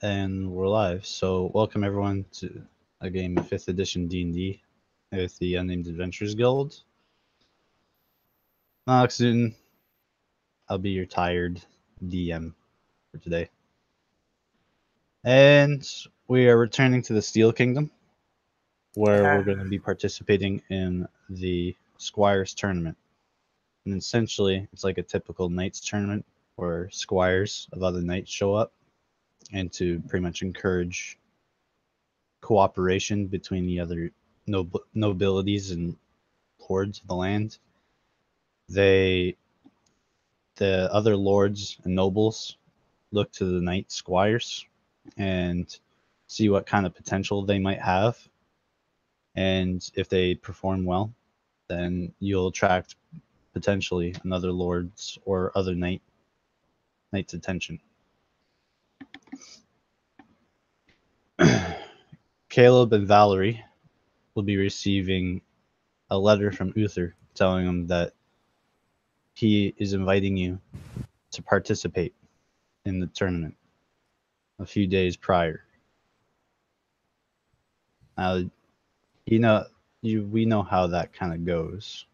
And we're live. So welcome everyone to a game of 5th edition D&D with the Unnamed Adventurers Guild. Alex Newton, I'll be your tired DM for today. And we are returning to the Steel Kingdom, where we're going to be participating in the Squires tournament. And essentially, it's like a typical Knights tournament where Squires of other Knights show up and to pretty much encourage cooperation between the other nobilities and lords of the land. The other lords and nobles look to the knight squires and see what kind of potential they might have, and if they perform well, then you'll attract potentially another lord's or other knight's attention. Caleb and Valerie will be receiving a letter from Uther telling them that he is inviting you to participate in the tournament a few days prior. Now, we know how that kind of goes.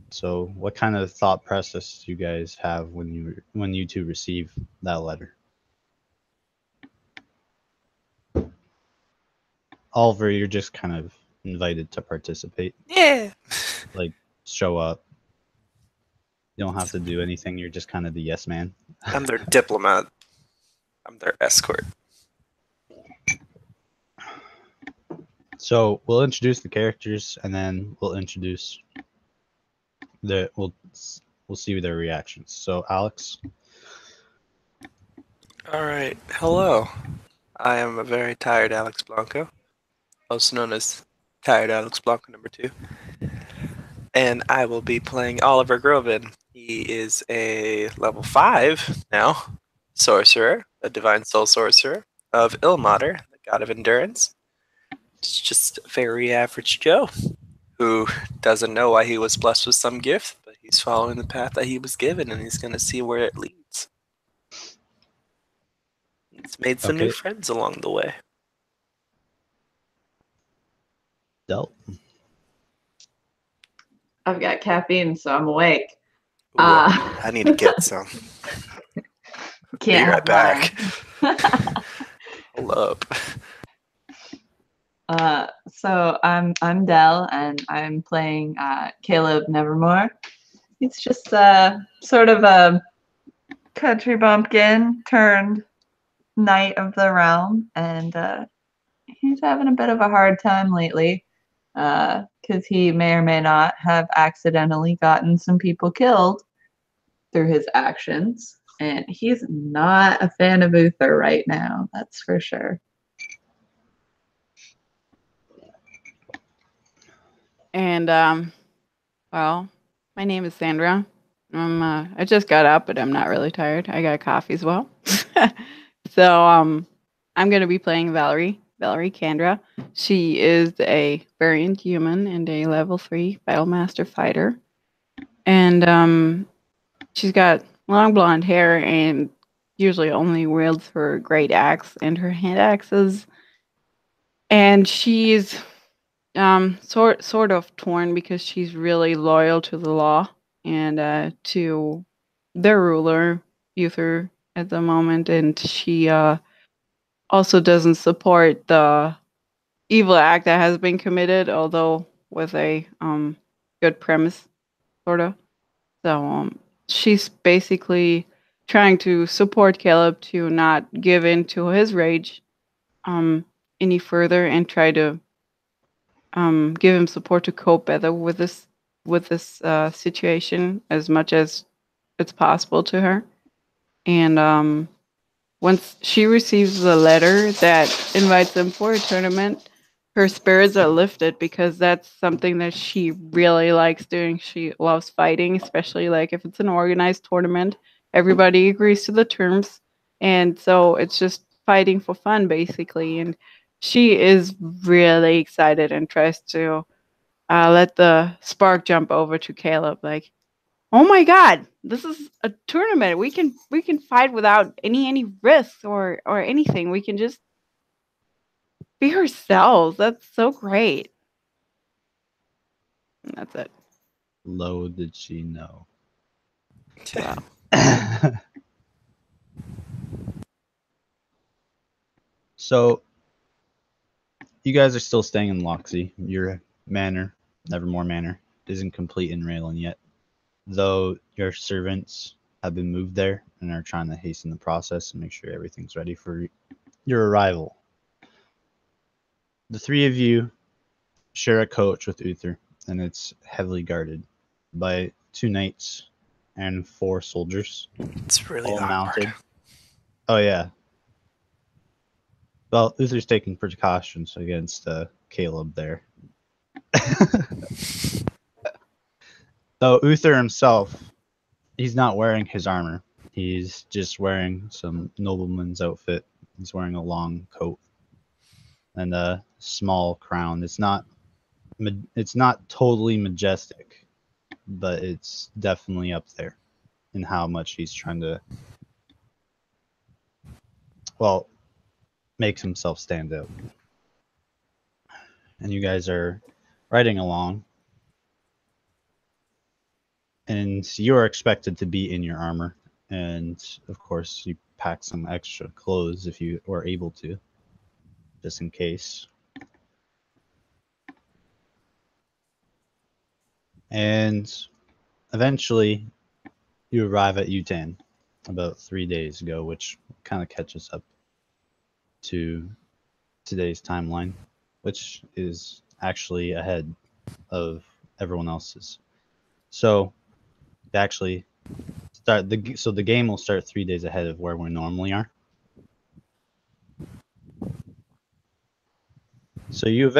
So, what kind of thought process do you guys have when you two receive that letter? Oliver, you're just kind of invited to participate. Yeah. Like, show up. You don't have to do anything. You're just kind of the yes man. I'm their diplomat. I'm their escort. So we'll introduce the characters, and then we'll introduce we'll see their reactions. So Alex. All right. Hello. I am a very tired Alex Blanco, also known as Tired Alex Blanco number 2. And I will be playing Oliver Grovin. He is a level 5 now, sorcerer, a divine soul sorcerer of Ilmater, the god of endurance. It's just a very average Joe who doesn't know why he was blessed with some gift, but he's following the path that he was given, and he's going to see where it leads. He's made some new friends along the way. Del. I've got caffeine, so I'm awake. I need to get some. Can't be right back. Hold up. So I'm Del, and I'm playing Caleb Nevermore. He's just sort of a country bumpkin turned knight of the realm, and he's having a bit of a hard time lately because he may or may not have accidentally gotten some people killed through his actions, and he's not a fan of Uther right now, that's for sure. And well, my name is Sandra. I just got up, but I'm not really tired. I got coffee as well. So I'm going to be playing Valerie Kandra. She is a variant human and a level 3 Battlemaster fighter. And she's got long blonde hair and usually only wields her great axe and her hand axes. And she's sort of torn because she's really loyal to the law and to their ruler, Uther, at the moment, and she also doesn't support the evil act that has been committed, although with a good premise, sort of. So she's basically trying to support Caleb to not give in to his rage any further and try to give him support to cope better with this situation as much as it's possible to her. And once she receives the letter that invites them for a tournament, her spirits are lifted because that's something that she really likes doing. She loves fighting, especially like if it's an organized tournament. Everybody agrees to the terms, and so it's just fighting for fun, basically. And she is really excited and tries to let the spark jump over to Caleb. Like, oh my God, this is a tournament. We can fight without any risks or anything. We can just be ourselves. That's so great. And that's it. Low did she know. Wow. So, you guys are still staying in Loxley. Your manor, Nevermore Manor, isn't complete in Raylan yet, though your servants have been moved there and are trying to hasten the process and make sure everything's ready for your arrival. The three of you share a coach with Uther, and it's heavily guarded by 2 knights and 4 soldiers, It's really all awkward. mounted. Oh yeah. Well, Uther's taking precautions against Caleb there. Though Uther himself, he's not wearing his armor. He's just wearing some nobleman's outfit. He's wearing a long coat and a small crown. It's not totally majestic, but it's definitely up there in how much he's trying to, well, makes himself stand out. And you guys are riding along, and you are expected to be in your armor, and of course you pack some extra clothes if you are able to, just in case. And eventually you arrive at Utan about 3 days ago, which kind of catches up to today's timeline, which is actually ahead of everyone else's. So actually the game will start 3 days ahead of where we normally are. So you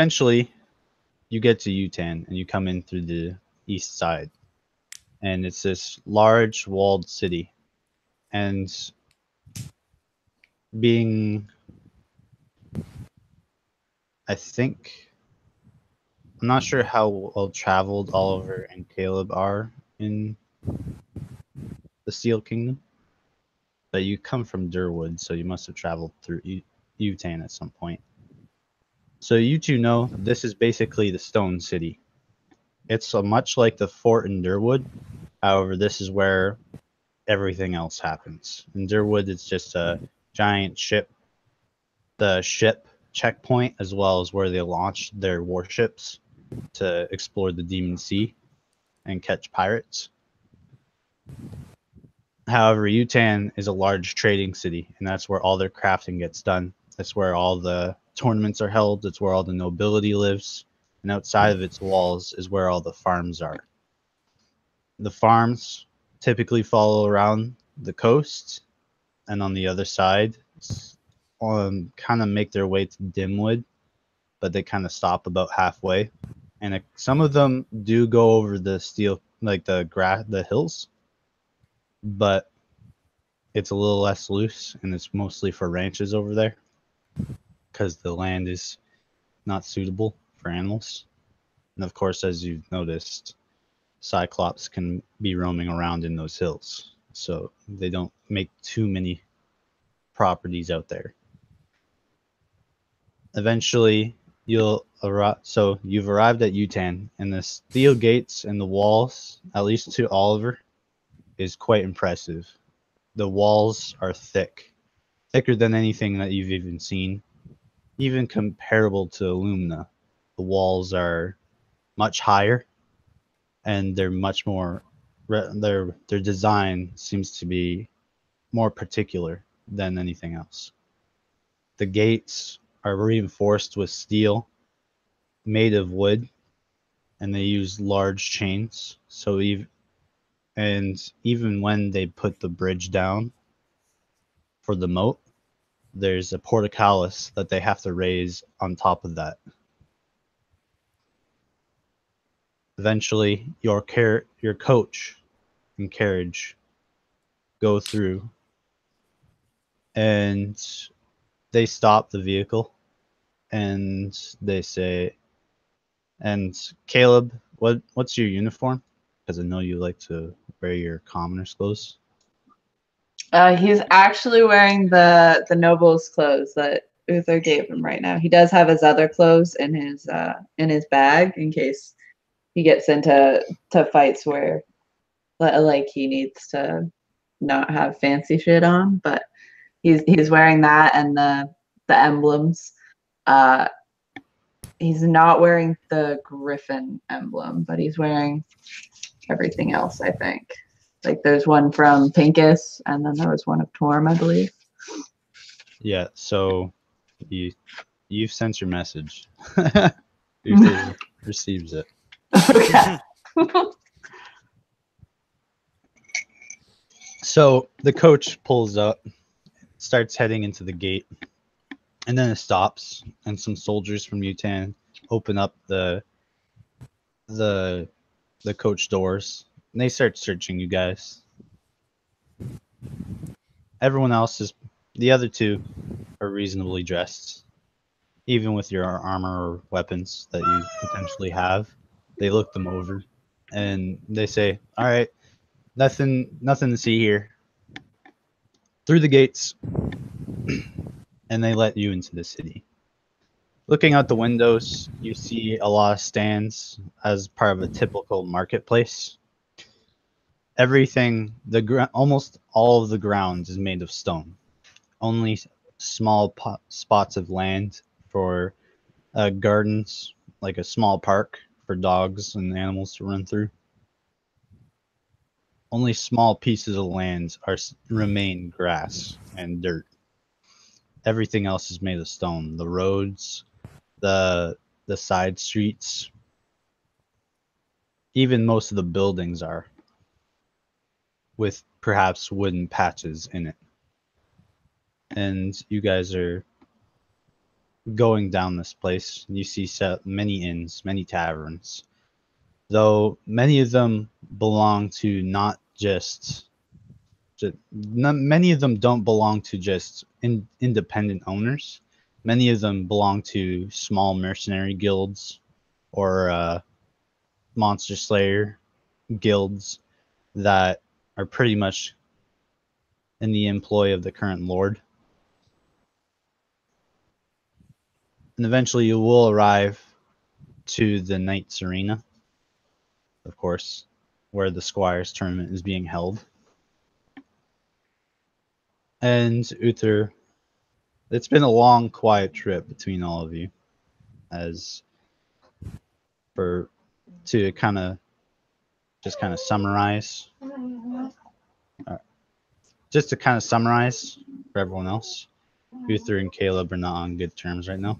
get to Utan and you come in through the east side, and it's this large walled city. And being, I think, I'm not sure how well traveled Oliver and Caleb are in the Steel Kingdom, but you come from Durwood, so you must have traveled through Utan at some point. So you two know this is basically the Stone City. It's much like the fort in Durwood. However, this is where everything else happens. In Durwood, it's just a giant ship, the ship checkpoint, as well as where they launch their warships to explore the Demon Sea and catch pirates. However, Utan is a large trading city, and that's where all their crafting gets done. That's where all the tournaments are held. That's where all the nobility lives. And outside of its walls is where all the farms are. The farms typically follow around the coast, and on the other side, kind of make their way to Dimwood, but they kind of stop about halfway. And some of them do go over the steel, like the hills, but it's a little less loose, and it's mostly for ranches over there because the land is not suitable for animals. And of course, as you've noticed, Cyclops can be roaming around in those hills, so they don't make too many properties out there. Eventually, you'll arrive. So you've arrived at Utan, and the steel gates and the walls, at least to Oliver, is quite impressive. The walls are thicker than anything that you've even seen, even comparable to Illumina. The walls are much higher, and they're much more. Their design seems to be more particular than anything else. The gates are reinforced with steel, made of wood, and they use large chains. So even when they put the bridge down for the moat, there's a portcullis that they have to raise on top of that. Eventually, your coach and carriage go through, and they stop the vehicle, and they say, "And Caleb, what's your uniform? Because I know you like to wear your commoner's clothes? He's actually wearing the noble's clothes that Uther gave him right now. He does have his other clothes in his bag in case he gets into fights where like he needs to not have fancy shit on, but he's wearing that and the emblems. He's not wearing the griffin emblem, but he's wearing everything else, I think. Like there's one from Pincus, and then there was one of Torm, I believe. Yeah, so you've sent your message. Uther receives it. Okay. So the coach pulls up, starts heading into the gate, and then it stops, and some soldiers from Utan open up the coach doors, and they start searching you guys. Everyone else is, the other two are reasonably dressed, even with your armor or weapons that you potentially have. They look them over, and they say, "All right, nothing to see here. Through the gates," and they let you into the city. Looking out the windows, you see a lot of stands as part of a typical marketplace. Everything, almost all of the ground is made of stone. Only small spots of land for gardens, like a small park for dogs and animals to run through. Only small pieces of land remain grass and dirt. Everything else is made of stone. The roads, the side streets, even most of the buildings are, with perhaps wooden patches in it. And you guys are going down this place. You see many inns, many taverns, though many of them belong to many of them don't belong to just independent owners. Many of them belong to small mercenary guilds or monster slayer guilds that are pretty much in the employ of the current lord. And eventually you will arrive to the Knights Arena, of course, where the Squires tournament is being held. And Uther, it's been a long, quiet trip between all of you. To kind of summarize, just to kind of summarize for everyone else, Uther and Caleb are not on good terms right now.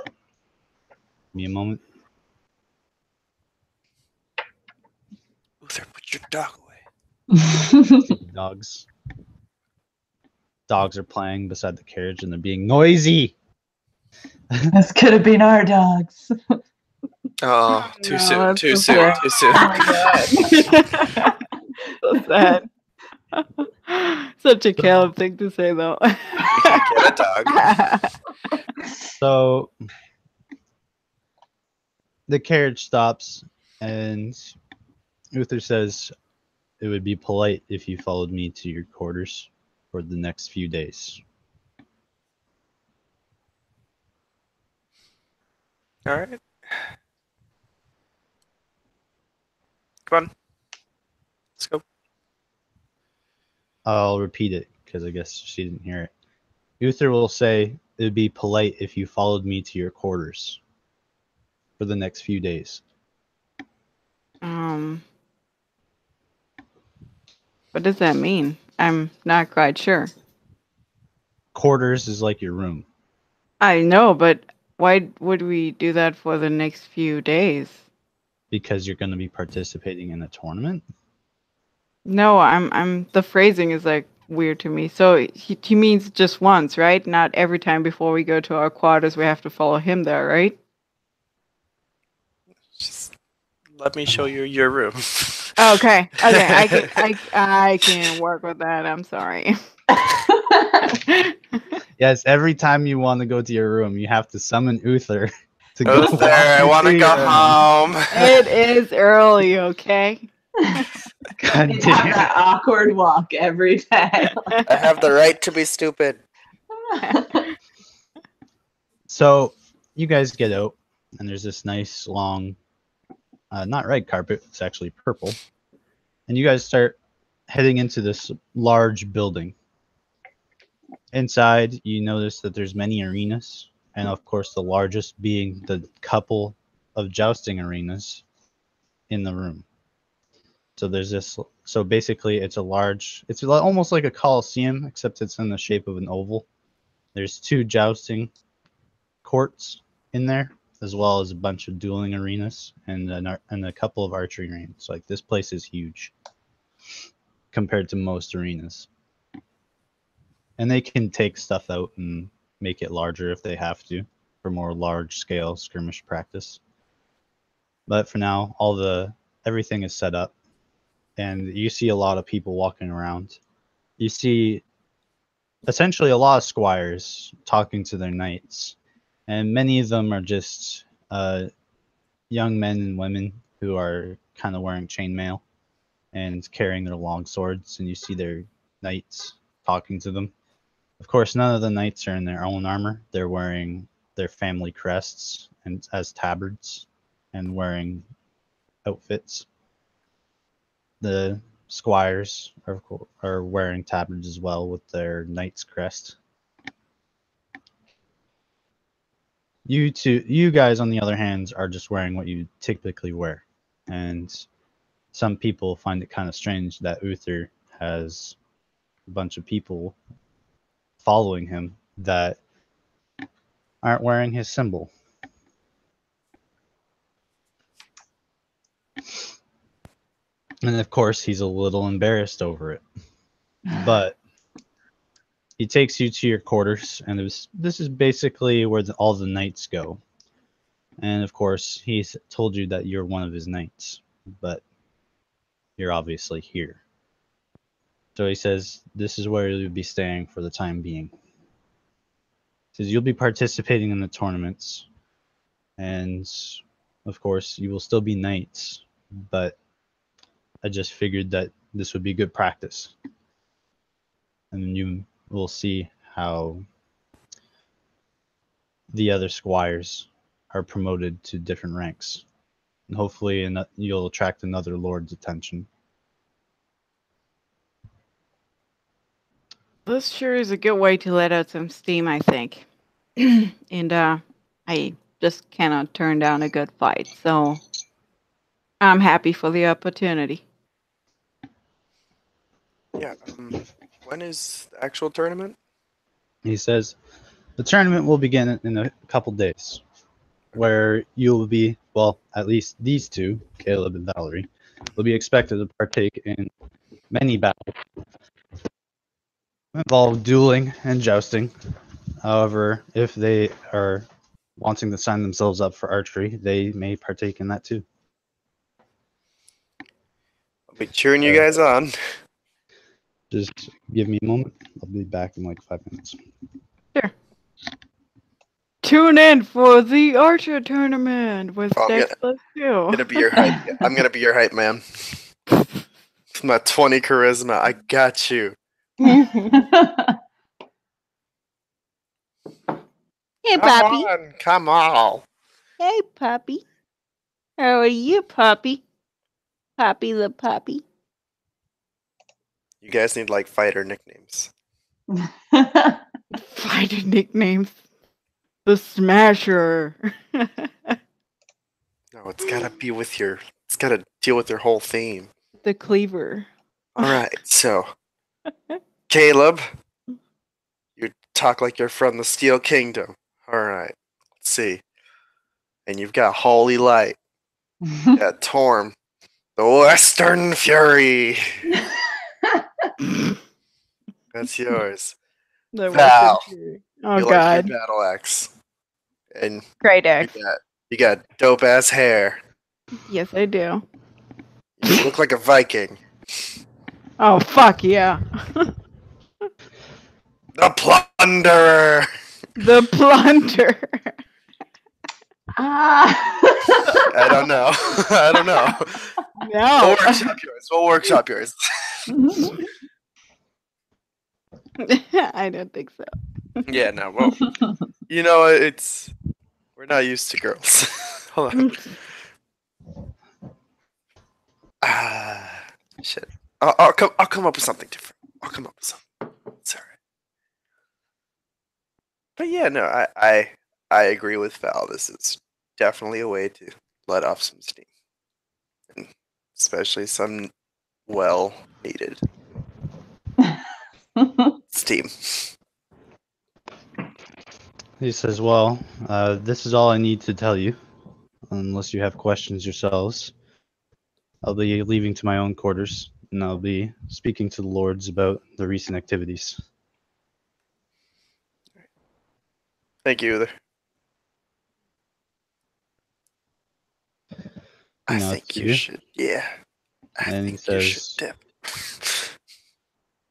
Give me a moment. Uther, put your dog away. Dogs are playing beside the carriage and they're being noisy. This could have been our dogs. Oh, too No, soon. that's Too so soon. sad. Too soon. Oh my god. So sad. Such a Caleb thing to say, though. You can get a dog. So the carriage stops and Uther says, "It would be polite if you followed me to your quarters for the next few days." All right. Come on. Let's go. I'll repeat it because I guess she didn't hear it. Uther will say, "It would be polite if you followed me to your quarters for the next few days." What does that mean? I'm not quite sure. Quarters is like your room. I know, but why would we do that for the next few days? Because you're going to be participating in a tournament? No, I'm. The phrasing is like weird to me. So he means just once, right? Not every time before we go to our quarters we have to follow him there, right? Just let me show you your room. Okay. I can work with that. I'm sorry. Yes, every time you want to go to your room, you have to summon Uther to go. Uther, I want to go home. It is early, okay? God You'd have damn. that awkward walk every day. I have the right to be stupid. So you guys get out, and there's this nice long, not red carpet. It's actually purple, and you guys start heading into this large building. Inside, you notice that there's many arenas, and of course, the largest being the couple of jousting arenas in the room. So there's this. So basically, it's a large. It's almost like a coliseum, except it's in the shape of an oval. There's two jousting courts in there, as well as a bunch of dueling arenas and a couple of archery ranges. Like this place is huge compared to most arenas, and they can take stuff out and make it larger if they have to for more large scale skirmish practice. But for now, everything is set up, and you see a lot of people walking around. You see essentially a lot of squires talking to their knights, and many of them are just young men and women who are kind of wearing chainmail and carrying their long swords, and you see their knights talking to them. Of course, none of the knights are in their own armor. They're wearing their family crests and as tabards and wearing outfits. The squires are wearing tabards as well with their knight's crest. You guys, on the other hand, are just wearing what you typically wear, and some people find it kind of strange that Uther has a bunch of people following him that aren't wearing his symbol. And of course, he's a little embarrassed over it. But he takes you to your quarters, and this is basically where all the knights go. And of course, he's told you that you're one of his knights, but you're obviously here. So he says, this is where you'll be staying for the time being. He says, you'll be participating in the tournaments, and of course, you will still be knights, but I just figured that this would be good practice. And you will see how the other squires are promoted to different ranks. And hopefully you'll attract another lord's attention. This sure is a good way to let out some steam, I think. And I just cannot turn down a good fight, so I'm happy for the opportunity. Yeah. When is the actual tournament? He says, the tournament will begin in a couple days, where you will be, well, at least these two, Caleb and Valerie, will be expected to partake in many battles involve dueling and jousting. However, if they are wanting to sign themselves up for archery, they may partake in that too. I'll be cheering you guys on. Just give me a moment. I'll be back in like 5 minutes. Sure. Tune in for the Archer tournament with Oh, Dex Plus 2. I'm gonna be your hype. I'm gonna be your hype man. With my 20 charisma, I got you. Hey, puppy. Come on. Hey, puppy. How are you, puppy? Poppy the puppy. You guys need like fighter nicknames. Fighter nicknames. The Smasher. No, it's gotta be with your. It's gotta deal with your whole theme. The Cleaver. All right, so Caleb, you talk like you're from the Steel Kingdom. All right, let's see. And you've got Holy Light. You got Torm, the Western Fury. That's yours. The Val. Western Fury. Oh, You God. like your battle axe. And Great X. you got dope ass hair. Yes, I do. You look like a Viking. Oh, fuck yeah. The Plunderer. The Plunder. Ah. I don't know. I don't know. No. We'll workshop yours. I don't think so. Yeah, no. Well, you know, we're not used to girls. Hold on. Shit. I'll come up with something different. I'll come up with something. It's alright. But yeah, no, I agree with Val. This is definitely a way to let off some steam, and especially some well needed steam. He says, well, this is all I need to tell you, unless you have questions yourselves. I'll be leaving to my own quarters, and I'll be speaking to the lords about the recent activities. Thank you. I nods think to you should. Yeah. And he think you should says, dip.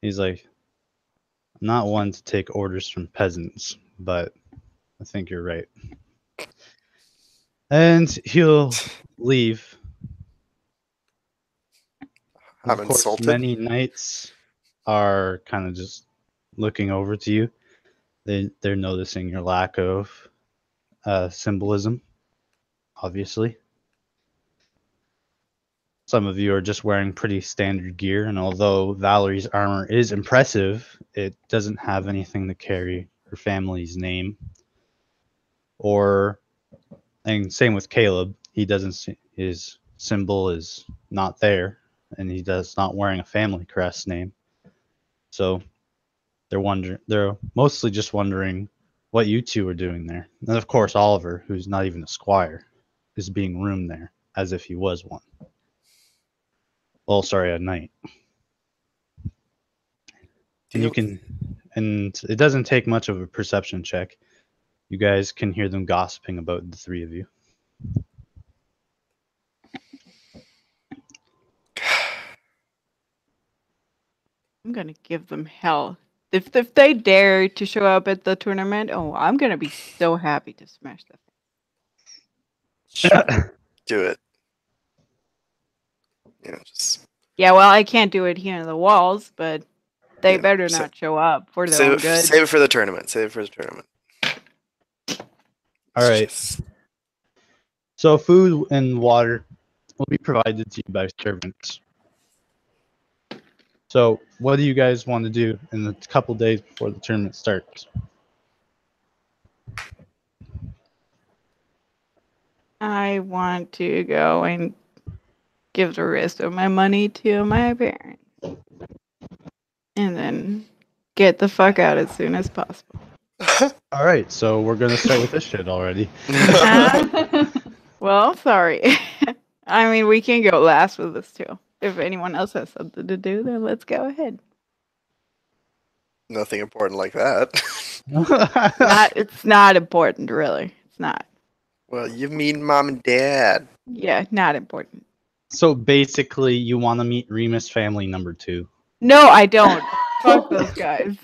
he's like, I'm not one to take orders from peasants, but I think you're right. And he'll leave. And I'm of course, insulted. many knights are kind of just looking over to you. They're noticing your lack of symbolism, obviously. Some of you are just wearing pretty standard gear, and although Valerie's armor is impressive, it doesn't have anything to carry her family's name. And same with Caleb. He doesn't. His symbol is not there, and he does not wearing a family crest name. So they're mostly just wondering what you two are doing there. And of course, Oliver, who's not even a squire, is being roomed there as if he was one. Well, sorry, a knight. And it doesn't take much of a perception check. You guys can hear them gossiping about the three of you. I'm gonna give them hell. If they dare to show up at the tournament, oh, I'm gonna be so happy to smash them. Do it. Just Yeah, well, I can't do it here in the walls, but they Yeah, better not show up for their own good. save it for the tournament. All right. So food and water will be provided to you by servants. So what do you guys want to do in the couple days before the tournament starts? I want to go and give the rest of my money to my parents. And then get the fuck out as soon as possible. All right, so we're going to start with this shit already. Well, sorry. I mean, we can go last with this too. If anyone else has something to do, then let's go ahead. Nothing important like that. It's not important, really. It's not. Well, you mean mom and dad. Yeah, not important. So basically, you want to meet Remus family number 2. No, I don't. Fuck those guys.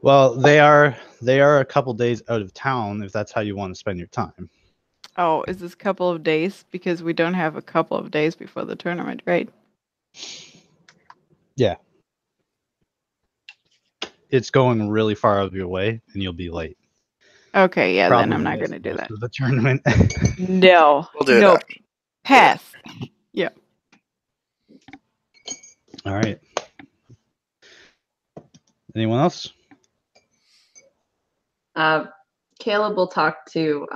Well, they are a couple days out of town if that's how you want to spend your time. Oh, is this a couple of days? Because we don't have a couple of days before the tournament, right? Yeah. It's going really far out of your way, and you'll be late. Okay, yeah, Probably then I'm not going to do that. The tournament. No. We'll do nope. it. Pass. Yeah. All right. Anyone else? Caleb will talk to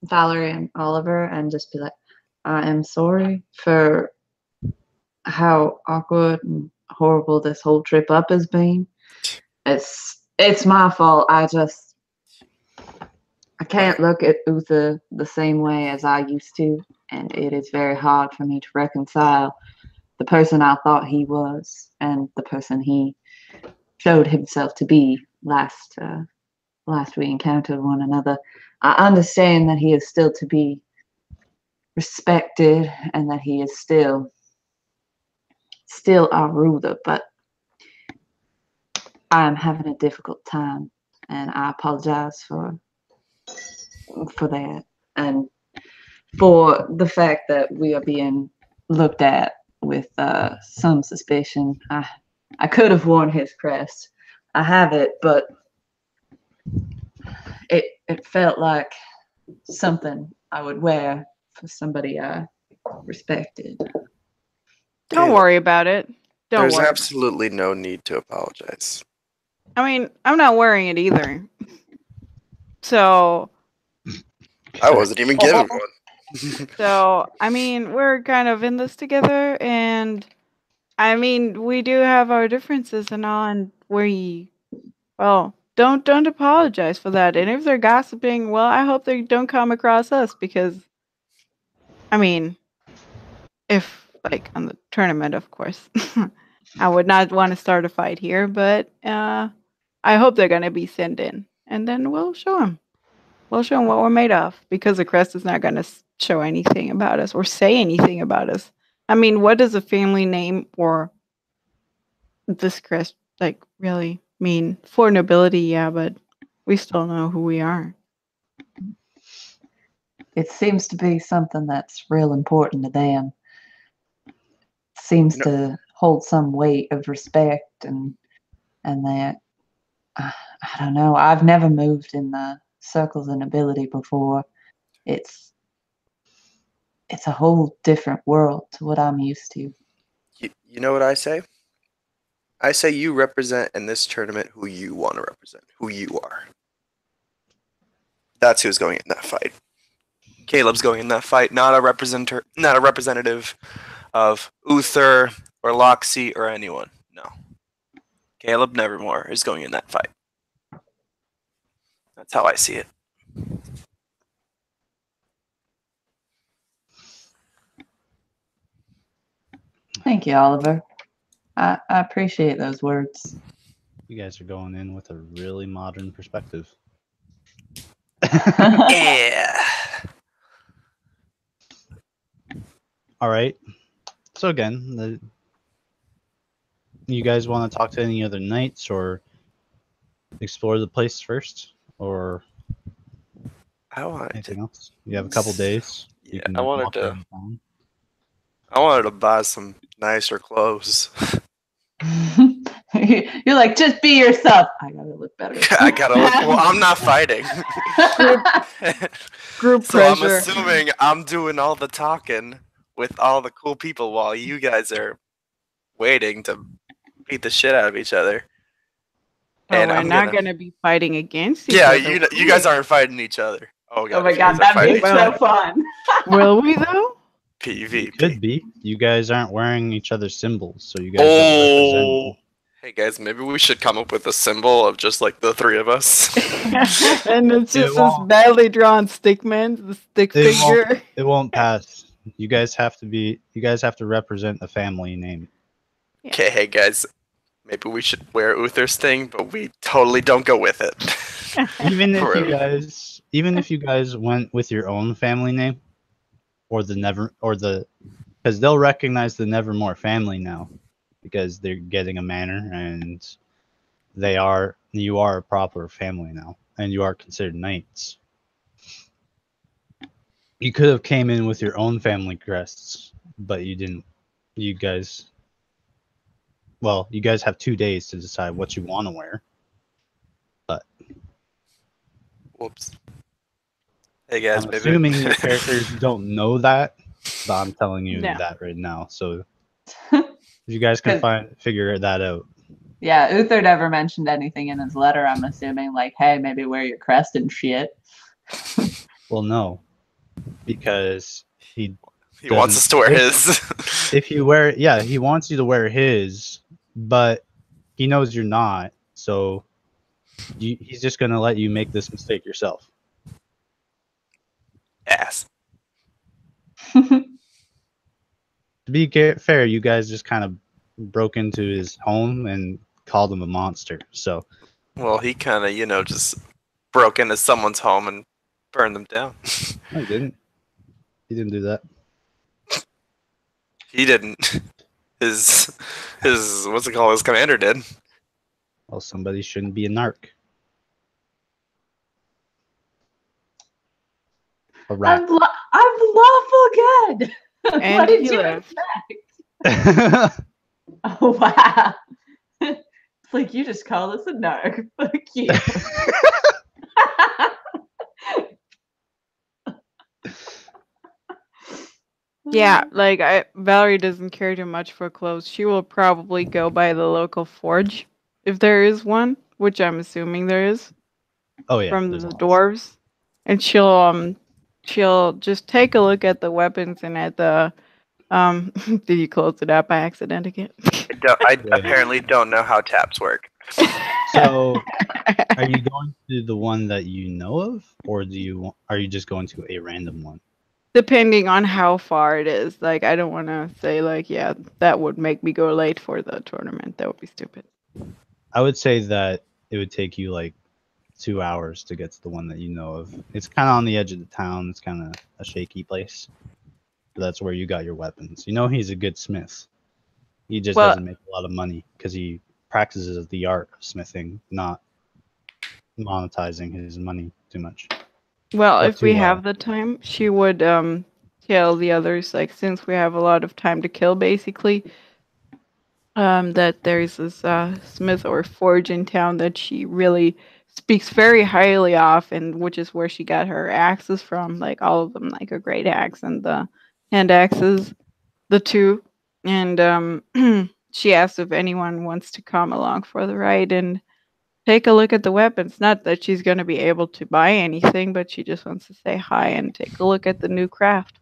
Valerie and Oliver and just be like, I am sorry for how awkward and horrible this whole trip up has been. It's my fault. I can't look at Uther the same way as I used to, and it is very hard for me to reconcile the person I thought he was and the person he showed himself to be last we encountered one another. I understand that he is still to be respected and that he is still our ruler, but I am having a difficult time, and I apologize for that, and for the fact that we are being looked at with some suspicion. I could have worn his crest. I have it, but it felt like something I would wear for somebody I respected. Don't Caleb, worry about it. Don't There's worry. absolutely no need to apologize. I mean, I'm not wearing it either. So, I wasn't even given one. I mean, we're kind of in this together, and I mean, we do have our differences and all, and well, don't apologize for that. And if they're gossiping, well, I hope they don't come across us because, I mean, if like on the tournament, of course, I would not want to start a fight here, but I hope they're gonna be sent in, and then we'll show them. We'll show them what we're made of because the crest is not gonna show anything about us or say anything about us. I mean, what does a family name or this crest like really mean? For nobility, yeah, but we still know who we are. It seems to be something that's real important to them. Seems to hold some weight of respect and that I don't know. I've never moved in the circles of nobility before. It's a whole different world to what I'm used to. You know what I say? I say you represent in this tournament who you want to represent, who you are. That's who's going in that fight. Caleb's going in that fight, not a representative of Uther or Loxy or anyone. No. Caleb Nevermore is going in that fight. That's how I see it. Thank you, Oliver. I appreciate those words. You guys are going in with a really modern perspective. Yeah. All right. So again, you guys want to talk to any other knights or explore the place first, or I wanted anything to. else? You have a couple days. You Yeah, can I wanted walk to. around town. I wanted to buy some nicer clothes. You're like, just be yourself. I gotta look better. I gotta look. Well, I'm not fighting. Group So I'm pressure. assuming I'm doing all the talking with all the cool people while you guys are waiting to beat the shit out of each other. But And we're I'm not gonna. gonna be fighting against each Yeah, other. you guys aren't fighting each other. Oh god. Oh my if you guys god, are that'd be fighting so each fun. Will we though? You PvP. could be. You guys aren't wearing each other's symbols, so you guys don't represent. Oh. Hey guys, maybe we should come up with a symbol of just like the three of us. And it's It just this won't. badly drawn stick man, the stick It won't. figure. It won't pass. You guys have to be. You guys have to represent a family name. Okay, hey guys, maybe we should wear Uther's thing, but we totally don't go with it. Even if you Really? guys, went with your own family name, or because they'll recognize the Nevermore family now, because they're getting a manor and you are a proper family now, and you are considered knights. You could have came in with your own family crests, but you didn't. You guys, you guys have 2 days to decide what you want to wear. But Whoops. Hey guys, I'm maybe. assuming your characters don't know that, but I'm telling you No. that right now. So if you guys can figure that out. Yeah, Uther never mentioned anything in his letter. I'm assuming, like, hey, maybe wear your crest and shit. Well, no, because he wants us to wear his. if you wear it, yeah, he wants you to wear his, but he knows you're not, so he's just gonna let you make this mistake yourself. Ass. To be fair, you guys just kind of broke into his home and called him a monster. So, Well, he kind of, just broke into someone's home and burned them down. no, he didn't. He didn't do that. He didn't. His what's it called? His commander did. Well, somebody shouldn't be a narc. a rat. I'm lawful good. And what did he you lives. expect? Oh wow. It's like you just called us a narc. Fuck you. Yeah, like Valerie doesn't care too much for clothes. She will probably go by the local forge if there is one, which I'm assuming there is Oh yeah, from there's the lots. dwarves. And she'll just take a look at the weapons and at the did you close it up by accident again? I Yeah. apparently don't know how taps work. So, are you going to the one that you know of, or are you just going to a random one? Depending on how far it is. Like I don't want to say like yeah, that would make me go late for the tournament. That would be stupid. I would say that it would take you like 2 hours to get to the one that you know of. It's kind of on the edge of the town. It's kind of a shaky place. But that's where you got your weapons. You know he's a good smith. He just Well, doesn't make a lot of money because he practices the art of smithing, not monetizing his money too much. Well, What if we to have the time, she would tell the others like since we have a lot of time to kill basically that there's this smith or forge in town that she really speaks very highly of and which is where she got her axes from, like all of them, like a great axe and the hand axes, the two. And she asked if anyone wants to come along for the ride and take a look at the weapons. Not that she's going to be able to buy anything, but she just wants to say hi and take a look at the new craft.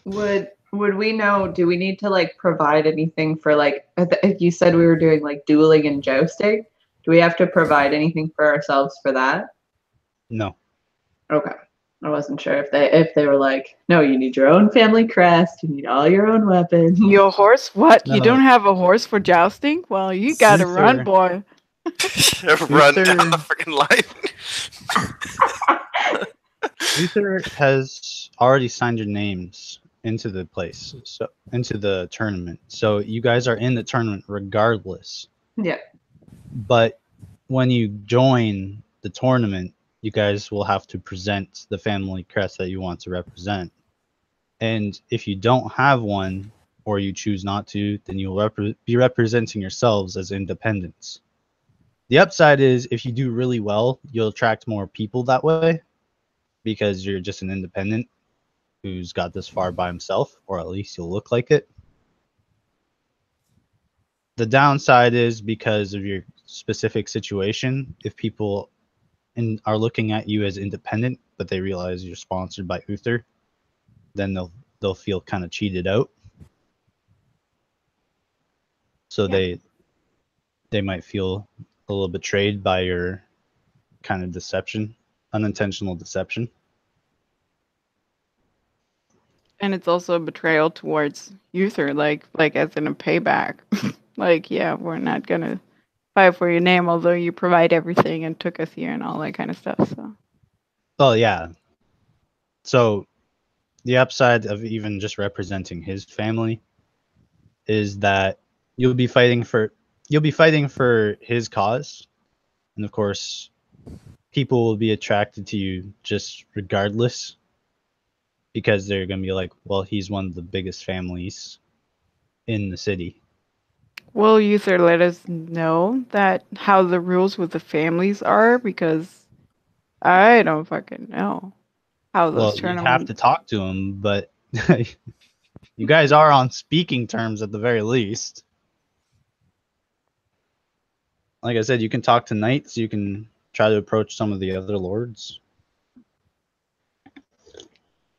Would we know? Do we need to like provide anything for like? If you said we were doing like dueling and jousting, do we have to provide anything for ourselves for that? No. Okay, I wasn't sure if they were like, no, you need your own family crest, you need all your own weapons. Your horse? What? You No. don't have a horse for jousting? Well, you gotta run, Luther. boy. Run Luther- down the freaking line. Luther has already signed your names into the place, so into the tournament. So you guys are in the tournament regardless. Yeah. But when you join the tournament, you guys will have to present the family crest that you want to represent. And if you don't have one, or you choose not to, then you'll be representing yourselves as independents. The upside is if you do really well, you'll attract more people that way because you're just an independent who's got this far by himself, or at least you'll look like it. The downside is because of your specific situation, if people are looking at you as independent, but they realize you're sponsored by Uther, then they'll feel kind of cheated out. So Yeah. they might feel a little betrayed by your kind of deception, unintentional deception. And it's also a betrayal towards Uther, like as in a payback. Like, yeah, we're not gonna fight for your name, although you provide everything and took us here and all that kind of stuff. So Well, yeah. So the upside of even just representing his family is that you'll be fighting for his cause, and of course people will be attracted to you just regardless because they're going to be like, well, he's one of the biggest families in the city. will Uther let us know that how the rules with the families are? Because I don't fucking know how Well, those you have to tournaments. talk to him, but you guys are on speaking terms at the very least. Like I said, you can talk to knights, you can try to approach some of the other lords.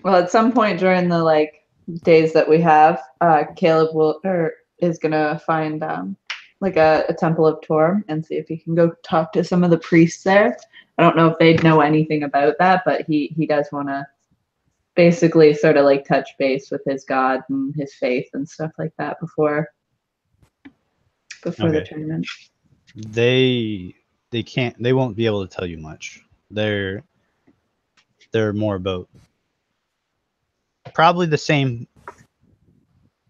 Well, at some point during the like days that we have, Caleb is gonna find like a temple of Torm and see if he can go talk to some of the priests there. I don't know if they'd know anything about that, but he does want to basically sort of like touch base with his god and his faith and stuff like that before the Okay. tournament. They won't be able to tell you much. They're more about probably the same.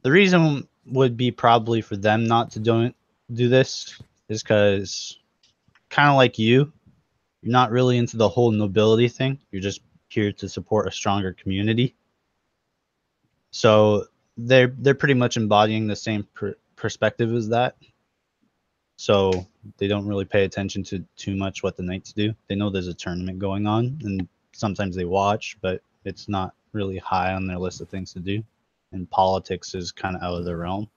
The reason would be probably for them not to do this is because kind of like you, You're not really into the whole nobility thing. You're just here to support a stronger community. So they're pretty much embodying the same perspective as that. So they don't really pay attention to too much what the knights do. They know there's a tournament going on, and sometimes they watch, but it's not really high on their list of things to do. And politics is kind of out of their realm.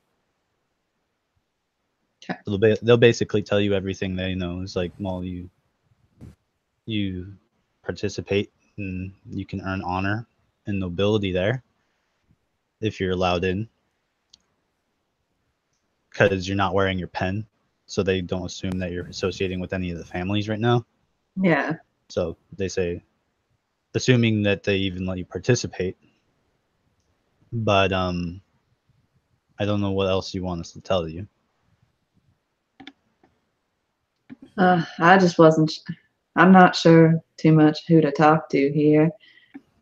Okay. So they'll basically tell you everything they know. It's like, well, you participate and you can earn honor and nobility there if you're allowed in, because you're not wearing your pen, so they don't assume that you're associating with any of the families right now. Yeah. So they say, assuming that they even let you participate. But I don't know what else you want us to tell you. I just wasn't. I'm not sure too much who to talk to here.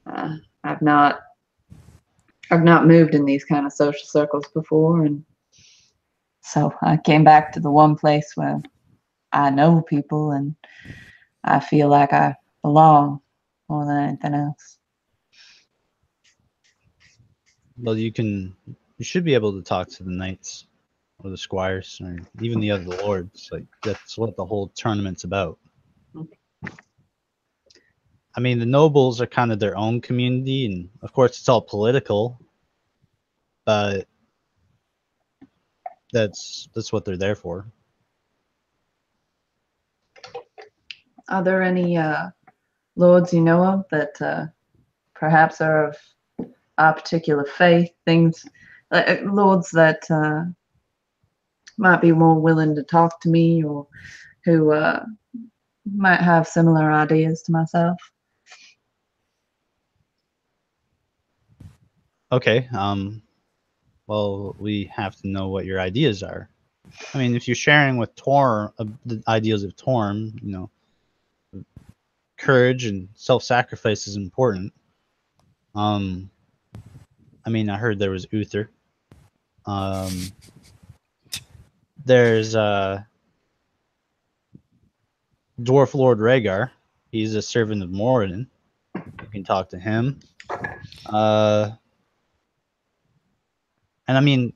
I've not moved in these kind of social circles before, and so I came back to the one place where I know people and I feel like I belong more than anything else. Well, you should be able to talk to the knights or the squires or even the other lords. Like, that's what the whole tournament's about. I mean, the nobles are kind of their own community, and of course it's all political, but that's what they're there for. Are there any lords you know of that perhaps are of our particular faith? Things, lords that might be more willing to talk to me, or who might have similar ideas to myself. Okay, well, we have to know what your ideas are. I mean, if you're sharing with Torm the ideas of Torm, courage and self-sacrifice is important. I mean, I heard there was Uther. There's Dwarf Lord Rhaegar. He's a servant of Moradin. You can talk to him. And I mean,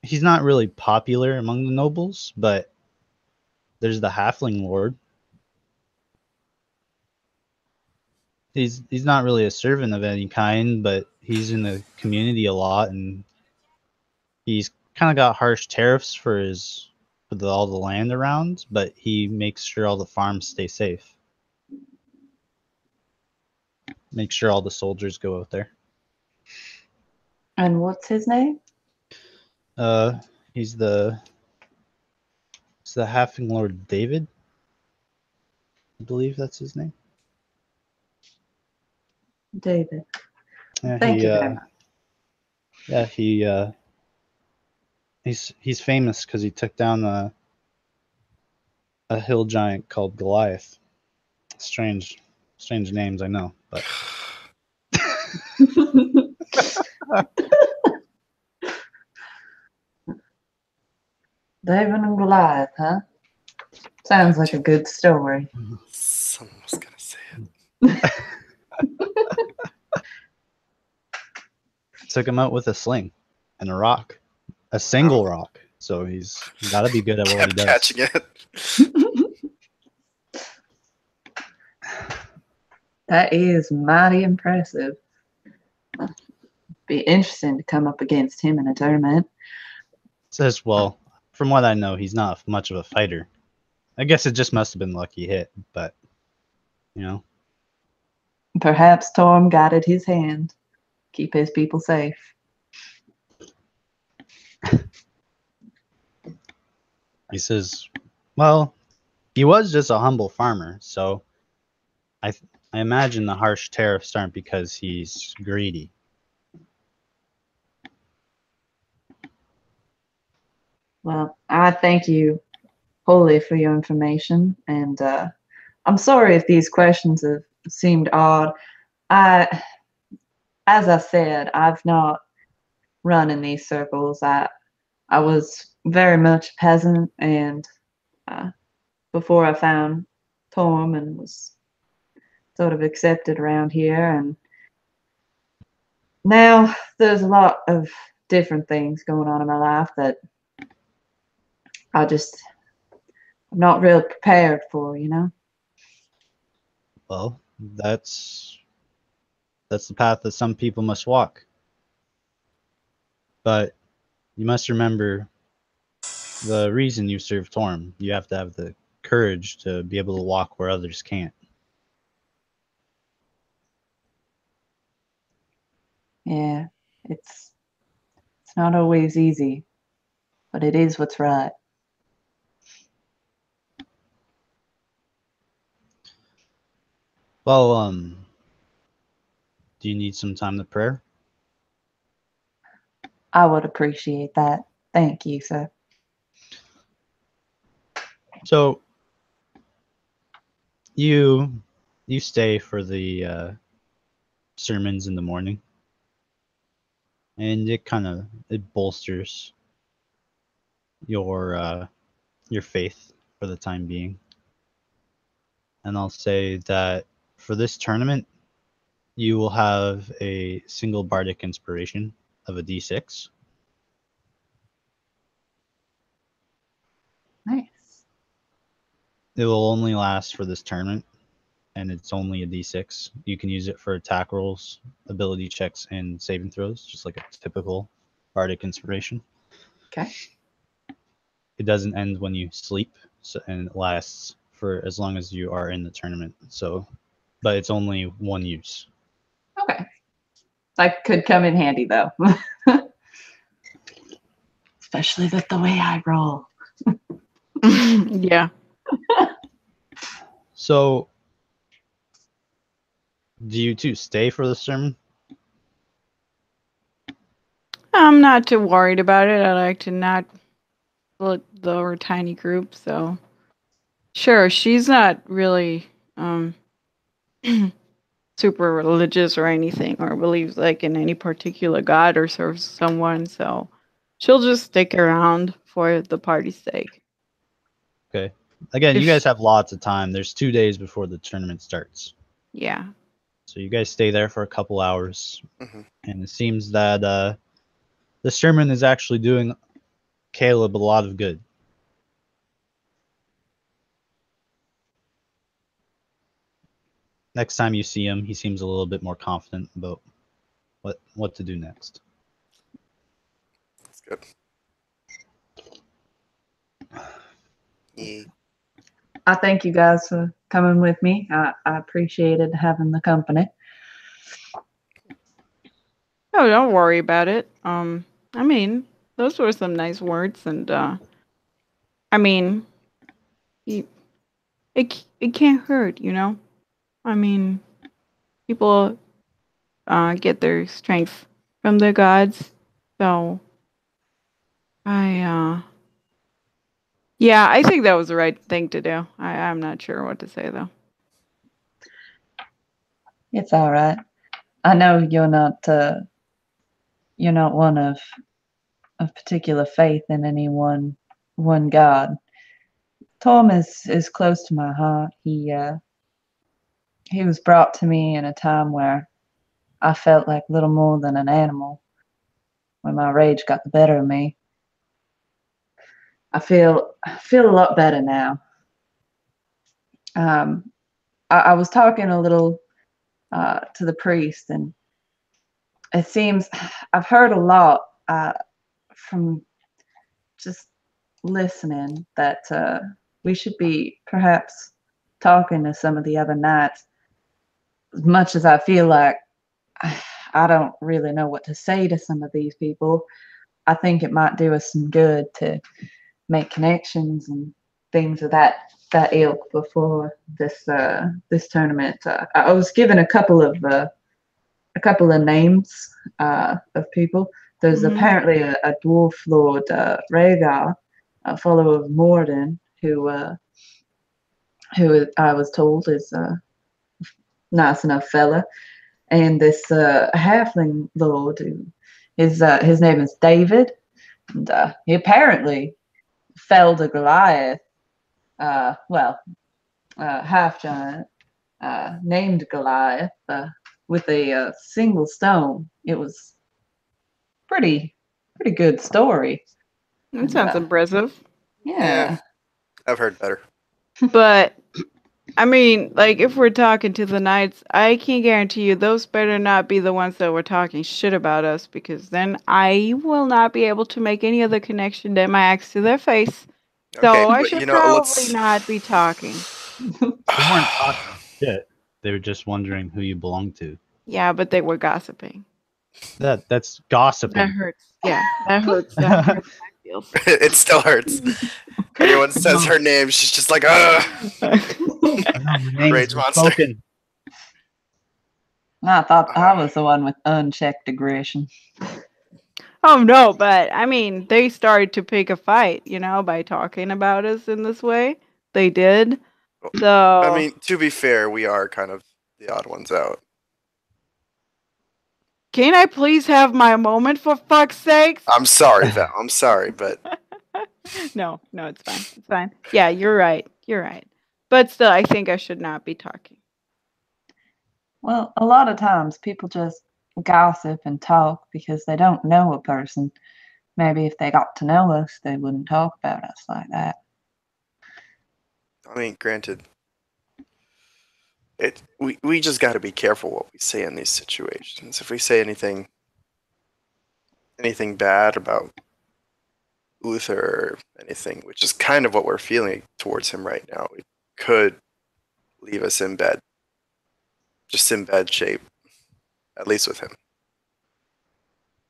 he's not really popular among the nobles, but there's the Halfling Lord. He's not really a servant of any kind, but he's in the community a lot, and he's kind of got harsh tariffs for all the land around, but he makes sure all the farms stay safe. Make sure all the soldiers go out there. And what's his name? He's the Halfling Lord David. I believe that's his name. David. Yeah, Thank you very much. Yeah, he's famous because he took down a hill giant called Goliath. Strange names, I know, but David and Goliath, huh? Sounds like a good story. Someone was gonna say it. took him out with a sling and a rock, a single rock. So he's got to be good at what he Kept does. catching it. That is mighty impressive. Be interesting to come up against him in a tournament. Says, well, from what I know, he's not much of a fighter. I guess it just must have been lucky hit, but Perhaps Torm guided his hand. Keep his people safe. He says, well, he was just a humble farmer, so I imagine the harsh tariffs aren't because he's greedy. Well, I thank you wholly for your information, and I'm sorry if these questions have seemed odd. As I said, I've not run in these circles. I was very much a peasant, and before I found Torm and was sort of accepted around here. And now there's a lot of different things going on in my life that I'm not really prepared for, you know? Well, that's the path that some people must walk. But you must remember the reason you serve Torm. You have to have the courage to be able to walk where others can't. Yeah, it's not always easy, but it is what's right. Well, do you need some time to prayer? I would appreciate that. Thank you, sir. So you stay for the sermons in the morning, and it bolsters your faith for the time being. And I'll say that for this tournament, you will have a single bardic inspiration of a d6. Nice. It will only last for this tournament, and it's only a d6. You can use it for attack rolls, ability checks, and saving throws, just like a typical bardic inspiration. Okay. It doesn't end when you sleep, and it lasts for as long as you are in the tournament. So, but it's only one use. Okay. That could come in handy, though. Especially with the way I roll. Yeah. So, do you two stay for the sermon? I'm not too worried about it. I like to not split the tiny group, so sure, she's not really super religious or anything, or believes like in any particular god or serves someone, so she'll just stick around for the party's sake. Okay. Again, If you guys have lots of time. There's 2 days before the tournament starts. Yeah. So you guys stay there for a couple hours. Mhm. And it seems that the sermon is actually doing Caleb a lot of good. Next time you see him, he seems a little bit more confident about what to do next. That's good. Yeah. I thank you guys for coming with me. I appreciated having the company. Oh, don't worry about it. I mean, those were some nice words, and I mean, it it can't hurt, you know. I mean, people get their strength from the gods, so yeah, I think that was the right thing to do. I'm not sure what to say though. It's all right. I know you're not one of particular faith in any one god. Tom is close to my heart. He was brought to me in a time where I felt like little more than an animal, when my rage got the better of me. I feel a lot better now. I was talking a little to the priest, and it seems I've heard a lot from just listening that we should be perhaps talking to some of the other knights. As much as I feel like I don't really know what to say to some of these people, I think it might do us some good to make connections and things of that ilk before this tournament. I was given a couple of names of people. There's Mhm. apparently a dwarf lord, Rhaegar, a follower of Morden, who I was told is a nice enough fella, and this halfling lord who his name is David, and he apparently felled a Goliath. Well, half giant named Goliath with a single stone. It was pretty good story. That sounds impressive. Yeah. I've heard better. But I mean, like, if we're talking to the knights, I can guarantee you those better not be the ones that were talking shit about us, because then I will not be able to make any other connection than my axe to their face. So Okay, I but should you know, probably not be talking. They weren't talking shit. They were just wondering who you belong to. Yeah, but they were gossiping. That's That gossiping. hurts. Yeah, that hurts. That hurts my feels. It still hurts. If anyone says her name, she's just like, ugh. My name's Rage monster. spoken. I thought I was the one with unchecked aggression. Oh no, but I mean, they started to pick a fight, by talking about us in this way. They did. So I mean, to be fair, we are kind of the odd ones out. can I please have my moment, for fuck's sakes? I'm sorry, Val. I'm sorry, but No, it's fine. It's fine. Yeah, you're right. You're right. But still, I think I should not be talking. Well, a lot of times people just gossip and talk because they don't know a person. Maybe if they got to know us, they wouldn't talk about us like that. I mean, granted, we just got to be careful what we say in these situations. If we say anything bad about Uther or anything, which is kind of what we're feeling towards him right now, it could leave us in bed, just in bad shape, at least with him.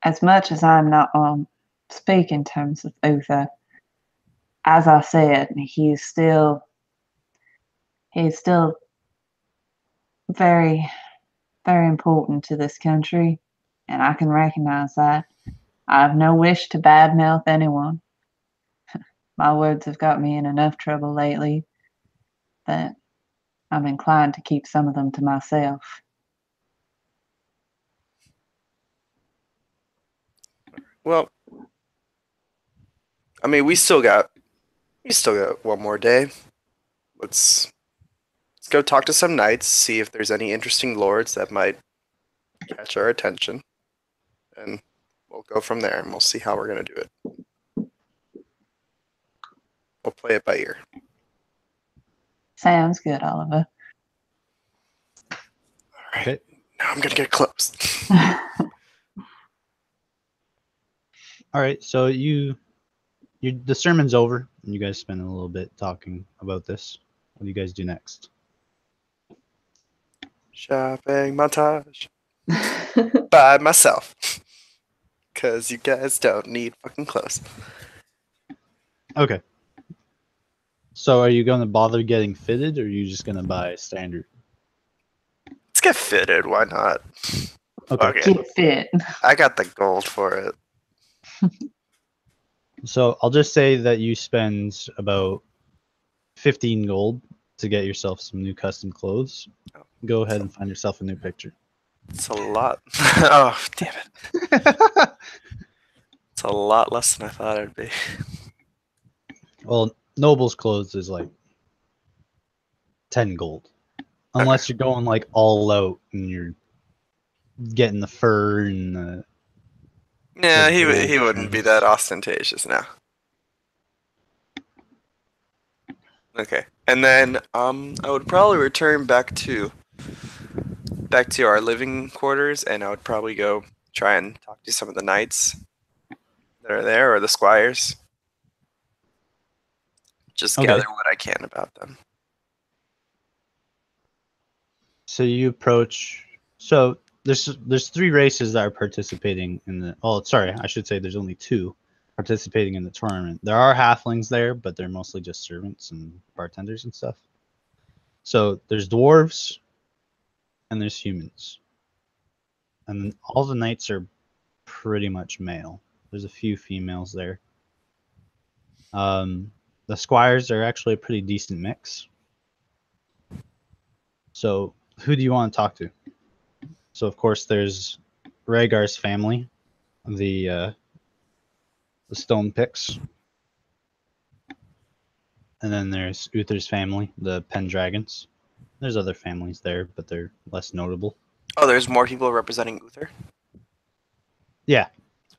As much as I'm not on speaking terms with Uther, as I said, he's still very, very important to this country, and I can recognize that. I have no wish to badmouth anyone. My words have got me in enough trouble lately that I'm inclined to keep some of them to myself. Well, I mean, we still got one more day. Let's go talk to some knights, see if there's any interesting lords that might catch our attention, and we'll go from there, and we'll see how we're gonna do it. We'll play it by ear. Sounds good, Oliver. All right. Okay. Now I'm gonna get close. All right. So the sermon's over, and you guys spend a little bit talking about this. What do you guys do next? Shopping montage by myself, cause you guys don't need fucking clothes. Okay. So are you going to bother getting fitted, or are you just going to buy standard? Let's get fitted. Why not? Okay. Fuck it. Get fit. I got the gold for it. So I'll just say that you spend about 15 gold to get yourself some new custom clothes. Go ahead and find yourself a new picture. It's a lot. Oh, damn it. It's a lot less than I thought it'd be. Well, Noble's clothes is like 10 gold. Unless you're going like all out and you're getting the fur and the... Yeah, The he gold wouldn't be trims. that ostentatious now. Okay, and then I would probably return back to our living quarters, and I would probably go try and talk to some of the knights that are there, or the squires. Just Okay. gather what I can about them. So you approach... So there's 3 races that are participating in the... Oh, sorry, I should say there's only 2 participating in the tournament. There are halflings there, but they're mostly just servants and bartenders and stuff. So there's dwarves and there's humans. And all the knights are pretty much male. There's a few females there. The squires are actually a pretty decent mix. So who do you want to talk to? So of course there's Rhaegar's family, the Stone Picks. And then there's Uther's family, the Pendragons. There's other families there, but they're less notable. Oh, there's more people representing Uther? Yeah,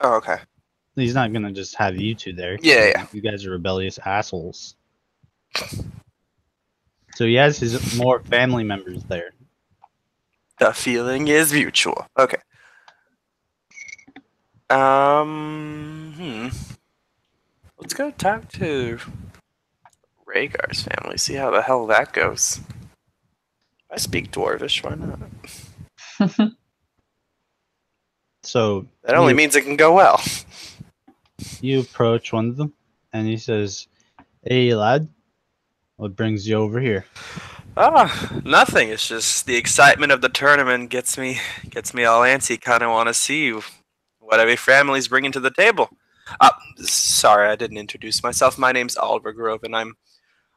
Oh, okay. he's not gonna just have you two there. Yeah. You guys are rebellious assholes. So he has his more family members there. The feeling is mutual. Okay. Let's go talk to Rhaegar's family, see how the hell that goes. I speak Dwarvish, why not? So That only means it can go well. you approach one of them, and he says, "Hey, lad, what brings you over here?" Nothing. It's just the excitement of the tournament gets me all antsy. Kind of want to see what every family's bringing to the table. Sorry, I didn't introduce myself. My name's Oliver Grove, and I'm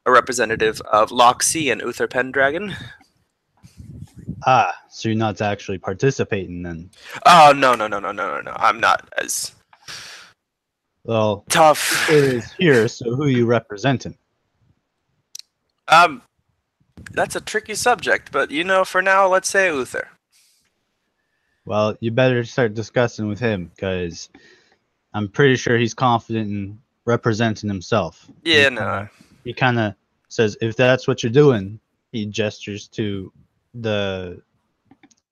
a representative of Loxy and Uther Pendragon. Ah, so you're not actually participating then? Oh, no. I'm not as Well, tough. Uther is here, so who are you representing? That's a tricky subject, but for now, let's say Uther. Well, you better start discussing with him, because I'm pretty sure he's confident in representing himself. Yeah, no. He kind of says, if that's what you're doing, he gestures to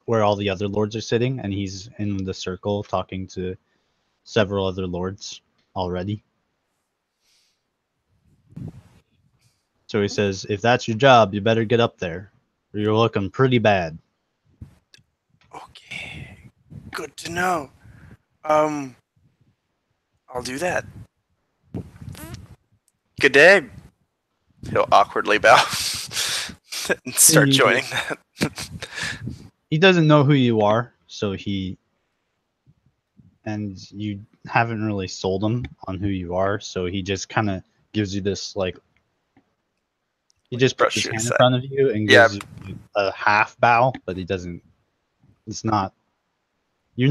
where all the other lords are sitting, and he's in the circle talking to several other lords already. So he says, if that's your job, you better get up there, or you're looking pretty bad. Okay. Good to know. I'll do that. Good day. He'll awkwardly bow and start joining that. He doesn't know who you are, and you haven't really sold him on who you are, so he just kind of gives you this, he just puts his hand in front of you and gives you a half bow, but you're not you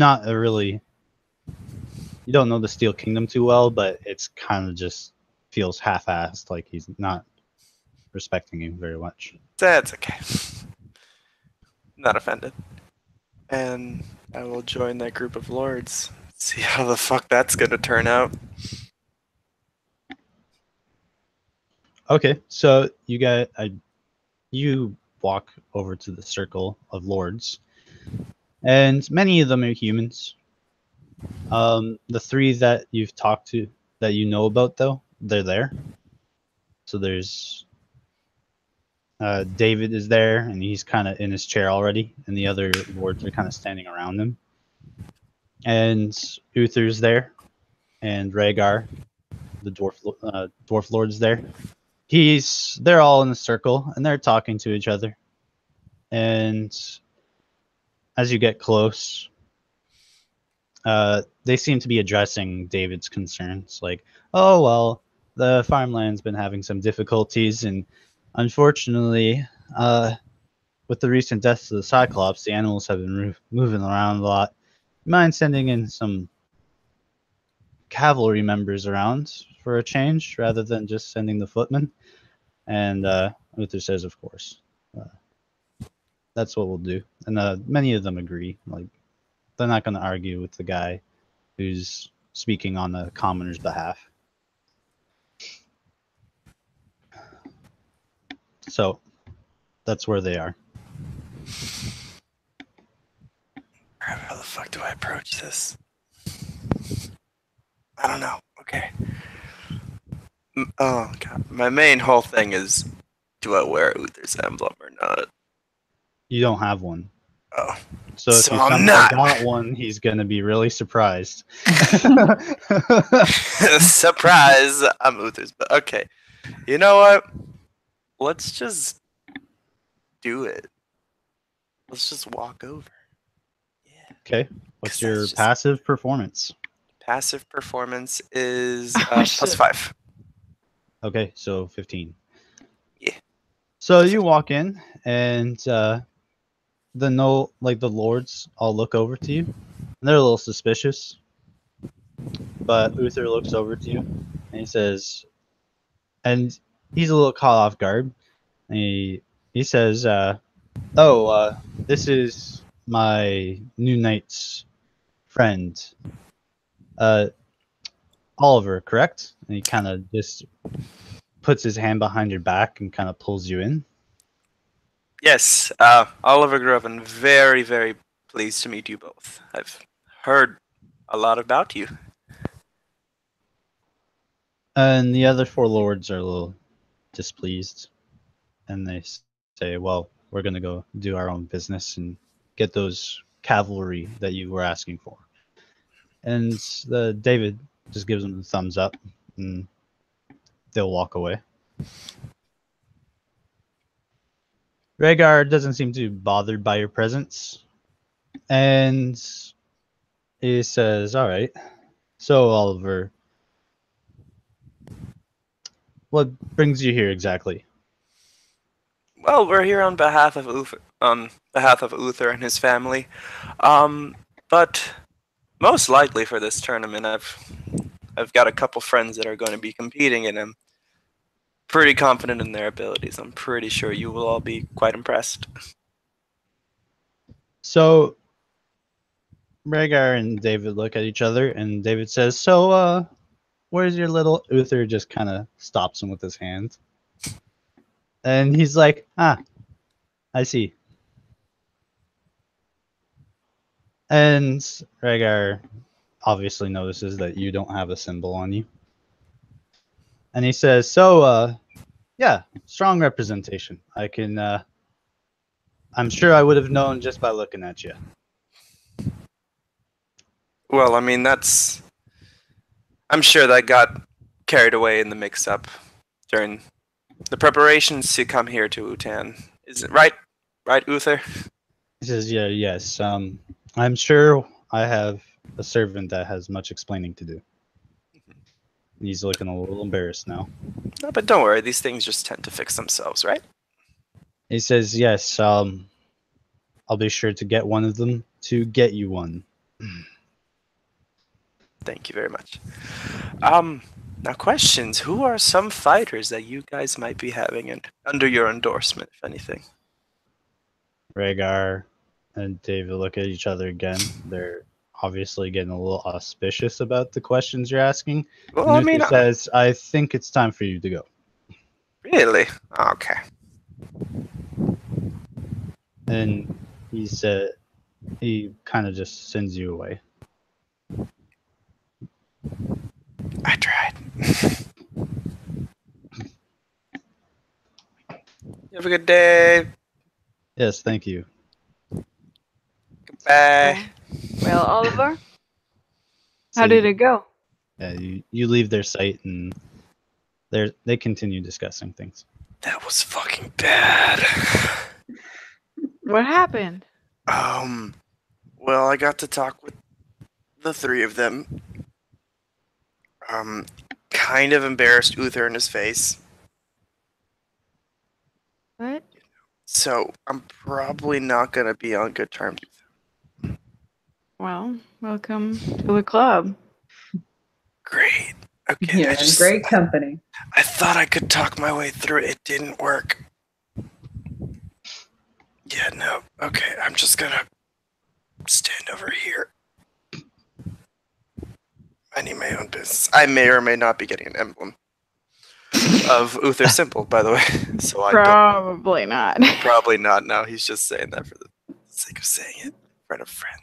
don't know the Steel Kingdom too well, but it's kind of just feels half-assed, like he's not respecting you very much. That's okay. Not offended. And I will join that group of lords. See how the fuck that's gonna turn out. Okay, so you walk over to the circle of lords, and many of them are humans. The three that you've talked to, that you know about, though, they're there. So there's David is there, and he's kind of in his chair already, and the other lords are kind of standing around him. And Uther's there, and Rhaegar, the dwarf lord's there. They're all in a circle, and they're talking to each other. And as you get close, they seem to be addressing David's concerns, like, oh, well, the farmland's been having some difficulties, and unfortunately, with the recent deaths of the Cyclops, the animals have been moving around a lot. Mind sending in some cavalry members around for a change, rather than just sending the footmen? And Uther says, of course. That's what we'll do. And many of them agree. Like, they're not going to argue with the guy who's speaking on the commoner's behalf. So that's where they are. How the fuck do I approach this? I don't know. Okay. Oh god. My main whole thing is, do I wear Uther's emblem or not? You don't have one. Oh. So if So you I'm somehow not. got one, he's going to be really surprised. Surprise! I'm Uther's, but okay. You know what? Let's just do it. Let's just walk over. Yeah. Okay. What's 'Cause your that's just- passive performance? Passive performance is Oh, shit. +5. Okay, so 15. Yeah. So you walk in, and the lords all look over to you, and they're a little suspicious. But Uther looks over to you, and he says, and he's a little caught off guard. And he says, this is my new knight's friend, uh, Oliver, correct?" And he kind of just puts his hand behind your back and kind of pulls you in. Yes, Oliver Groven, very, very pleased to meet you both. I've heard a lot about you. And the other four lords are a little displeased, and they say, "Well, we're gonna go do our own business and get those cavalry that you were asking for." And David just gives them the thumbs up, and they'll walk away. Rhaegar doesn't seem too bothered by your presence, and he says, "All right, so Oliver, what brings you here exactly?" Well, we're here on behalf of Uther and his family. But most likely for this tournament, I've got a couple friends that are going to be competing, and I'm pretty confident in their abilities. I'm pretty sure you will all be quite impressed. So Rhaegar and David look at each other, and David says, "So, where's your little?" Uther just kind of stops him with his hand, and he's like, "Ah, I see." And Rhaegar obviously notices that you don't have a symbol on you, and he says, "So, yeah, strong representation. I can. I'm sure I would have known just by looking at you." Well, I mean, I'm sure that got carried away in the mix-up during the preparations to come here to Utan. Is it right? Right, Uther? He says, "Yeah, yes. I'm sure I have a servant that has much explaining to do." He's looking a little embarrassed now. No, but don't worry. These things just tend to fix themselves, right? He says, "Yes. I'll be sure to get one of them to get you one." Thank you very much. Now questions. Who are some fighters that you guys might be having under your endorsement, if anything? Rhaegar and David look at each other again. They're obviously getting a little auspicious about the questions you're asking. Well, And I mean, Uther says, "I think it's time for you to go." really? Okay. And he said, he kind of just sends you away. I tried. You have a good day. Yes, thank you. Goodbye. Well, Oliver, So how did it go? Yeah, you leave their sight, and they continue discussing things. That was fucking bad. What happened? Well, I got to talk with the three of them. Kind of embarrassed Uther in his face. What? So I'm probably not gonna be on good terms with him. Well, welcome to the club. Great. Okay. You're in great company. I thought I could talk my way through it. It didn't work. Yeah, no. Okay, I'm just gonna stand over here. I need my own business. I may or may not be getting an emblem of Uther Simple, by the way. So I Probably not. probably not. No, he's just saying that for the sake of saying it in front of friends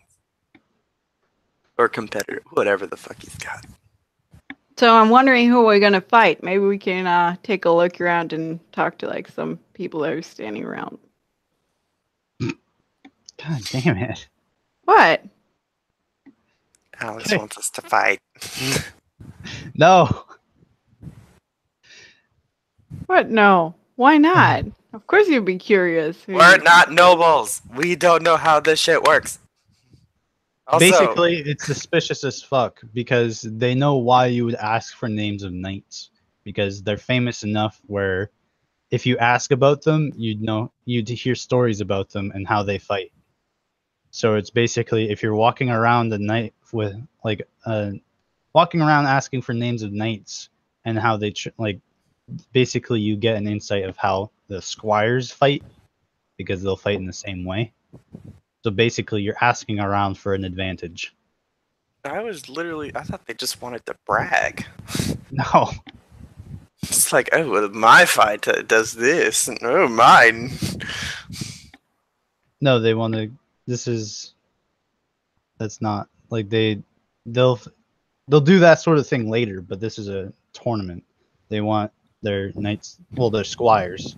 or competitor, whatever the fuck he's got. So I'm wondering who we're gonna fight. Maybe we can take a look around and talk to like some people that are standing around. God damn it! What? Alex Okay. wants us to fight. No. What? No. Why not? Of course you'd be curious. We're not nobles. We don't know how this shit works. Also, Basically, it's suspicious as fuck because they know why you would ask for names of knights, because they're famous enough where if you ask about them, you'd hear stories about them and how they fight. So it's basically if you're walking around at night with walking around asking for names of knights and how they basically you get an insight of how the Squires fight because they'll fight in the same way. So basically, you're asking around for an advantage. I thought they just wanted to brag. No, It's like, oh, well, my fighter does this, and oh, mine. no, they want to. That's not like they'll do that sort of thing later, but this is a tournament. They want their knights, well, their squires,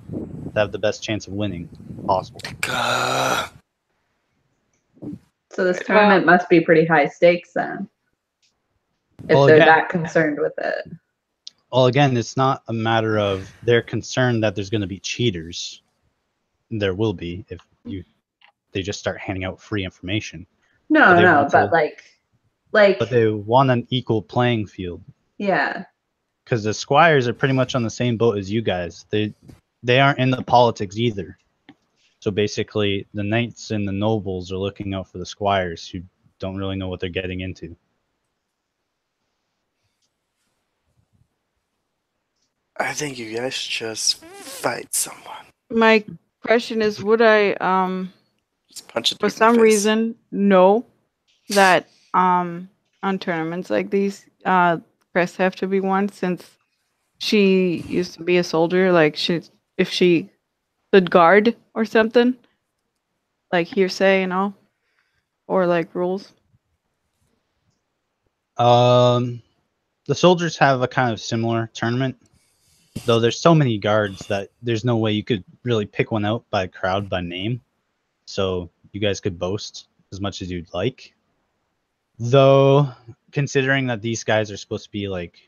to have the best chance of winning possible. Gah. So this tournament must be pretty high stakes then, if Well, they're again- that concerned with it. Well, again, it's not a matter of they're concerned that there's going to be cheaters. There will be if they just start handing out free information. No, But they no, want but to- like, But they want an equal playing field. yeah. Because the squires are pretty much on the same boat as you guys. They aren't in the politics either. So basically, the knights and the nobles are looking out for the squires who don't really know what they're getting into. I think you guys should just fight someone. My question is, would I Just punch it for in the some face. reason know that on tournaments like these, crests have to be won since she used to be a soldier, like if she stood guard or something, like hearsay and all, or like rules. The soldiers have a kind of similar tournament, though there's so many guards that there's no way you could really pick one out by crowd by name. So you guys could boast as much as you'd like. Though, considering that these guys are supposed to be like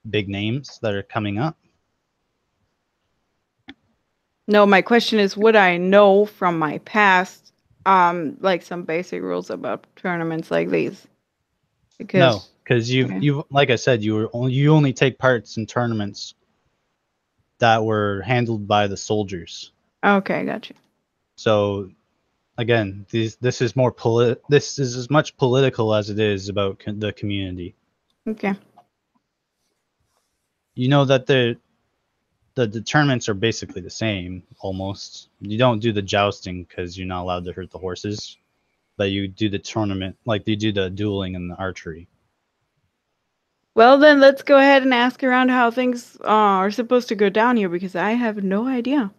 big names that are coming up. No, my question is, would I know from my past, like some basic rules about tournaments like these? No, because Okay. you like I said, you only take parts in tournaments that were handled by the soldiers. Okay, gotcha. So again, this is more this is as much political as it is about the community. Okay. You know that the tournaments are basically the same almost. You don't do the jousting because you're not allowed to hurt the horses, but you do the tournament like you do the dueling and the archery. Well, then let's go ahead and ask around how things are supposed to go down here because I have no idea.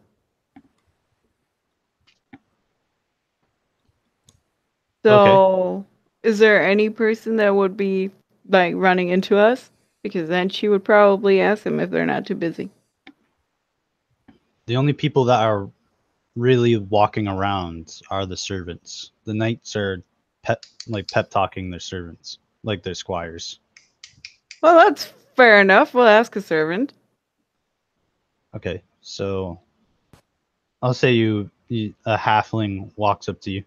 So, is there any person that would be like running into us? Because then she would probably ask them if they're not too busy. The only people that are really walking around are the servants. The knights are pep talking their servants, like their squires. Well, that's fair enough. We'll ask a servant. Okay, so I'll say a halfling walks up to you,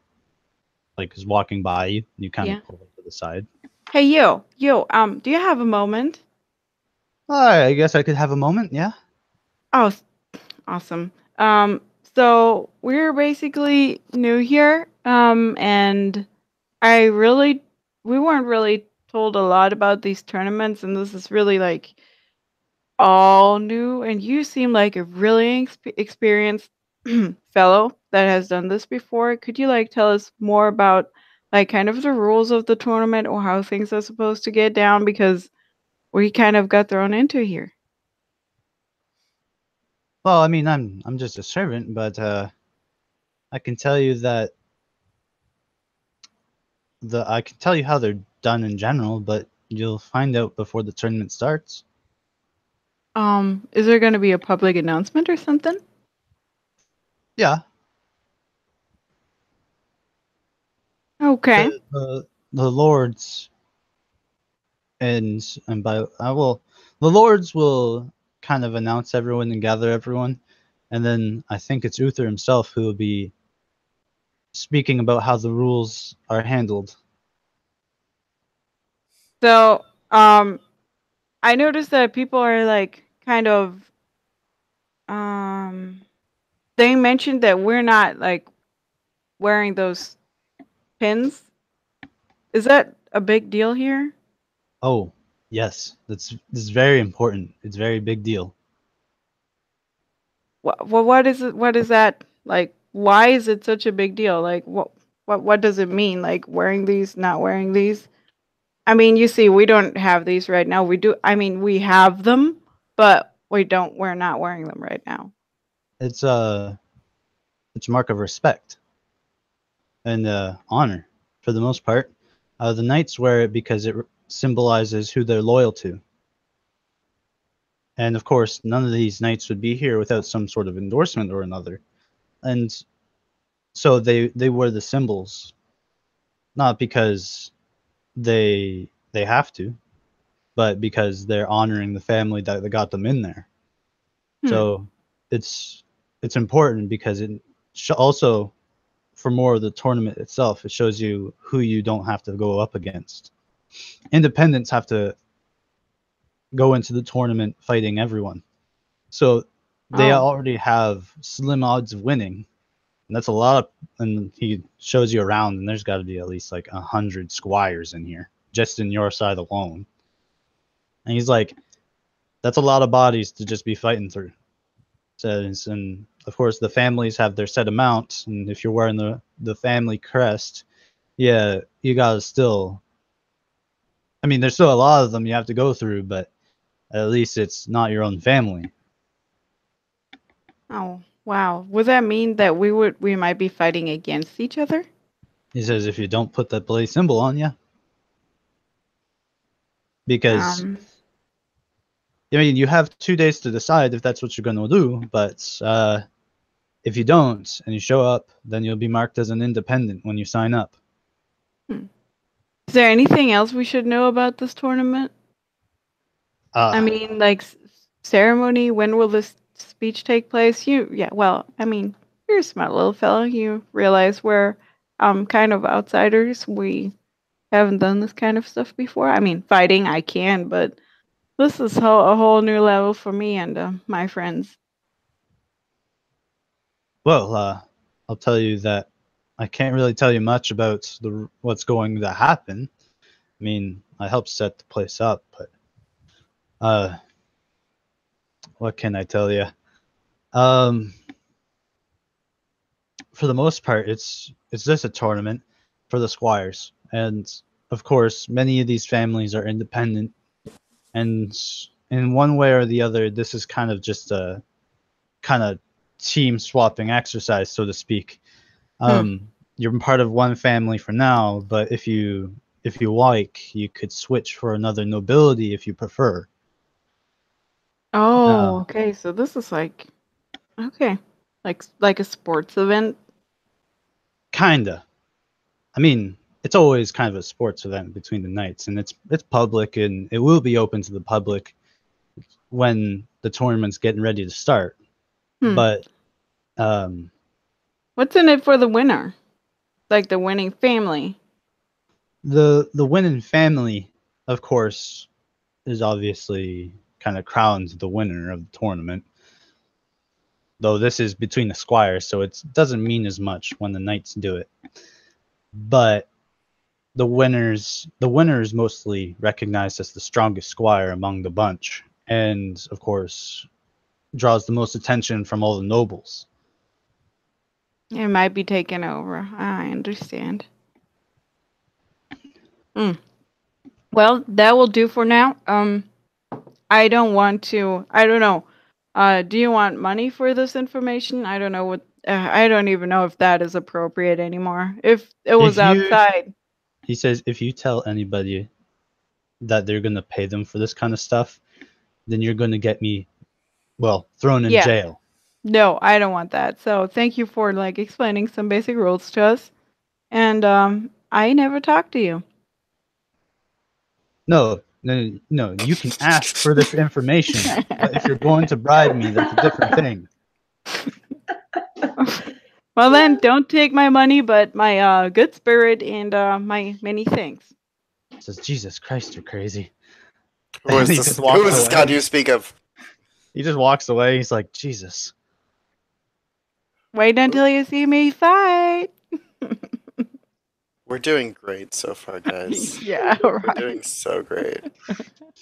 like is walking by you. You kind Yeah. of pull them to the side. Hey, you, do you have a moment? I guess I could have a moment. Yeah. Oh, awesome. So we're basically new here, and we weren't really told a lot about these tournaments, and this is really like all new. And you seem like a really experienced fellow that has done this before. Could you like tell us more about like kind of the rules of the tournament or how things are supposed to get down? Because we kind of got thrown into here. Well, I mean, I'm just a servant, but I can tell you that I can tell you how they're done in general, but you'll find out before the tournament starts. Is there going to be a public announcement or something? Yeah. Okay. The lords and by the lords will kind of announce everyone and gather everyone, and then I think it's Uther himself who will be speaking about how the rules are handled. So, I noticed that people are like kind of they mentioned that we're not like wearing those pins. Is that a big deal here? Oh, yes, this is very important. It's a very big deal. what is it? What is that like? Why is it such a big deal? Like, what does it mean? Like wearing these, not wearing these? I mean, you see, we don't have these right now. We do. I mean, we have them, but we don't. We're not wearing them right now. It's a mark of respect and honor for the most part. The knights wear it because it symbolizes who they're loyal to. And of course, none of these knights would be here without some sort of endorsement or another. And so they wear the symbols, not because they have to, but because they're honoring the family that got them in there. So it's important because it also, for more of the tournament itself, it shows you who you don't have to go up against. Independents have to go into the tournament fighting everyone, so they already have slim odds of winning, and that's a lot of. And he shows you around, and there's got to be at least like 100 squires in here, just in your side alone. And he's like, that's a lot of bodies to just be fighting through. And of course, the families have their set amount, and if you're wearing the family crest, yeah, you gotta still. I mean, there's still a lot of them you have to go through, but at least it's not your own family. Oh, wow. Would that mean that we might be fighting against each other? He says if you don't put that bloody symbol on you, because I mean, you have 2 days to decide if that's what you're going to do, but if you don't and you show up, then you'll be marked as an independent when you sign up. Is there anything else we should know about this tournament? I mean, like ceremony. When will this speech take place? Well, I mean, you're a smart little fellow. You realize we're kind of outsiders. We haven't done this kind of stuff before. I mean, fighting I can, but this is a whole new level for me and my friends. Well, I'll tell you that I can't really tell you much about what's going to happen. I mean, I helped set the place up, but what can I tell you? For the most part, it's just a tournament for the Squires, and of course, many of these families are independent, and in one way or the other, this is kind of just a kind of team swapping exercise, so to speak. You're part of one family for now, but if you like, you could switch for another nobility if you prefer. Oh, okay. So this is like, okay, like a sports event. Kinda. I mean, it's always kind of a sports event between the knights, and it's public, and it will be open to the public when the tournament's getting ready to start. But what's in it for the winner? Like the winning family. The winning family, of course, is obviously kind of crowned the winner of the tournament. Though this is between the squires, so it doesn't mean as much when the knights do it. But the winner is mostly recognized as the strongest squire among the bunch, and of course draws the most attention from all the nobles. It might be taken over. I understand. Well, that will do for now. I don't know. Do you want money for this information? I don't know what. I don't even know if that is appropriate anymore. If it was outside. He says if you tell anybody that they're going to pay them for this kind of stuff, then you're going to get me, well, thrown in jail. No, I don't want that. So thank you for explaining some basic rules to us. And I never talked to you. No, you can ask for this information, but if you're going to bribe me, that's a different thing. Well then, don't take my money, but my good spirit and my many thanks. Says, Jesus Christ, you're crazy. Who is this god you speak of? He just walks away. He's like, Jesus. Wait until you see me fight. We're doing great so far, guys. Yeah, right. We're doing so great.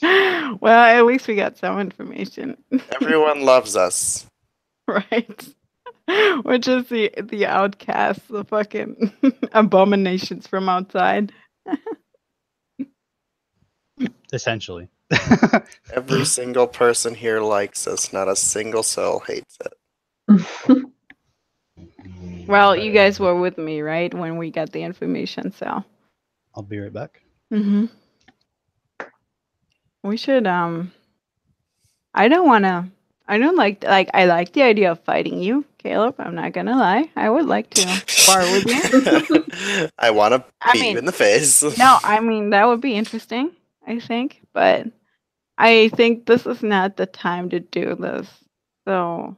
Well, at least we got some information. Everyone loves us. Right. Which is the outcasts, the fucking abominations from outside. Essentially. Every single person here likes us. Not a single soul hates it. Well, you guys were with me, right, when we got the information, so. I'll be right back. Mm-hmm. We should, I don't like I like the idea of fighting you, Caleb. I'm not gonna lie. I would like to spar with you. I want to I beat you mean, in the face. no, I mean, that would be interesting, I think, but I think this is not the time to do this. So,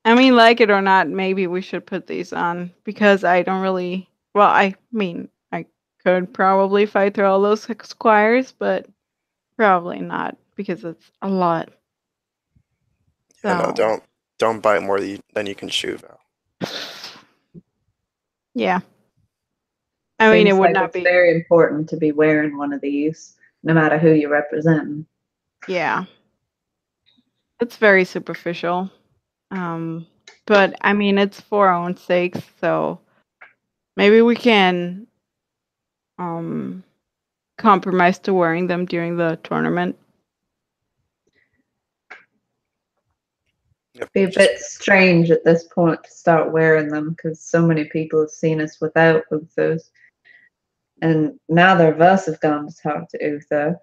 I mean, like it or not, maybe we should put these on because I don't really, well, I mean, I could probably fight through all those squires, but probably not because it's a lot. Yeah, no, So, don't bite more than you can chew, Val. yeah. I mean, it Seems would like not it's be, very important to be wearing one of these, no matter who you're representing. yeah. It's very superficial. But I mean, it's for our own sakes, so maybe we can compromise to wearing them during the tournament. Yep, Be a bit strange at this point to start wearing them because so many people have seen us without Uthos. And neither of us have gone to talk to Uther.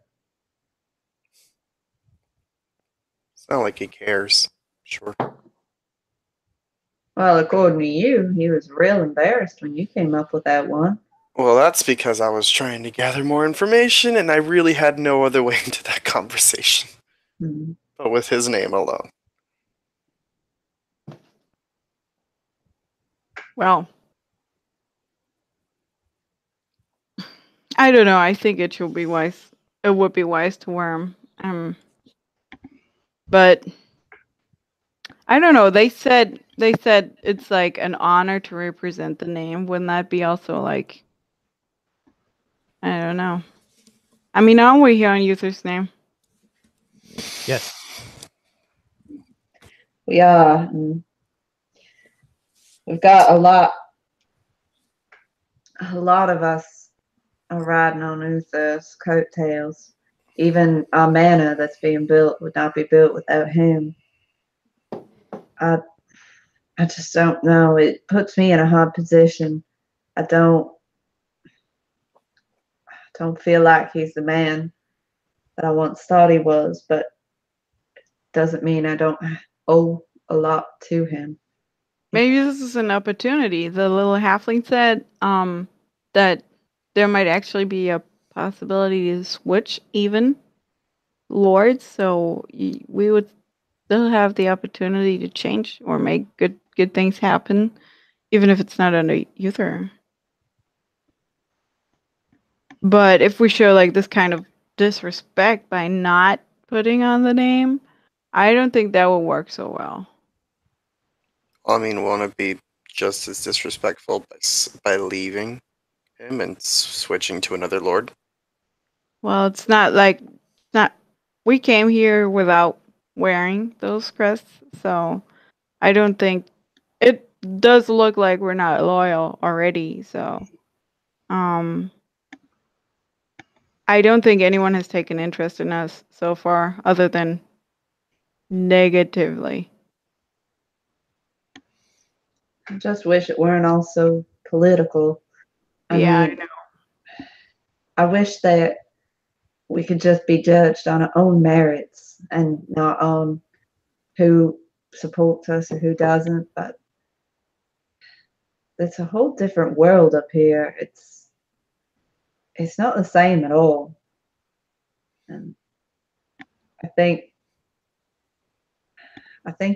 it's not like he cares. Sure. Well, according to you, he was real embarrassed when you came up with that one. Well, that's because I was trying to gather more information and I really had no other way into that conversation Hmm. but with his name alone. Well, I don't know. I think it should be wise. It would be wise to wear them. But I don't know. They said it's like an honor to represent the name. Wouldn't that be also like? I don't know. I mean, aren't we here on user's name? Yes. We are. And we've got a lot of us are riding on Uther's coattails. Even our manor that's being built would not be built without him. I just don't know. It puts me in a hard position. I don't feel like he's the man that I once thought he was, but doesn't mean I don't owe a lot to him. Maybe this is an opportunity. The little halfling said that there might actually be a possibility to switch even lords, so we would still have the opportunity to change or make good things happen, even if it's not under Uther. But if we show like this kind of disrespect by not putting on the name, I don't think that will work so well. I mean, won't it be just as disrespectful by leaving him and switching to another lord? Well, it's not like not we came here without wearing those crests, so I don't think it does look like we're not loyal already, so I don't think anyone has taken interest in us so far other than negatively. I just wish it weren't all so political. I I mean, know. I wish that we could just be judged on our own merits and not on who supports us or who doesn't. But it's a whole different world up here. It's not the same at all. And I think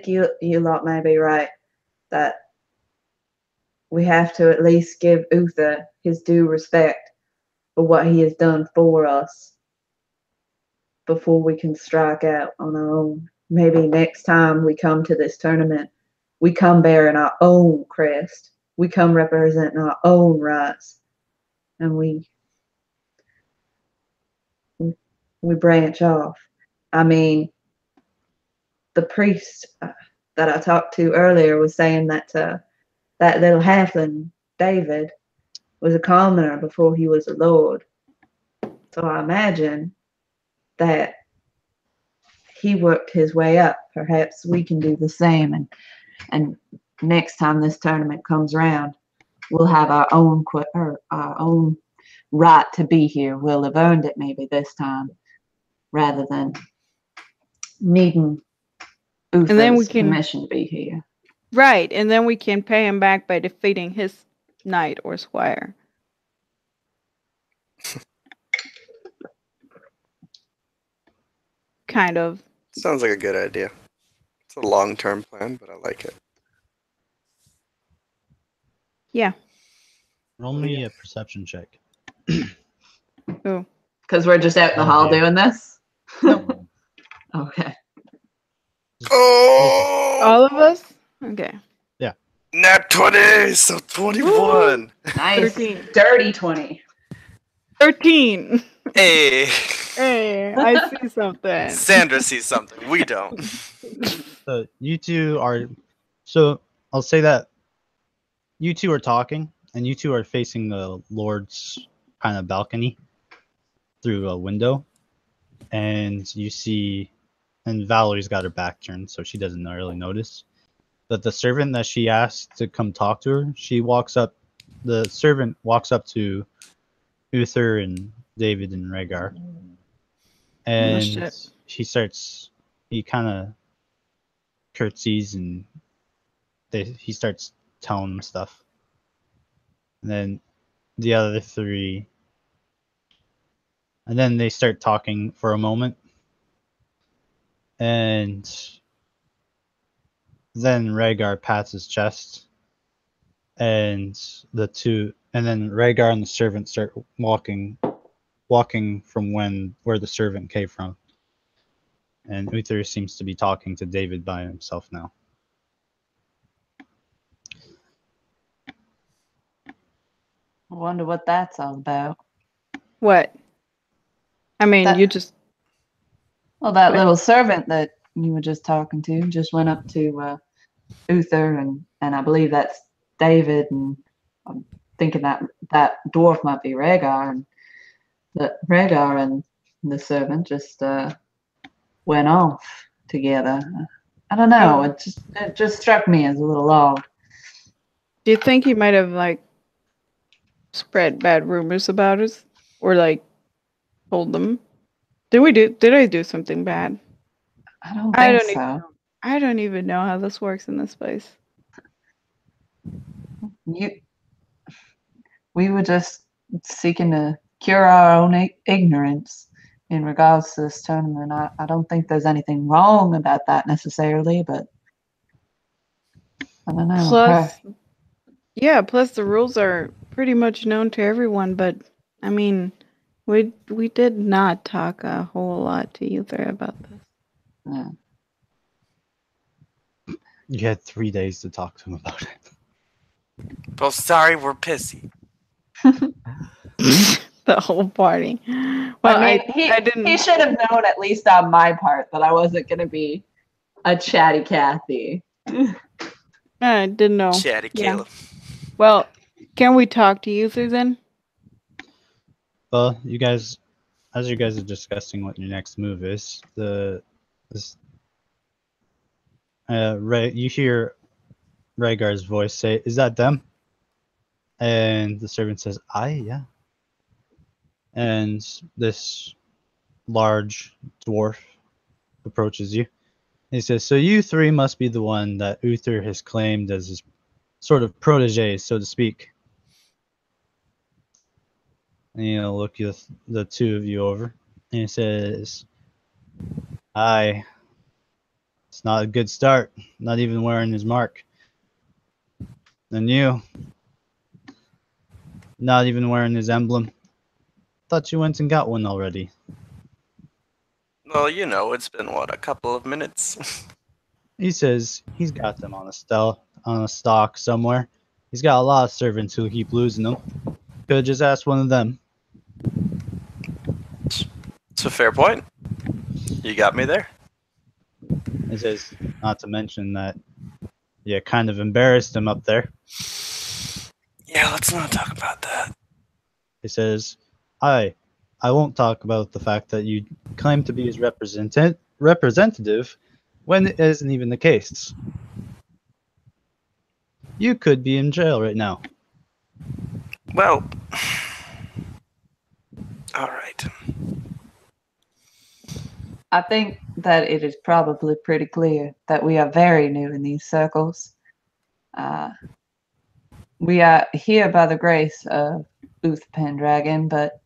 you lot may be right that we have to at least give Uther his due respect for what he has done for us before we can strike out on our own. Maybe next time we come to this tournament, we come bearing our own crest. We come representing our own rights, and we branch off. I mean, the priest that I talked to earlier was saying that that little halfling, David, was a commoner before he was a lord. So I imagine that he worked his way up. Perhaps we can do the same, and next time this tournament comes around, we'll have our own right to be here. We'll have earned it maybe this time, rather than needing then we Uther's can- permission to be here. Right, and then we can pay him back by defeating his knight or squire. Kind of. Sounds like a good idea. It's a long-term plan, but I like it. Yeah. Roll me a perception check. Oh. Because we're just out in the Oh, hall yeah. doing this? No. Okay. Oh! All of us? Okay. Nat 20! So 21! Nice. 13. Dirty 20. 13! Hey! Hey, I see something. Sandra sees something. We don't. So you two are. So I'll say that you two are talking, and you two are facing the Lord's kind of balcony through a window, and you see, and Valerie's got her back turned, so she doesn't really notice. But the servant that she asked to come talk to her, the servant walks up to Uther and David and Rhaegar, and shit. he kind of curtsies, and he starts telling them stuff. And then the other three, and then they start talking for a moment, and then Rhaegar pats his chest, and then Rhaegar and the servant start walking from where the servant came from. And Uther seems to be talking to David by himself now. I wonder what that's all about. What? I mean, That- you just. Well, that What? little servant that you were just talking to just went up to Uther, and I believe that's David, and I'm thinking that dwarf might be Rhaegar, and that Rhaegar and the servant just went off together. I don't know. It just struck me as a little odd. Do you think he might have, like, spread bad rumors about us? Or, like, told them? Did I do something bad? I don't I think don't so. even know. I don't even know how this works in this place. We were just seeking to cure our own ignorance in regards to this tournament. I don't think there's anything wrong about that necessarily, but I don't know. Plus the rules are pretty much known to everyone, but I mean, we did not talk a whole lot to Uther about this. Yeah. You had 3 days to talk to him about it. Well, sorry, we're pissy. The whole party. Well, I mean, I didn't. he should have known, at least on my part, that I wasn't going to be a chatty Cathy. I didn't know. Chatty Yeah. Caleb. Well, can we talk to Uther then? Well, as you guys are discussing what your next move is, you hear Rhaegar's voice say, "Is that them?" And the servant says, "Aye, yeah." And this large dwarf approaches you. He says, "So you three must be the one that Uther has claimed as his sort of protege, so to speak." And he'll look the two of you over, and he says, "Aye, it's not a good start, not even wearing his mark. And you, not even wearing his emblem. Thought you went and got one already." Well, you know, it's been, what, a couple of minutes? He says he's got them on a stock somewhere. He's got a lot of servants who keep losing them. Could have just asked one of them. It's a fair point. You got me there. He says, not to mention that you kind of embarrassed him up there. Yeah, let's not talk about that. He says, I won't talk about the fact that you claim to be his representative when it isn't even the case. You could be in jail right now. Well, all right. I think that it is probably pretty clear that we are very new in these circles. We are here by the grace of Uth Pendragon, but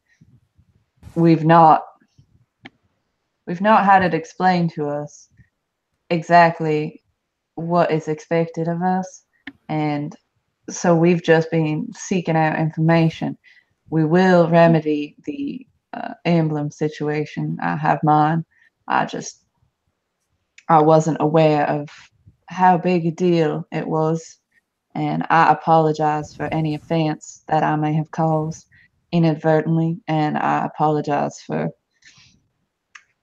we've not had it explained to us exactly what is expected of us, and so we've just been seeking out information. We will remedy the emblem situation. I have mine. I wasn't aware of how big a deal it was, and I apologize for any offense that I may have caused inadvertently, and I apologize for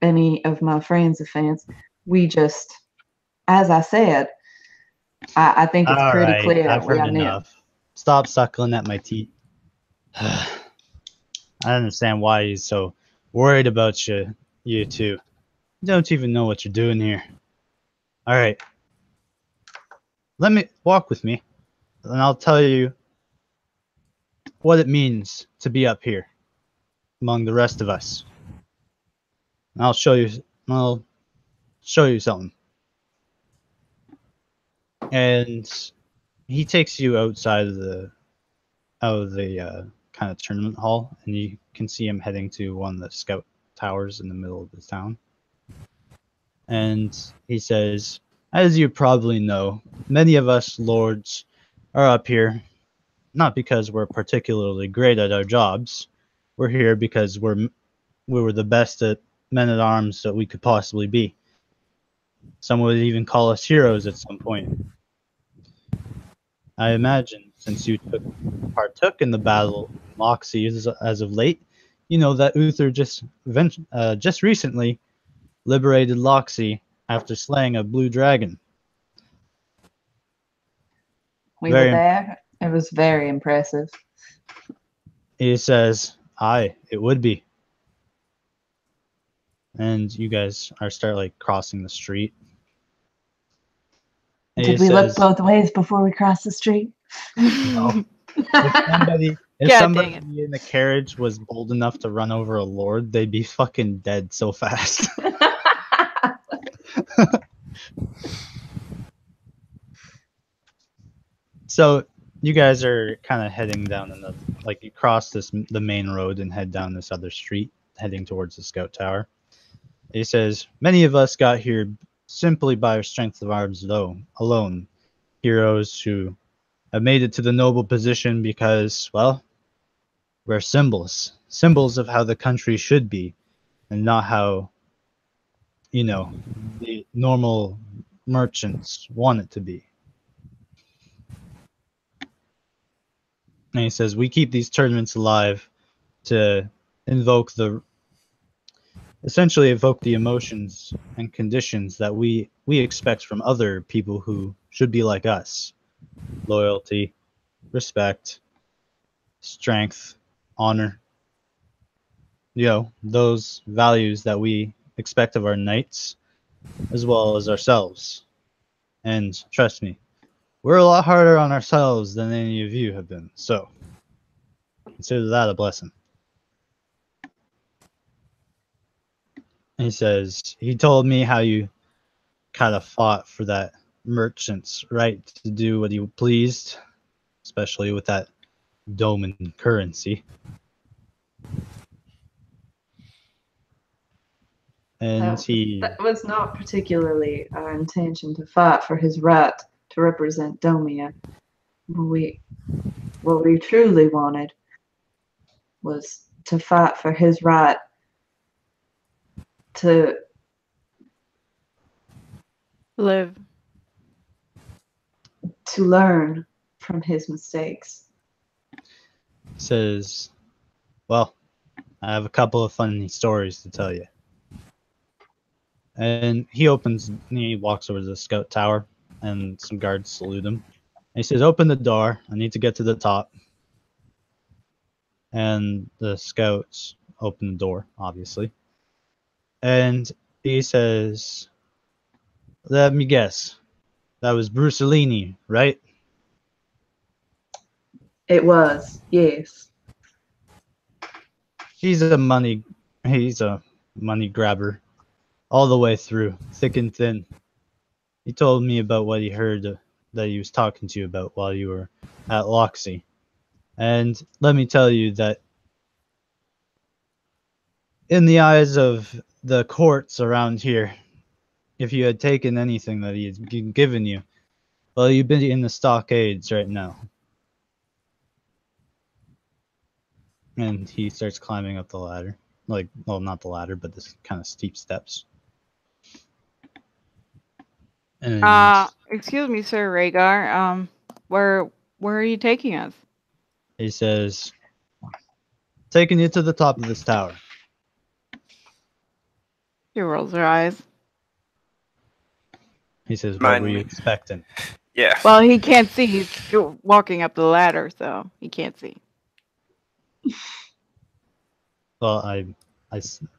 any of my friends' offense. We just, as I said, I think it's All pretty right, clear I've we heard are new. enough. Stop suckling at my teeth. I don't understand why he's so worried about you two. You don't even know what you're doing here. All right, let me walk with me, and I'll tell you what it means to be up here among the rest of us. And I'll show you. I'll show you something. And he takes you outside of the kind of tournament hall, and you can see him heading to one of the scout towers in the middle of the town. And he says, as you probably know, many of us lords are up here not because we're particularly great at our jobs. We're here because we were the best at men at arms that we could possibly be. Some would even call us heroes at some point. I imagine, since you partook in the battle in Loxy as of late, you know that Uther just recently liberated Loxy after slaying a blue dragon. We Very were there. It was very impressive. He says, aye, it would be. And you guys start like crossing the street. And Did he we look says, both ways before we crossed the street? no. If God somebody dang it. in the carriage was bold enough to run over a lord, they'd be fucking dead so fast. So you guys are kind of heading down you cross the main road and head down this other street, heading towards the scout tower. He says, many of us got here simply by our strength of arms alone. Heroes who have made it to the noble position because, well, we're symbols of how the country should be, and not how, the normal merchants want it to be. And he says, we keep these tournaments alive to essentially evoke the emotions and conditions that we expect from other people who should be like us. Loyalty, respect, strength, honor. Those values that we expect of our knights as well as ourselves. And trust me, we're a lot harder on ourselves than any of you have been. So consider that a blessing. He says, he told me how you kind of fought for that merchant's right to do what he pleased, especially with that Doman currency. And That was not particularly our intention to fight for his right to represent Domia. What we truly wanted was to fight for his right to Live. learn from his mistakes. says, well, I have a couple of funny stories to tell you. And he walks over to the scout tower, and some guards salute him. And he says, "Open the door. I need to get to the top." And the scouts open the door, obviously. And he says, "Let me guess. That was Brusolini, right?" It was, yes. He's a money grabber all the way through, thick and thin. He told me about what he heard that he was talking to you about while you were at Loxy. And let me tell you that in the eyes of the courts around here, if you had taken anything that he had given you, well, you'd been in the stockades right now. And he starts climbing up the ladder. Like, well, not the ladder, but this kind of steep steps. And Excuse me, Sir Rhaegar. Where are you taking us? he says, "Taking you to the top of this tower." She rolls her eyes. He says, "What Mind were you me. expecting?" Yeah. Well, he can't see. He's walking up the ladder, so he can't see. Well, I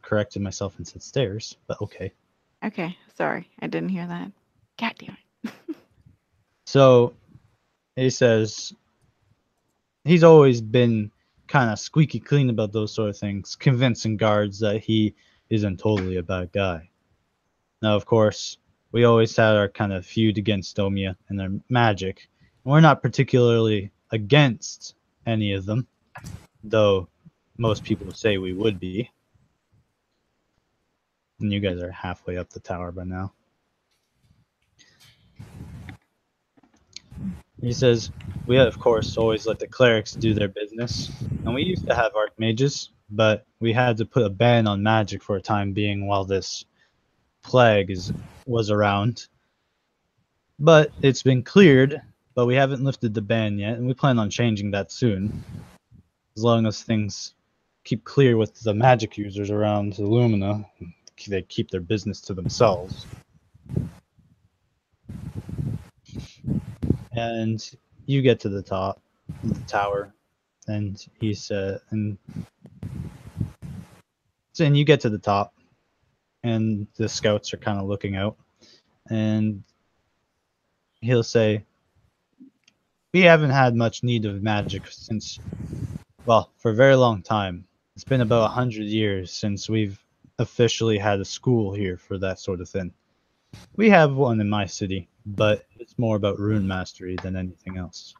corrected myself and said stairs, but okay. Okay, sorry, I didn't hear that. God damn it. So he says he's always been kind of squeaky clean about those sort of things, convincing guards that he isn't totally a bad guy. Now, of course, we always had our kind of feud against Domia and their magic. And we're not particularly against any of them, though most people say we would be. And you guys are halfway up the tower by now. He says, "We, of course, always let the clerics do their business. And we used to have archmages, but we had to put a ban on magic for a time being while this plague was around. But it's been cleared, but we haven't lifted the ban yet, and we plan on changing that soon. As long as things keep clear with the magic users around Illumina, they keep their business to themselves." And you get to the top of the tower, and he said, and you get to the top, and the scouts are kind of looking out, and he'll say, "We haven't had much need of magic since, well, for a very long time. It's been about 100 years since we've officially had a school here for that sort of thing. We have one in my city, but it's more about rune mastery than anything else."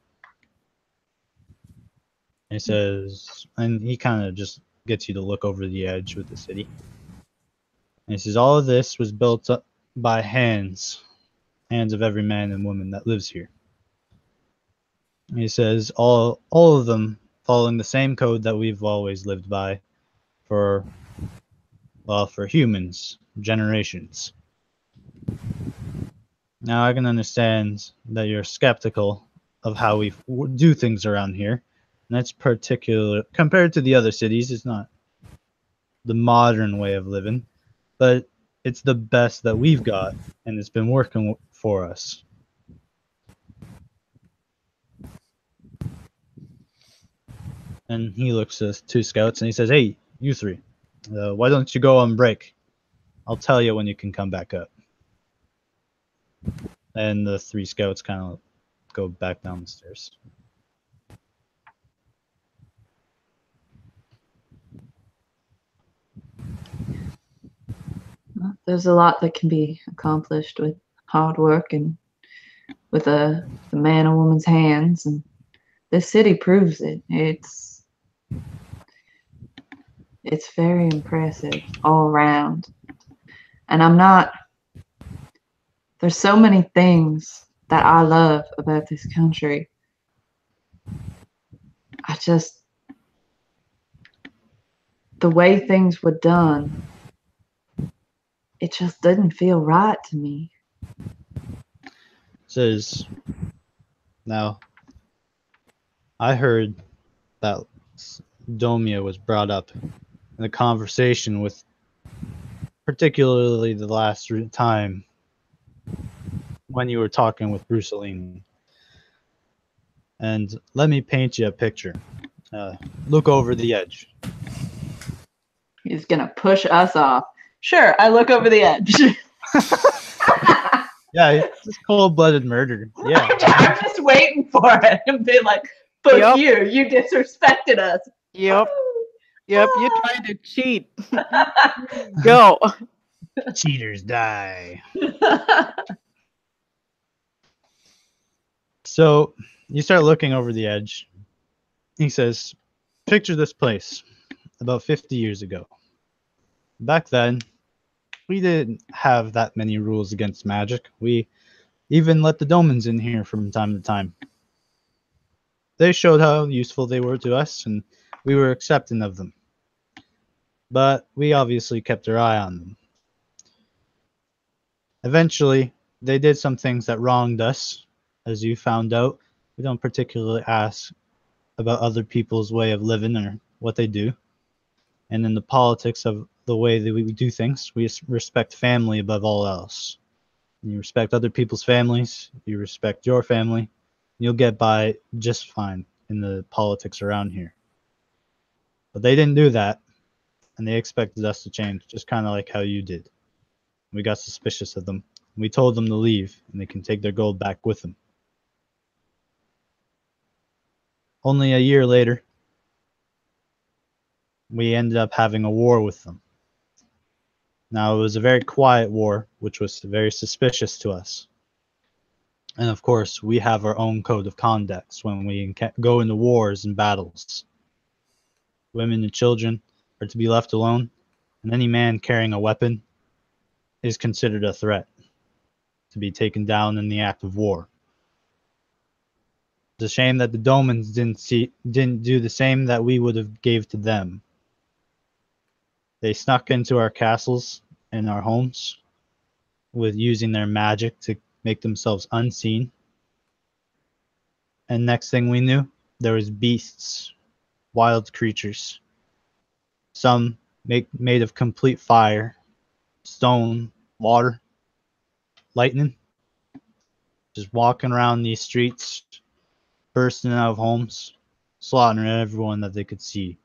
He says, and he kind of just gets you to look over the edge with the city. And he says, "All of this was built up by hands of every man and woman that lives here." And he says, all of them following the same code that we've always lived by for, well, for humans, generations. Now I can understand that you're skeptical of how we do things around here. And that's particular, compared to the other cities, it's not the modern way of living, but it's the best that we've got, and it's been working for us. And he looks at two scouts and he says, "Hey, you three, why don't you go on break? I'll tell you when you can come back up." And the three scouts kind of go back down the stairs. Well, there's a lot that can be accomplished with hard work and with a man or woman's hands, and this city proves it. It's very impressive all around. And there's so many things that I love about this country. The way things were done, it just didn't feel right to me. Says, "Now, I heard that Domia was brought up in a conversation with particularly the last time when you were talking with Brucelini. And let me paint you a picture. Look over the edge. He's gonna push us off. Sure, I look over the edge. Yeah, it's cold-blooded murder. Yeah. I'm just waiting for it and be like, "Fuck Yep. you disrespected us." Yep. Yep. You tried to cheat. Go. Cheaters die. So you start looking over the edge. He says, picture this place about 50 years ago. Back then, we didn't have that many rules against magic. We even let the Domans in here from time to time. They showed how useful they were to us, and we were accepting of them. But we obviously kept our eye on them. Eventually, they did some things that wronged us. As you found out, we don't particularly ask about other people's way of living or what they do. And in the politics of the way that we do things, we respect family above all else. You respect other people's families, you respect your family, you'll get by just fine in the politics around here. But they didn't do that, and they expected us to change, just kind of like how you did. We got suspicious of them. We told them to leave, and they can take their gold back with them. Only a year later, we ended up having a war with them. Now, it was a very quiet war, which was very suspicious to us. And of course, we have our own code of conduct when we go into wars and battles. Women and children are to be left alone, and any man carrying a weapon is considered a threat to be taken down in the act of war. It's a shame that the Domans didn't do the same that we would have gave to them. They snuck into our castles and our homes with using their magic to make themselves unseen. And next thing we knew, there was beasts, wild creatures, some made of complete fire, stone, water, lightning, just walking around these streets, bursting out of homes, slaughtering everyone that they could see.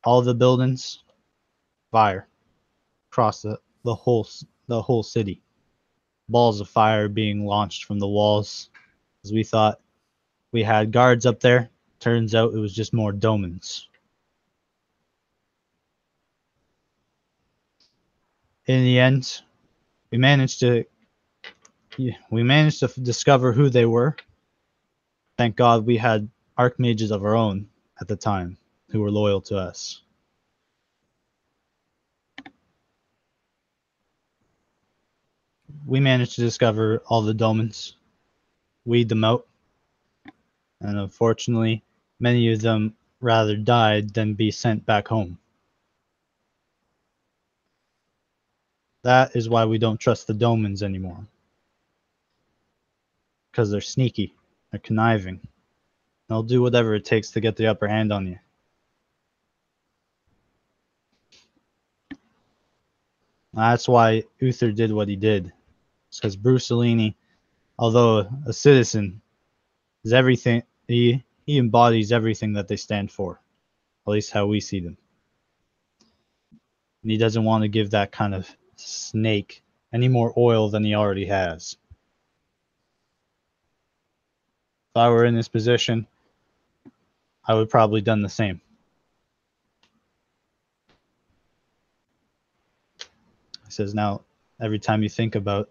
All the buildings, fire, across the whole city. Balls of fire being launched from the walls, as we thought we had guards up there. Turns out it was just more Domans. In the end, we managed to discover who they were. Thank God we had archmages of our own at the time who were loyal to us. We managed to discover all the Domans, weed them out, and unfortunately, many of them rather died than be sent back home. That is why we don't trust the Domans anymore. Because they're sneaky, they're conniving. They'll do whatever it takes to get the upper hand on you. That's why Uther did what he did. Because Brucelini, although a citizen, is everything. He embodies everything that they stand for, at least how we see them. And he doesn't want to give that kind of snake any more oil than he already has. If I were in this position, I would probably done the same. He says, now, every time you think about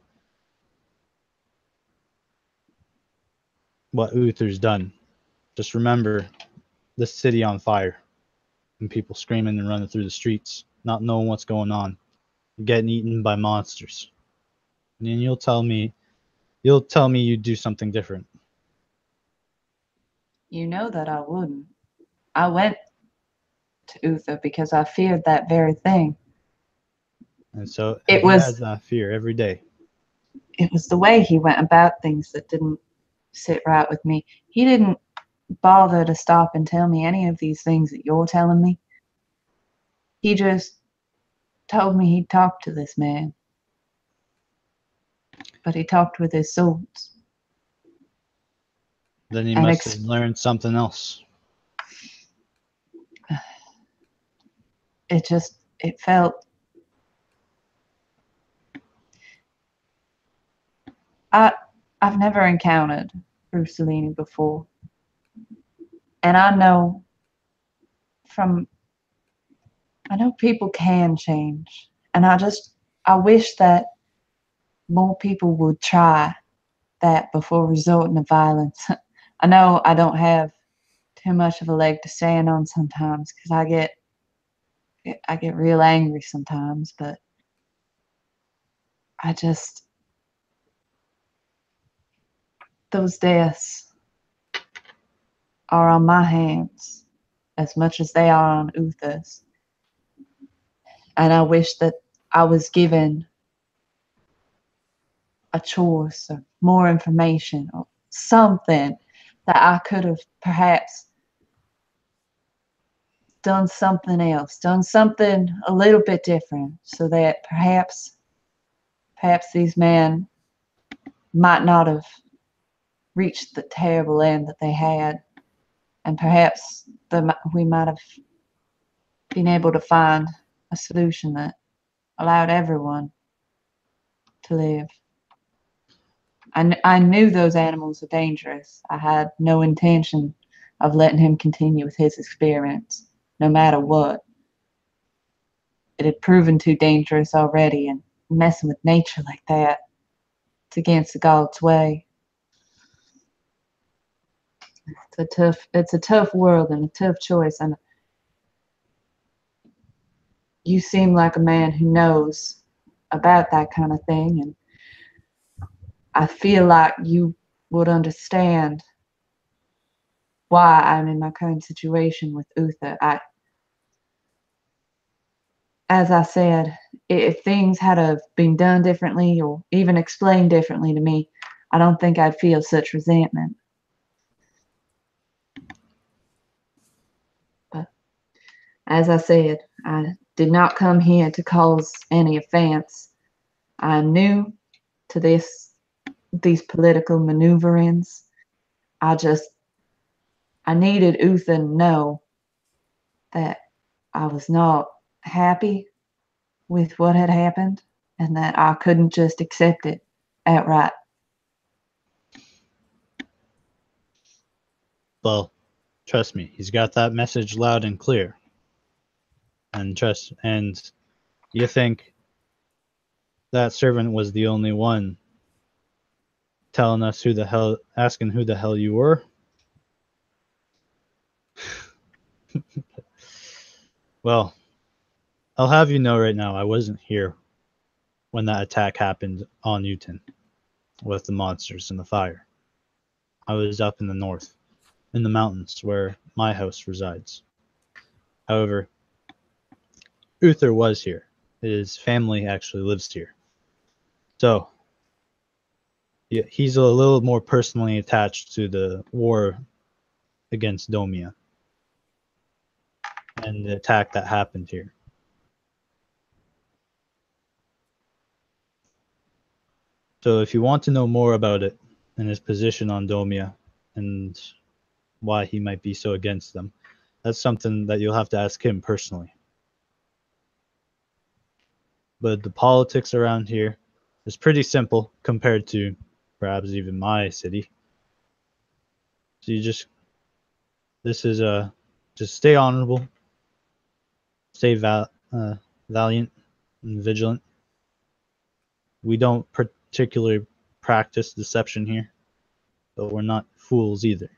what Uther's done, just remember the city on fire and people screaming and running through the streets, not knowing what's going on, getting eaten by monsters. And then you'll tell me you'd do something different. You know that I wouldn't. I went to Uther because I feared that very thing. And so It he was- has that fear every day. It was the way he went about things that didn't sit right with me. He didn't bother to stop and tell me any of these things that you're telling me. He just told me he'd talked to this man. But he talked with his swords. Then he And must have learned something else. It felt... I've never encountered Brucelini before. And I know people can change. And I wish that more people would try that before resorting to violence. I know I don't have too much of a leg to stand on sometimes because I get real angry sometimes, but those deaths are on my hands as much as they are on Uther's. And I wish that I was given a choice or more information or something that I could have perhaps done something else, done something a little bit different so that perhaps these men might not have reached the terrible end that they had, and perhaps we might have been able to find a solution that allowed everyone to live. I knew those animals were dangerous. I had no intention of letting him continue with his experiments, no matter what. It had proven too dangerous already, and messing with nature like that, it's against the God's way. It's a tough world and a tough choice, and you seem like a man who knows about that kind of thing, and I feel like you would understand why I'm in my current situation with Uther. As I said, if things had have been done differently or even explained differently to me, I don't think I'd feel such resentment. But as I said, I did not come here to cause any offense. I'm new to these political maneuverings. I needed Uther to know that I was not happy with what had happened and that I couldn't just accept it outright. Well, trust me, he's got that message loud and clear. And you think that servant was the only one telling us asking who the hell you were? Well, I'll have you know right now, I wasn't here when that attack happened on Newton with the monsters and the fire. I was up in the north, in the mountains where my house resides. However, Uther was here. His family actually lives here. So, yeah, he's a little more personally attached to the war against Domia and the attack that happened here. So if you want to know more about it and his position on Domia and why he might be so against them, that's something that you'll have to ask him personally. But the politics around here is pretty simple compared to perhaps even my city. So just stay honorable, stay valiant and vigilant. We don't particularly practice deception here, but we're not fools either.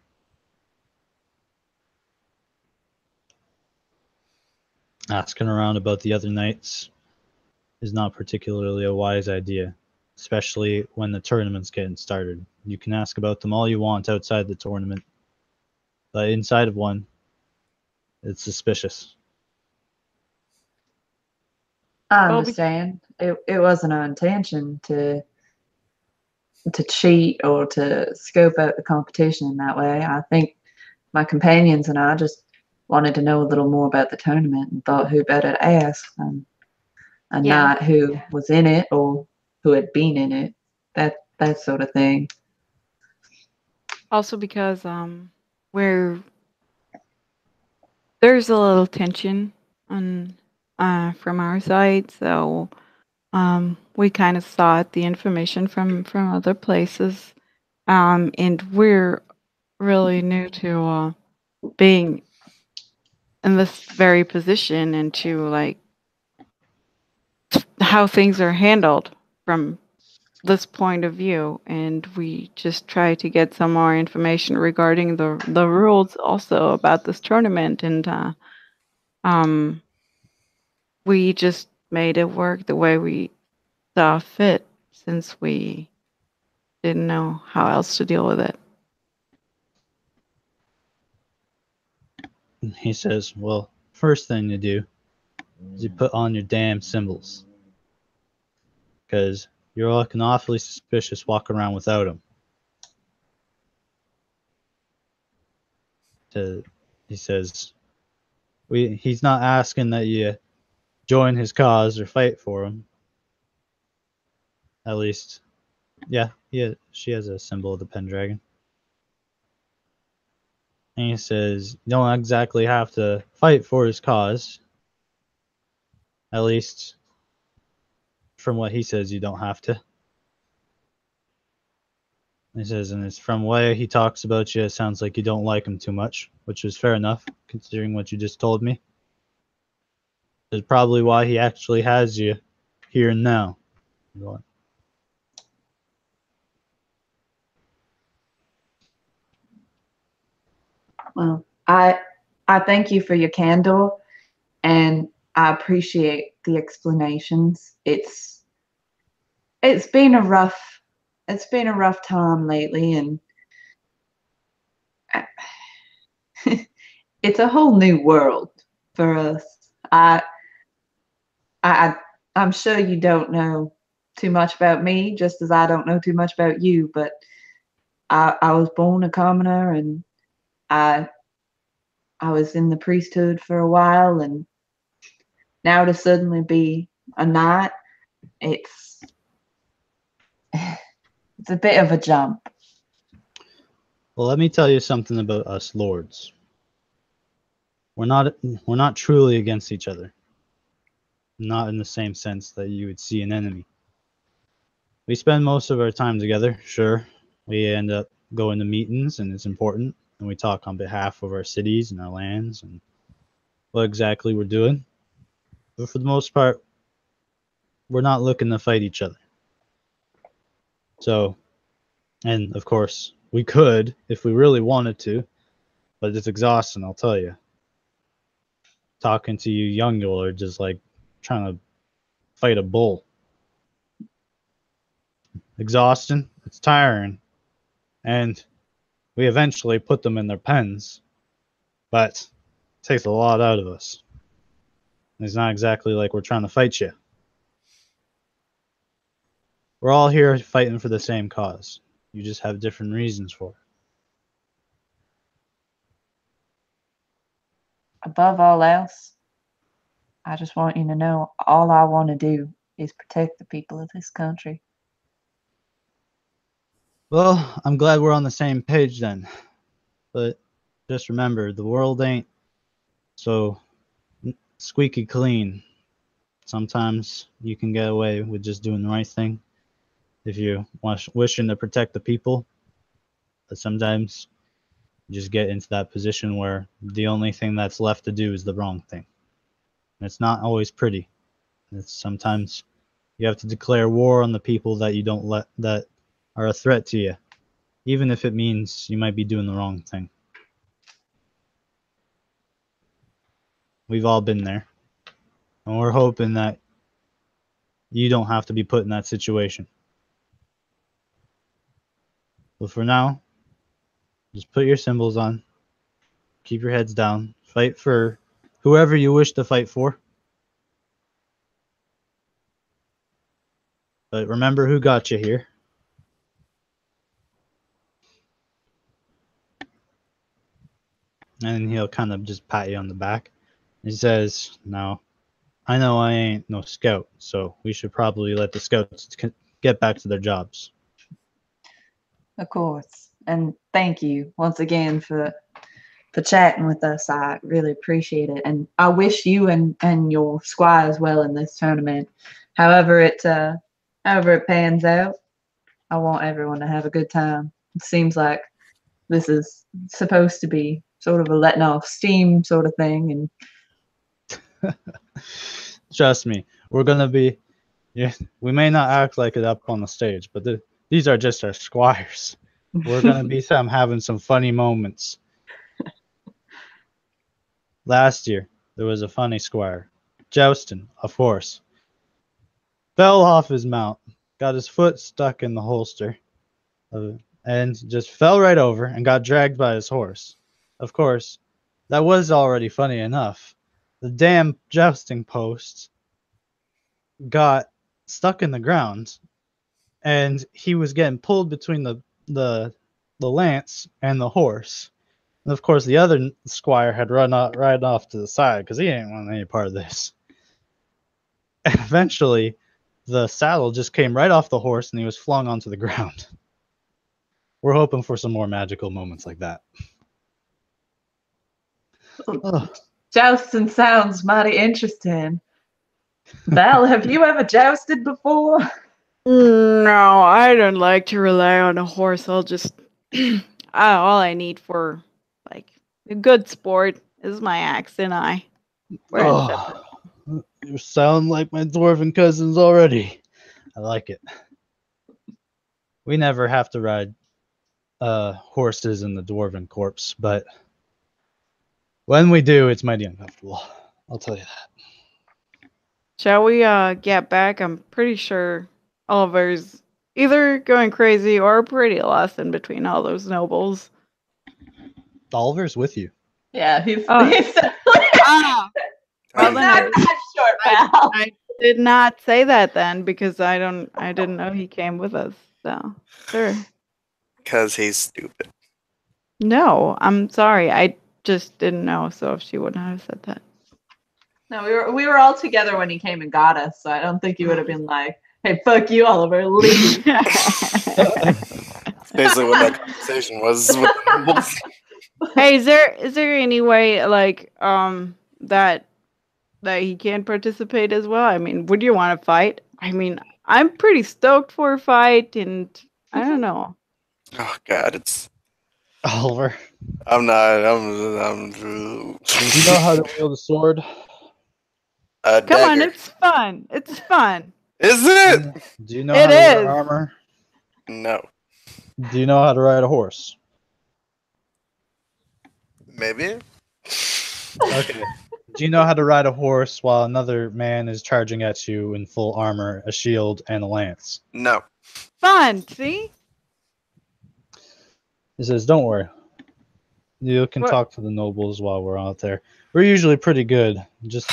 Asking around about the other knights is not particularly a wise idea, especially when the tournament's getting started. You can ask about them all you want outside the tournament, but inside of one, it's suspicious. I understand. It wasn't our intention to cheat or to scope out the competition in that way. I think my companions and I just wanted to know a little more about the tournament and thought who better to ask than a Yeah. knight who was in it or who had been in it. That sort of thing. Also because we're there's a little tension on from our side, so we kind of sought the information from other places, and we're really new to being in this very position and to like how things are handled from this point of view, and we just try to get some more information regarding the rules also about this tournament, and um we just made it work the way we saw fit since we didn't know how else to deal with it. He says, well, first thing you do is you put on your damn symbols. Because you're looking awfully suspicious walking around without them. He says, he's not asking that you join his cause or fight for him. At least, yeah, she has a symbol of the Pendragon. And he says, you don't exactly have to fight for his cause. At least, from what he says, you don't have to. He says, and it's from the way he talks about you, it sounds like you don't like him too much, which is fair enough, considering what you just told me. That's probably why he actually has you here and now. Well, I thank you for your candor, and I appreciate the explanations. It's been a rough time lately, and it's a whole new world for us. I I'm sure you don't know too much about me, just as I don't know too much about you, but I was born a commoner, and I I was in the priesthood for a while, and now to suddenly be a knight, it's it's a bit of a jump. Well, let me tell you something about us lords. We're not truly against each other. Not in the same sense that you would see an enemy. We spend most of our time together, sure. We end up going to meetings, and it's important, and we talk on behalf of our cities and our lands and what exactly we're doing. But for the most part, we're not looking to fight each other. So, and of course, we could if we really wanted to, but it's exhausting, I'll tell you. Talking to you young lords is like trying to fight a bull. Exhausting, it's tiring, and we eventually put them in their pens, but it takes a lot out of us. It's not exactly like we're trying to fight you. We're all here fighting for the same cause. You just have different reasons for it. Above all else, I just want you to know all I want to do is protect the people of this country. Well, I'm glad we're on the same page then. But just remember, the world ain't so squeaky clean. Sometimes you can get away with just doing the right thing if you wishing to protect the people. But sometimes you just get into that position where the only thing that's left to do is the wrong thing. And it's not always pretty. It's sometimes you have to declare war on the people that you don't let that are a threat to you, even if it means you might be doing the wrong thing. We've all been there, and we're hoping that you don't have to be put in that situation. But for now, just put your symbols on, keep your heads down, fight for whoever you wish to fight for. But remember who got you here. and he'll kind of just pat you on the back. He says, "Now, I know I ain't no scout, so we should probably let the scouts get back to their jobs." Of course. And thank you once again for chatting with us. I really appreciate it. And I wish you and your squires well in this tournament. However it pans out, I want everyone to have a good time. It seems like this is supposed to be sort of a letting off steam sort of thing, and Trust me, we're gonna be. Yeah, we may not act like it up on the stage, but these are just our squires. We're gonna be having some funny moments. Last year, there was a funny squire, jousting, of course. Fell off his mount, got his foot stuck in the holster, and just fell right over and got dragged by his horse. Of course, that was already funny enough. The damn jousting post got stuck in the ground, and he was getting pulled between the lance and the horse. And of course, the other squire had run right off to the side because he didn't want any part of this. And eventually, the saddle just came right off the horse, and he was flung onto the ground. We're hoping for some more magical moments like that. Oh, jousting sounds mighty interesting. Val, have you ever jousted before? No, I don't like to rely on a horse. I'll just all I need for like a good sport is my axe and I. We're inseparable. you sound like my dwarven cousins already. I like it. We never have to ride horses in the dwarven corpse, but when we do, it's mighty uncomfortable. I'll tell you that. Shall we get back? I'm pretty sure Oliver's either going crazy or pretty lost in between all those nobles. Oliver's with you. Yeah, he's Ah, well, then not that short, Val. I did not say that then because I didn't know he came with us. So sure. Because he's stupid. No, I'm sorry. I just didn't know. So if she wouldn't have said that. No, we were all together when he came and got us, so I don't think he would have been like, "Hey, fuck you, Oliver, leave." That's basically what that conversation was with the nobles. Hey, is there any way like that he can participate as well? I mean, would you want to fight? I mean, I'm pretty stoked for a fight, and I don't know. Oh God, it's. Oliver, I'm not. I'm. do you know how to wield a sword? A Come on, dagger. it's fun. It's fun. Is it? Do you know It how to wear is. armor? No. Do you know how to ride a horse? Maybe. Okay. Do you know how to ride a horse while another man is charging at you in full armor, a shield, and a lance? No. Fun. See? He says, "Don't worry. You can What? talk to the nobles while we're out there. We're usually pretty good. Just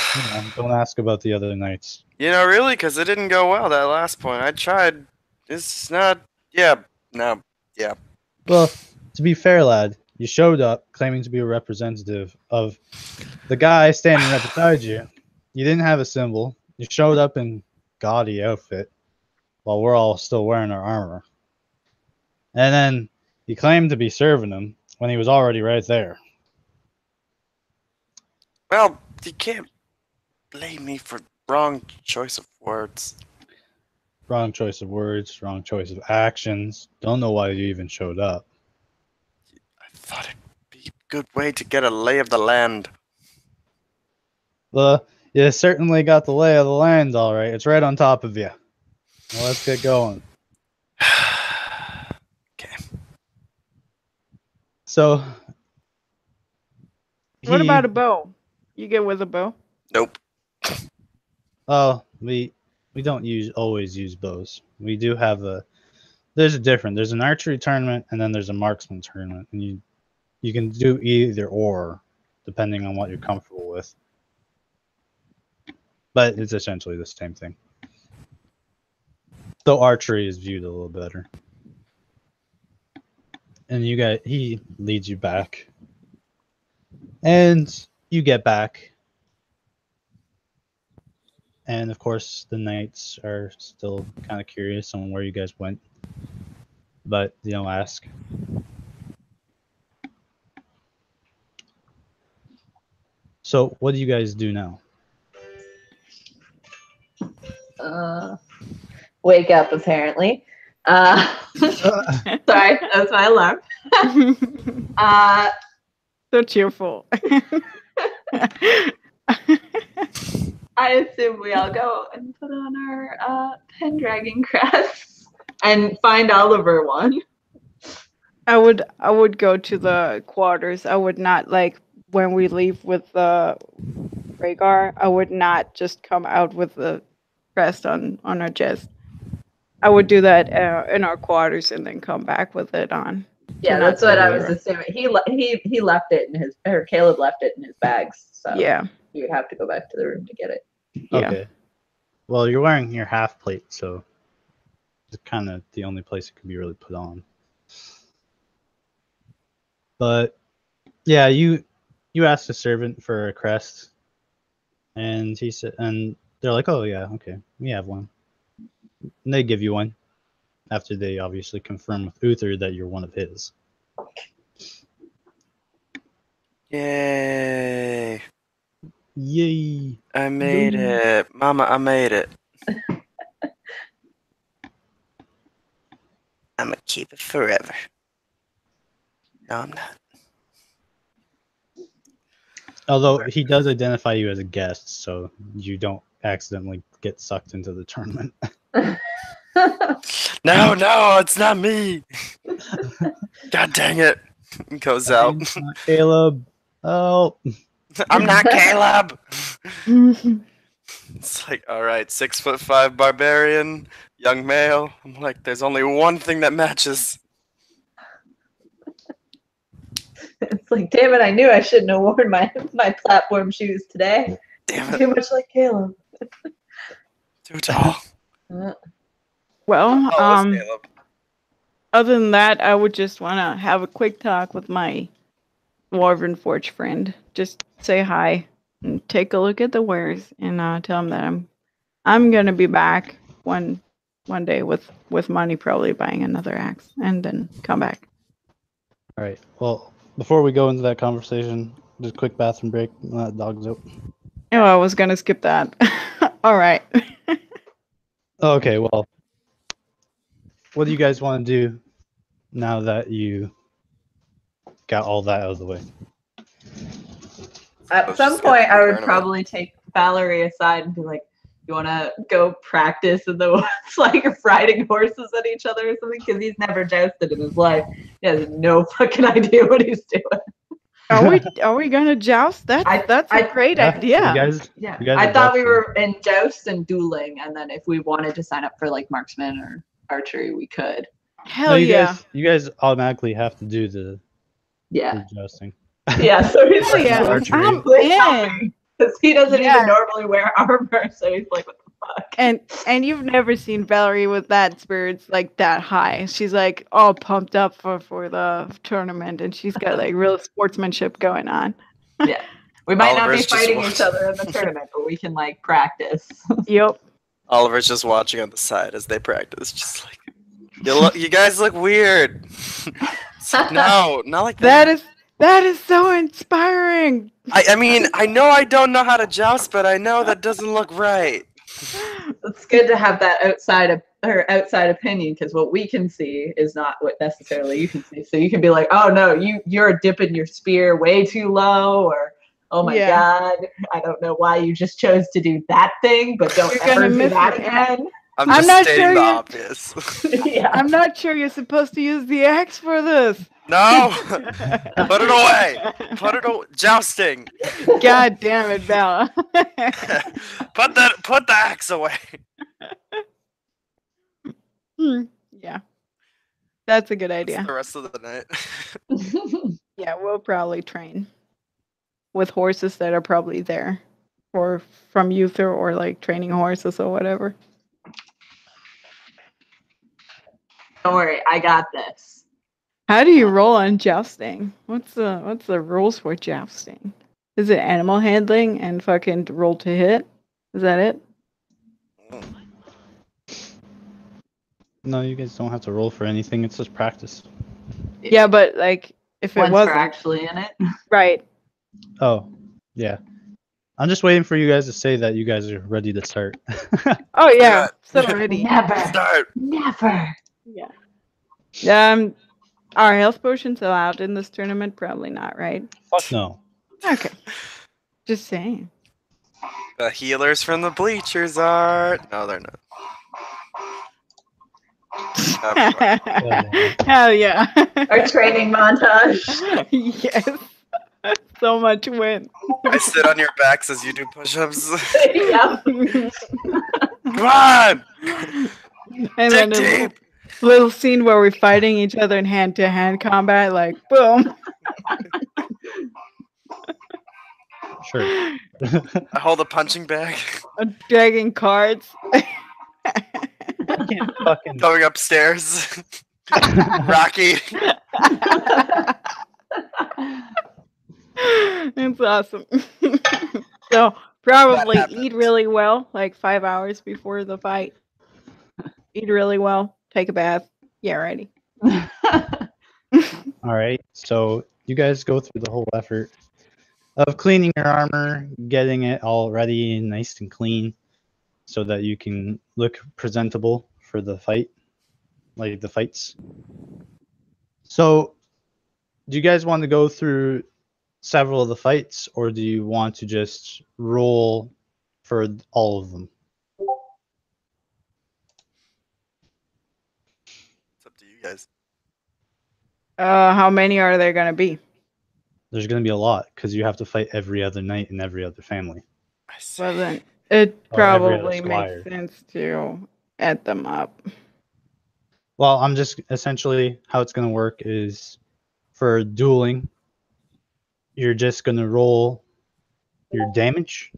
don't ask about the other knights." Really, because it didn't go well that last point. I tried. It's not. Yeah. No. Yeah. Well, to be fair, lad, you showed up claiming to be a representative of the guy standing right beside you. You didn't have a symbol. You showed up in gaudy outfit while we're all still wearing our armor. And then you claimed to be serving him when he was already right there. Well, you can't blame me for wrong choice of words. Wrong choice of words, wrong choice of actions. Don't know why you even showed up. I thought it'd be a good way to get a lay of the land. Well, you certainly got the lay of the land, all right. It's right on top of you. Well, let's get going. Okay. So, What about a bow? You get with a bow? Nope. Oh, we don't always use bows. We do have there's an archery tournament and then there's a marksman tournament, and you can do either or depending on what you're comfortable with. But it's essentially the same thing. Though archery is viewed a little better. And he leads you back. And you get back. And of course, the knights are still kind of curious on where you guys went, but they don't ask. So, what do you guys do now? Wake up, apparently. Sorry, that's my alarm. So cheerful. I assume we all go and put on our Pendragon crests and find Oliver one. I would go to the quarters. I would not, like, when we leave with the Rhaegar, I would not just come out with the crest on our chest. I would do that in our quarters and then come back with it on. Yeah, not that's what I go was assuming. He left it in his, or Caleb left it in his bags, so Yeah. you would have to go back to the room to get it. Yeah. Okay. Well, you're wearing your half plate, so it's kind of the only place it can be really put on. But yeah, you asked a servant for a crest, and he said, and they're like, "Oh yeah, okay, we have one." And they give you one after they obviously confirm with Uther that you're one of his. Yay! Yay! I made it, Mama. I made it. I'm gonna keep it forever. No, I'm not. Although he does identify you as a guest, so you don't accidentally get sucked into the tournament. No, it's not me. God dang it! Goes out. It's not Caleb. Oh. I'm not Caleb. It's like, all right, 6'5" barbarian, young male. I'm like, there's only one thing that matches. It's like, damn it, I knew I shouldn't have worn my platform shoes today. Damn it, Too much like Caleb. too tall. Well, Oh, it's Caleb. other than that, I would just want to have a quick talk with my Dwarven Forge friend. Just say hi and take a look at the wares and tell him that I'm gonna be back one day with money, probably buying another axe, and then come back. All right. Well, before we go into that conversation, just a quick bathroom break. Let dogs out. Oh, I was gonna skip that. All right. Okay. Well, what do you guys want to do now that you got all that out of the way? At some point, I would probably take Valerie aside and be like, "You want to go practice in the woods, like riding horses at each other or something?" Because he's never jousted in his life. He has no fucking idea what he's doing. Are we gonna joust? That's a great idea. You guys, Yeah, you guys I are thought we jousting. were in joust and dueling, and then if we wanted to sign up for like marksman or archery, we could. Hell No, you yeah. guys, you guys automatically have to do the Yeah, jousting. yeah. So he's Hell like, yeah. Archery. I'm "Please help in. me," because he doesn't Yeah. even normally wear armor. So he's like, "What the fuck?" And you've never seen Valerie with that spirits like that high. She's like all pumped up for the tournament, and she's got like real sportsmanship going on. Yeah, we might not be Oliver's just fighting watching. each other in the tournament, but we can like practice. Yep. Oliver's just watching on the side as they practice, just like, you guys look weird. It's like, no, not like that. That is so inspiring. I mean, I know I don't know how to joust, but I know that doesn't look right. It's good to have that outside opinion, because what we can see is not what necessarily you can see. So you can be like, "Oh no, you're dipping your spear way too low," or "Oh my god, I don't know why you just chose to do that thing, but don't You're ever gonna do miss that it. again." I'm I'm just not stating sure the you- obvious. Yeah. I'm not sure you're supposed to use the axe for this. No, put it away. Put it away. Jousting. God damn it, Bella. Put the axe away. Yeah. That's a good That's idea. the rest of the night. Yeah, we'll probably train with horses that are probably there, or from Uther, or like training horses or whatever. Don't worry, I got this. How do you roll on jousting? What's the rules for jousting? Is it animal handling and fucking roll to hit? Is that it? No, you guys don't have to roll for anything. It's just practice. Yeah, but like if it Once wasn't we're actually in it. right. Oh, yeah. I'm just waiting for you guys to say that you guys are ready to start. Oh yeah, Yeah. so ready. Never. Start. Never. Yeah. Are health potions allowed in this tournament? Probably not, right? Fuck no. Okay. Just saying. The healers from the bleachers are. No, they're not. Hell yeah. Our training montage. Yes. So much win. I sit on your backs as you do push-ups. Yeah. Come on! And then Dig a deep! little scene where we're fighting each other in hand-to-hand combat, like boom. Sure. I hold a punching bag. Dragging cards. I can't fucking. Going upstairs. Rocky. It's awesome. So probably happened. eat really well, like 5 hours before the fight. Eat really well, take a bath. Yeah, ready. All right. So you guys go through the whole effort of cleaning your armor, getting it all ready and nice and clean so that you can look presentable for the fight, like the fights. So do you guys want to go through several of the fights, or do you want to just roll for all of them? It's up to you guys. How many are there gonna be? There's going to be a lot because you have to fight every other night in every other family. I see. Well then, it Or every other probably squire. makes sense to add them up. Well, I'm just essentially how it's going to work is for dueling, you're just going to roll your damage.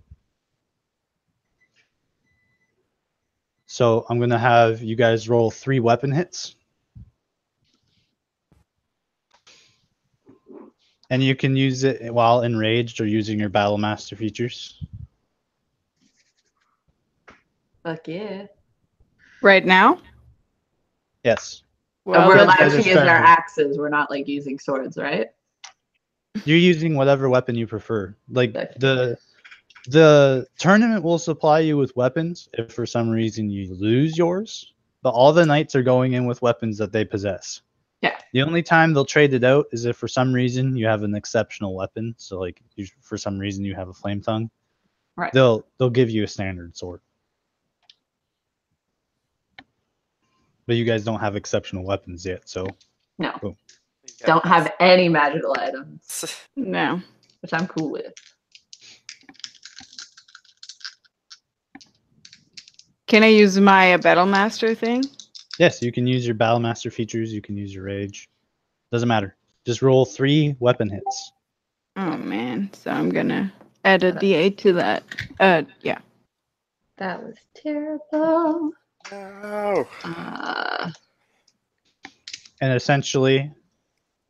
So I'm going to have you guys roll 3 weapon hits. And you can use it while enraged or using your Battle Master features. Fuck yeah. Right now? Yes. Well, We're then allowed guys to are use our starting. axes. We're not like using swords, right? You're using whatever weapon you prefer. Like Okay. the tournament will supply you with weapons if for some reason you lose yours, but all the knights are going in with weapons that they possess. Yeah. The only time they'll trade it out is if for some reason you have an exceptional weapon. So like for some reason you have a flame tongue. Right. They'll give you a standard sword. But you guys don't have exceptional weapons yet, so No. boom. Don't have any magical items, no. which I'm cool with. Can I use my Battle Master thing? Yes, you can use your Battle Master features, you can use your rage. Doesn't matter. Just roll 3 weapon hits. Oh man, so I'm gonna add a D8 to that. Yeah. That was terrible. No. And essentially,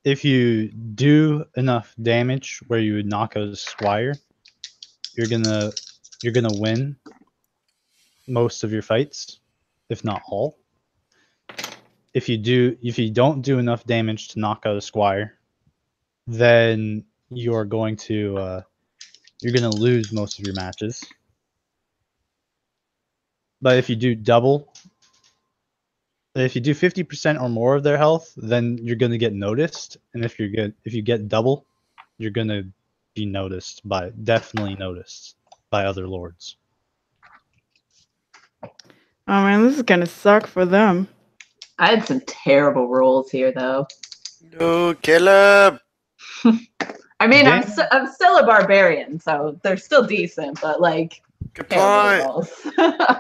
if you do enough damage where you would knock out a squire, you're gonna win most of your fights, if not all. If you don't do enough damage to knock out a squire, then you're going to lose most of your matches. But if you do 50% or more of their health, then you're gonna get noticed. And if you get double, you're gonna be definitely noticed by other lords. Oh man, this is gonna suck for them. I had some terrible rolls here, though. No, Caleb. I mean, I'm Then- I'm still a barbarian, so they're still decent, but like Good terrible point. rolls.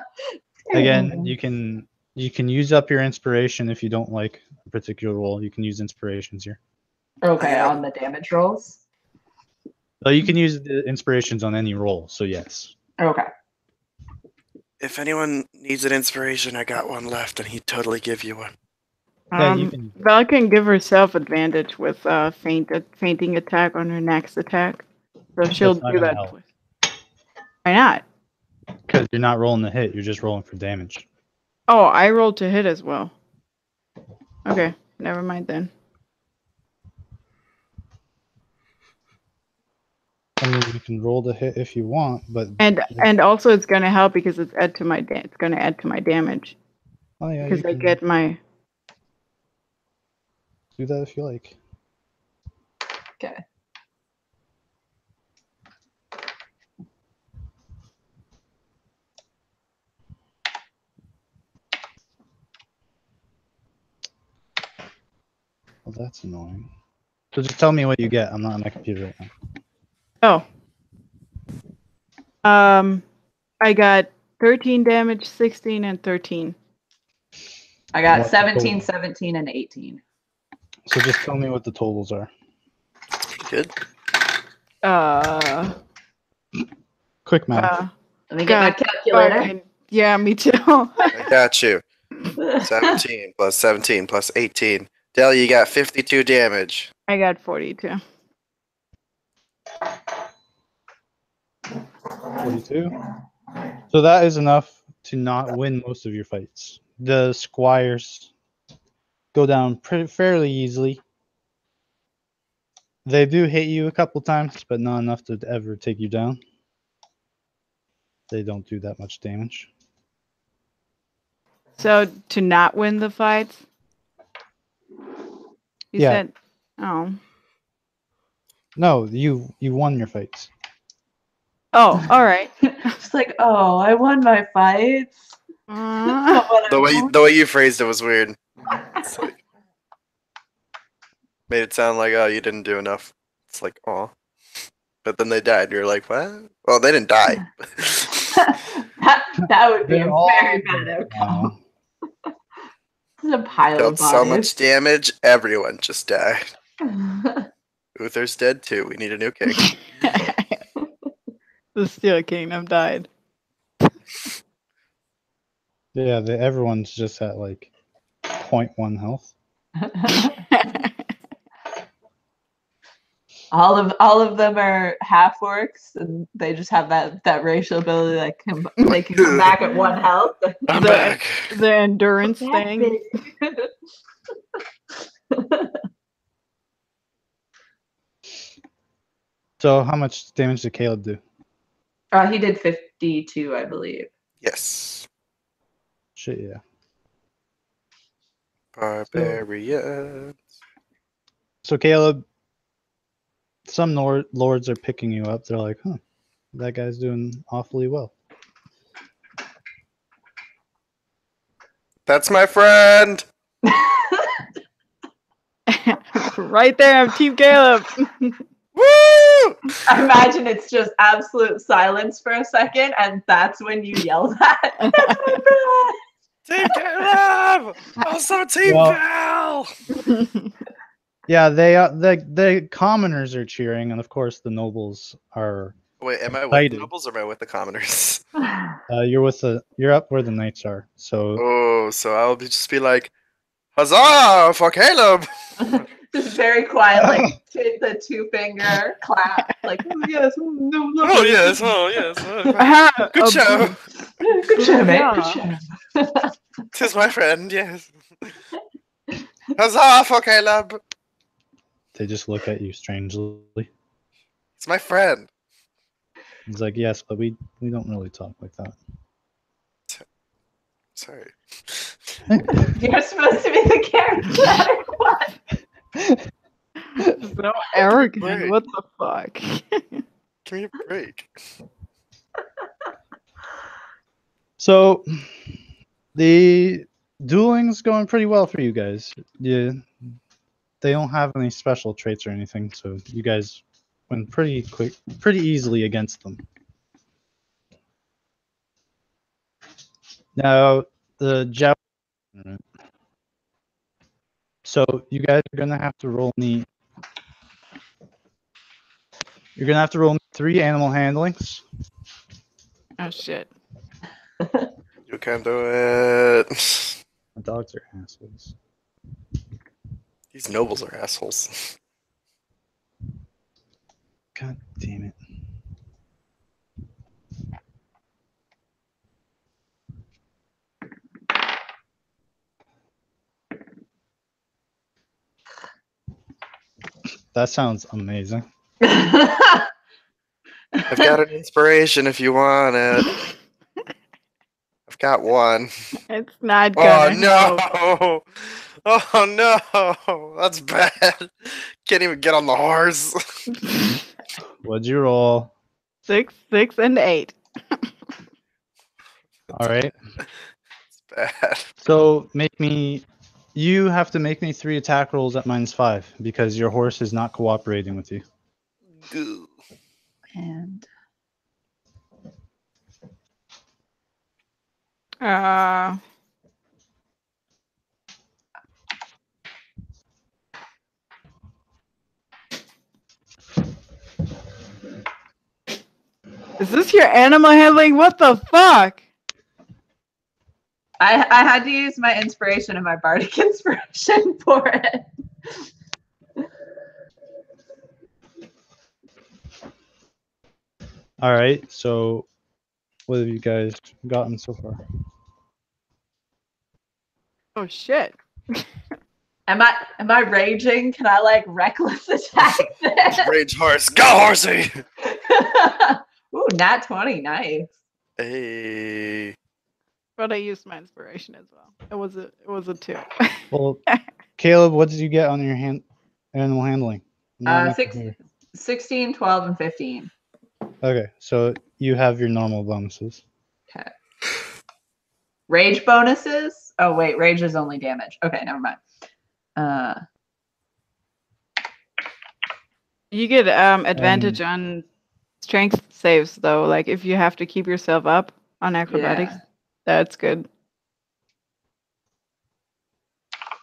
Again, you can use up your inspiration if you don't like a particular roll. You can use inspirations here. Okay, Yeah. on the damage rolls. But you can use the inspirations on any roll. So yes. Okay. If anyone needs an inspiration, I got one left, and he'd totally give you one. Yeah, you can. Val can give herself advantage with fainting attack on her next attack. So she'll not do gonna that help. twice. Why not? Because you're not rolling the hit, you're just rolling for damage. Oh, I rolled to hit as well. Okay, never mind then. I mean, you can roll the hit if you want, but And also it's gonna help because it's it's gonna add to my damage. oh yeah, you Because I can get my do that if you like. Okay. Well, that's annoying. So just tell me what you get. I'm not on my computer right now. I got 13 damage, 16, and 13. I got What's the 17, total? 17, and 18. So just tell me what the totals are. Good. Quick math. Let me get my God, calculator. fucking- yeah, me too. I got you. 17 plus 17 plus 18. Dell, you got 52 damage. I got 42. 42. So that is enough to not win most of your fights. The squires go down fairly easily. They do hit you a couple times, but not enough to ever take you down. They don't do that much damage. So to not win the fights? You Yeah. said, oh. No, you won your fights. Oh, all right. Just like, oh, I won my fights. Uh, The way you phrased it was weird. It's like, made it sound like, oh, you didn't do enough. It's like, oh. But then they died. You're like, what? Well, they didn't die. that would be They're a all very dead bad now. outcome. This is a pile Dealt of so much bodies. damage, everyone just died. Uther's dead too. We need a new king. the Steel Kingdom died. Yeah, everyone's just at like 0.1 health. all of them are half orcs, and they just have that racial ability that they can come back at 1 health. I'm The- back. The endurance thing. So how much damage did Caleb do? He did 52, I believe. Yes. Shit, yeah. Barbarian. So Caleb, some lords are picking you up. They're like, huh, that guy's doing awfully well. That's my friend. Right there, I'm Team Caleb. Woo! I imagine it's just absolute silence for a second, and that's when you yell that. That's my friend! Team Caleb! Also Team Well- Val! Yeah, the commoners are cheering, and of course the nobles are. Wait, am I with Excited. the nobles or am I with the commoners? You're up where the knights are. So Oh, so I'll just be like, huzzah for Caleb! Just very quiet, like the 2-finger clap, like, oh yes, no, no. Oh yes, oh yes. Ah, Good a show. boom. Good show, mate. Yeah. Good show. Tis my friend, yes. Huzzah for Caleb! they just look at you strangely. It's my friend. He's like, yes, but we don't really talk like that. Sorry. You're supposed to be the character. What? So arrogant. Right. What the fuck? Give me a break. So the dueling's going pretty well for you guys. Yeah, they don't have any special traits or anything, so you guys went pretty easily against them. Now the javelin. So you guys are gonna have to roll me. You're gonna have to roll me 3 animal handlings. Oh shit. You can do it. My dogs are assholes. These nobles are assholes. God damn it. That sounds amazing. I've got an inspiration if you want it. I've got one. It's not Oh gonna help. no! Oh no! That's bad. Can't even get on the horse. What'd you roll? 6, 6, and 8. All right. It's bad. So you have to make me 3 attack rolls at -5 because your horse is not cooperating with you. Goo. And Is this your animal handling? What the fuck? I had to use my inspiration and my bardic inspiration for it. All right. So what have you guys gotten so far? Oh shit. Am I raging? Can I like reckless attack this? Rage horse. Go horsey! Ooh, nat 20, nice. Hey. But I used my inspiration as well. It was a 2. Well, Caleb, what did you get on your animal handling? Not enough to Six, hear. 16, 12, and 15. Okay, so you have your normal bonuses. Okay. Rage bonuses? Oh wait, rage is only damage. Okay, never mind. You get advantage on strength saves though. Like if you have to keep yourself up on acrobatics, Yeah. that's good.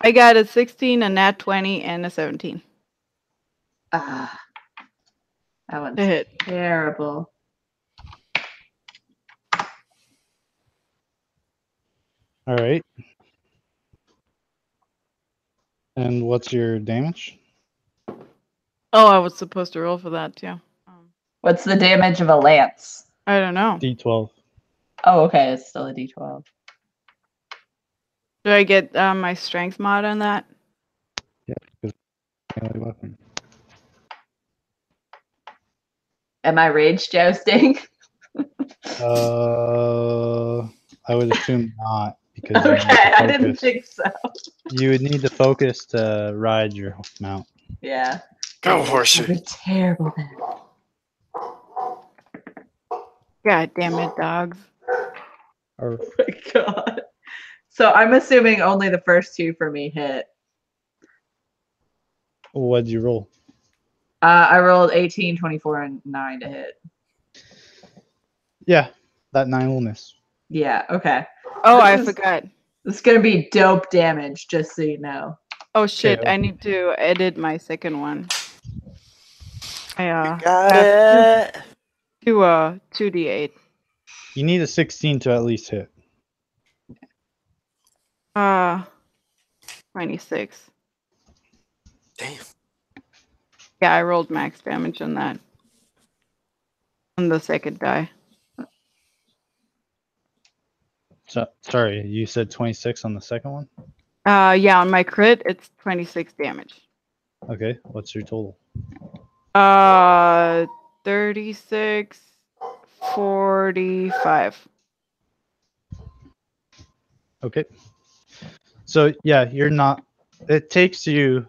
I got a 16, a nat 20, and a 17 That one's to hit. terrible. All right. And what's your damage? Oh, I was supposed to roll for that too. What's the damage of a lance? I don't know. D12. Oh, okay, it's still a d12. Do I get my strength mod on that? Yeah, because melee weapon. Am I rage jousting? I would assume not because you need Okay, to I didn't focus. think so. You would need to focus to ride your mount. Yeah. Go That'd horsey. be terrible then. God damn it, dogs. Or Oh my god. So I'm assuming only the first 2 for me hit. what'd you roll? I rolled 18, 24, and 9 to hit. Yeah, that 9 will miss. Yeah, okay. Oh, This I is- forgot. This is gonna be dope damage, just so you know. Oh shit, Okay. I need to edit my second one. I Got have it. 2d8. You need a 16 to at least hit. 26. Damn. Yeah, I rolled max damage on that. On the second die. So, sorry, you said 26 on the second one? Yeah, on my crit, it's 26 damage. Okay, what's your total? 36, 45. Okay. So, yeah, it takes you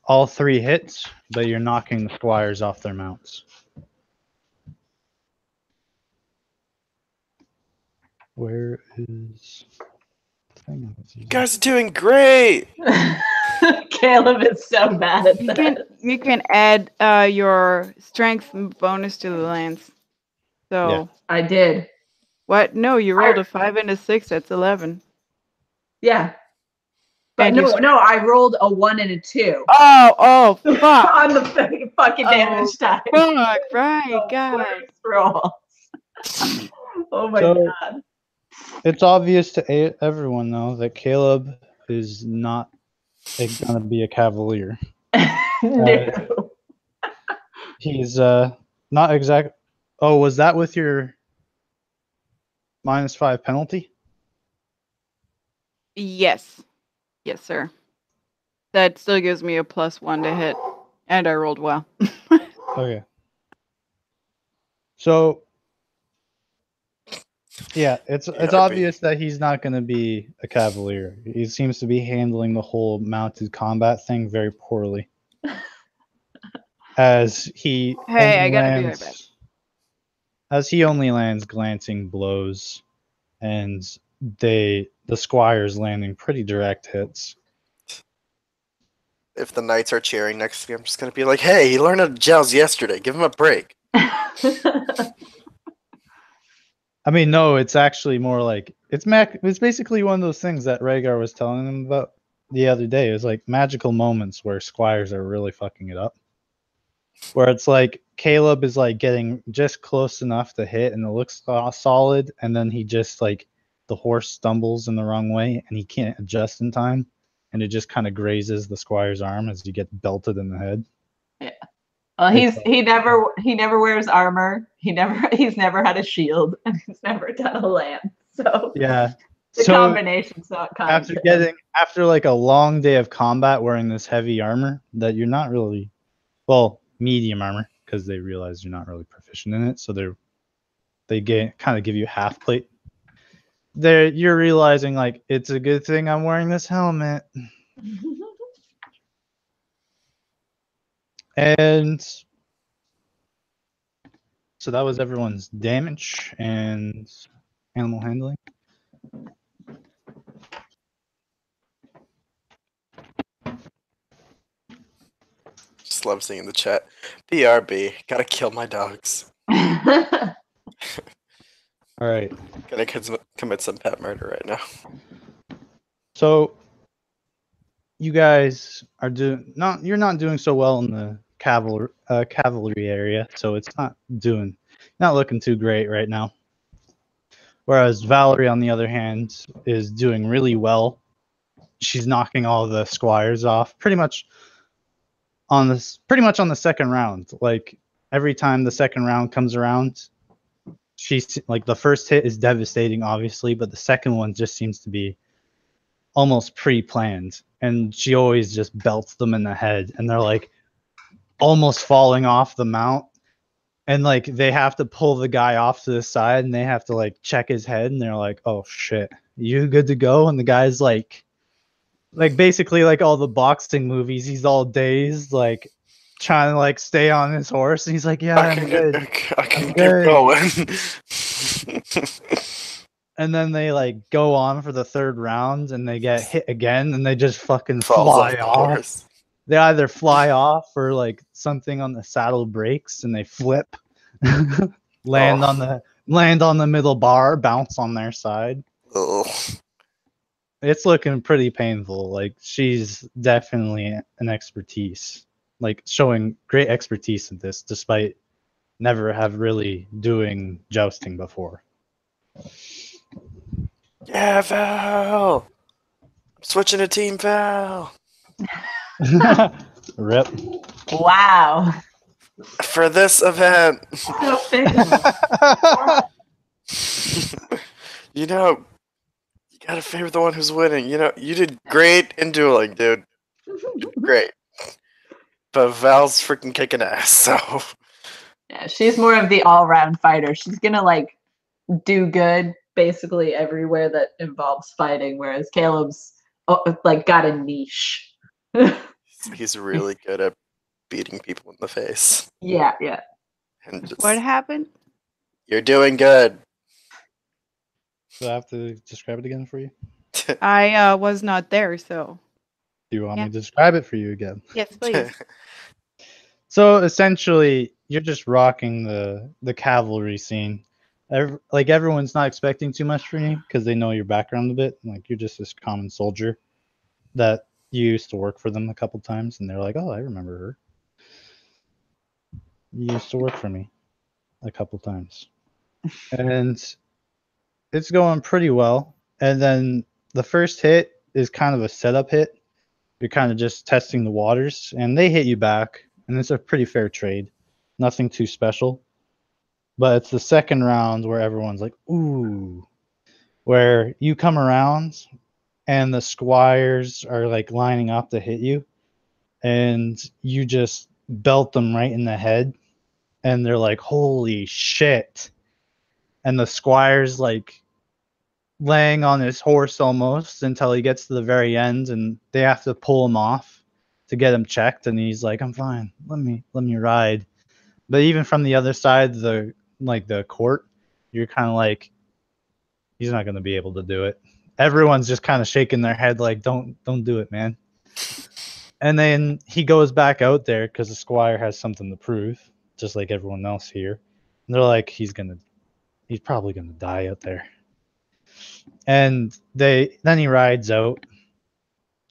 all 3 hits, but you're knocking the squires off their mounts. Where is the thing I was using? You guys are doing great. Caleb is so bad at this. You can add your strength bonus to the lance. So Yeah. I did. what? No, you rolled a 5 and a 6. That's 11. Yeah. But And you no, I rolled a 1 and a 2. Oh, fuck. On the fucking damage die. Fuck, right, The God. worst rolls. Oh my So- god. It's obvious to everyone, though, that Caleb is not gonna be a cavalier. No. He's not exact. Oh, was that with your -5 penalty? Yes. Yes, sir. That still gives me a +1 to hit. And I rolled well. Okay. So yeah, it's BRB. obvious that he's not going to be a cavalier. He seems to be handling the whole mounted combat thing very poorly. As he Hey, only I gotta be right back. lands, as he only lands glancing blows, and the squires landing pretty direct hits. If the knights are cheering next to me, I'm just gonna be like, "Hey, he learned how to joust yesterday. Give him a break." I mean, no, it's actually more like it's basically one of those things that Rhaegar was telling him about the other day. It was like magical moments where squires are really fucking it up. Where it's like Caleb is like getting just close enough to hit and it looks solid, and then he just like the horse stumbles in the wrong way and he can't adjust in time, and it just kind of grazes the squire's arm as you get belted in the head. Yeah. Well, he never wears armor. He's never had a shield, and he's never done a lance. So Yeah. the So combination's not kind. after like a long day of combat wearing this heavy armor that you're not really, well, medium armor, because they realize you're not really proficient in it, so they kind of give you half plate. You're realizing like it's a good thing I'm wearing this helmet. And so that was everyone's damage and animal handling. Just love seeing the chat. BRB. Gotta kill my dogs. All right. Gotta commit some pet murder right now. So you guys are you're not doing so well in the cavalry area, so it's not looking too great right now. Whereas Valerie, on the other hand, is doing really well. She's knocking all the squires off pretty much on the second round. Like every time the second round comes around, she's like, the first hit is devastating, obviously, but the second one just seems to be almost pre-planned, and she always just belts them in the head, and they're like almost falling off the mount, and like they have to pull the guy off to the side, and they have to like check his head, and they're like, "Oh shit, you good to go?" And the guy's like basically like all the boxing movies, he's all dazed, like trying to like stay on his horse, and he's like, "Yeah, I'm good. I can keep good." going. And then they like go on for the third round, and they get hit again, and they just fucking Falls fly off the off. horse. They either fly off or like something on the saddle breaks and they flip, land on the middle bar, bounce on their side. Ugh. It's looking pretty painful. Like she's definitely an expertise, like showing great expertise in this, despite never have really doing jousting before. Yeah, Val. I'm switching to Team Val. Rip. Wow. For this event. So big. You know, you gotta favor the one who's winning. You know, you did great in dueling, dude. Great. But Val's freaking kicking ass, so. Yeah, she's more of the all-round fighter. She's gonna like do good basically everywhere that involves fighting, whereas Caleb's like got a niche. He's really good at beating people in the face. Yeah. And just, What happened? you're doing good. Do I have to describe it again for you? I was not there, so Do you want Yeah. me to describe it for you again? yes, please. So essentially, you're just rocking the cavalry scene. Like everyone's not expecting too much from you because they know your background a bit. Like you're just this common soldier that you used to work for them a couple times, and they're like, "Oh, I remember her. You used to work for me a couple times," and it's going pretty well. And then the first hit is kind of a setup hit. You're kind of just testing the waters, and they hit you back, and it's a pretty fair trade. Nothing too special. But it's the second round where everyone's like, ooh, where you come around and the squires are like lining up to hit you, and you just belt them right in the head, and they're like, holy shit. And the squire's like laying on his horse almost until he gets to the very end, and they have to pull him off to get him checked, and he's like, I'm fine, let me ride. But even from the other side, the court, you're kind of like, he's not going to be able to do it. Everyone's just kind of shaking their head like, don't do it, man. And then he goes back out there because the squire has something to prove, just like everyone else here. And they're like, he's probably gonna die out there. And then he rides out,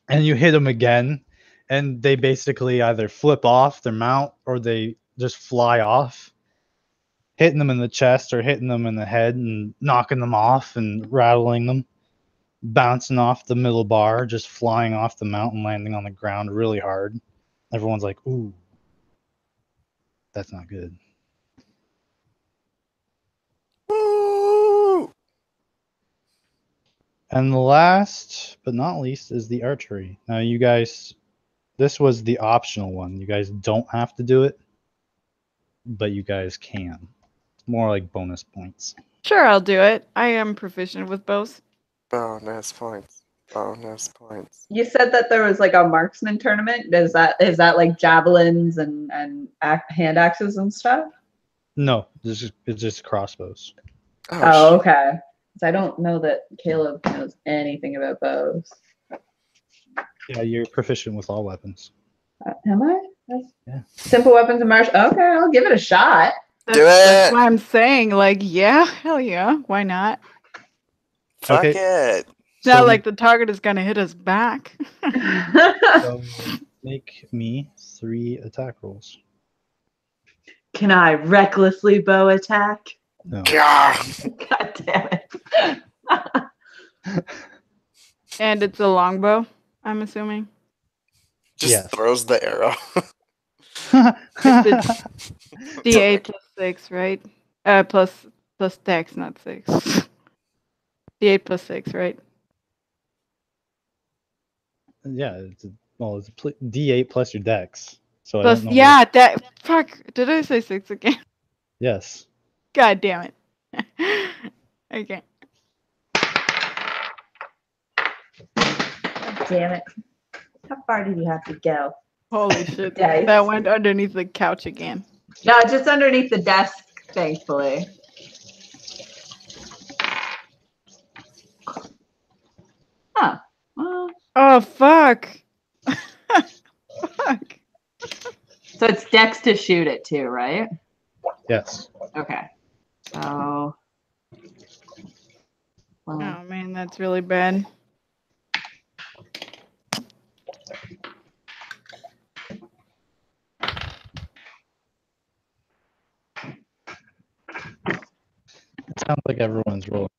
and you hit him again, and they basically either flip off their mount or they just fly off, hitting them in the chest or hitting them in the head and knocking them off and rattling them, bouncing off the middle bar, just flying off the mountain, landing on the ground really hard. Everyone's like, ooh, that's not good. Woo! And the last but not least is the archery. Now, you guys, this was the optional one. You guys don't have to do it, but you guys can. It's more like bonus points. Sure, I'll do it. I am proficient with bows. Bonus points. Bonus points. You said that there was like a marksman tournament. Is that like javelins and hand axes and stuff? No, it's just crossbows. Oh, okay. 'Cause I don't know that Caleb knows anything about bows. Yeah, you're proficient with all weapons. Am I? Yeah. Simple weapons and martial. Okay, I'll give it a shot. That's why I'm saying, like, yeah, hell yeah, why not? Fuck Okay. it. It's not So- like the target is gonna hit us back. So make me 3 attack rolls. Can I recklessly bow attack? No. Gah! God damn it. And it's a longbow, I'm assuming. Just Yes. throws the arrow. D8 plus 6, right? Plus dex, not 6. D8 plus 6, right? Yeah, it's D8 plus your dex. So Plus, I don't know. yeah, that. Fuck, did I say 6 again? Yes. God damn it. Okay. Damn it. How far did you have to go? Holy shit. Dice. That went underneath the couch again. No, just underneath the desk, thankfully. Huh. Well, Oh, fuck. Fuck. so it's dex to shoot it too, right? Yes. Okay. So. Well, Oh, man, that's really bad. It sounds like everyone's rolling.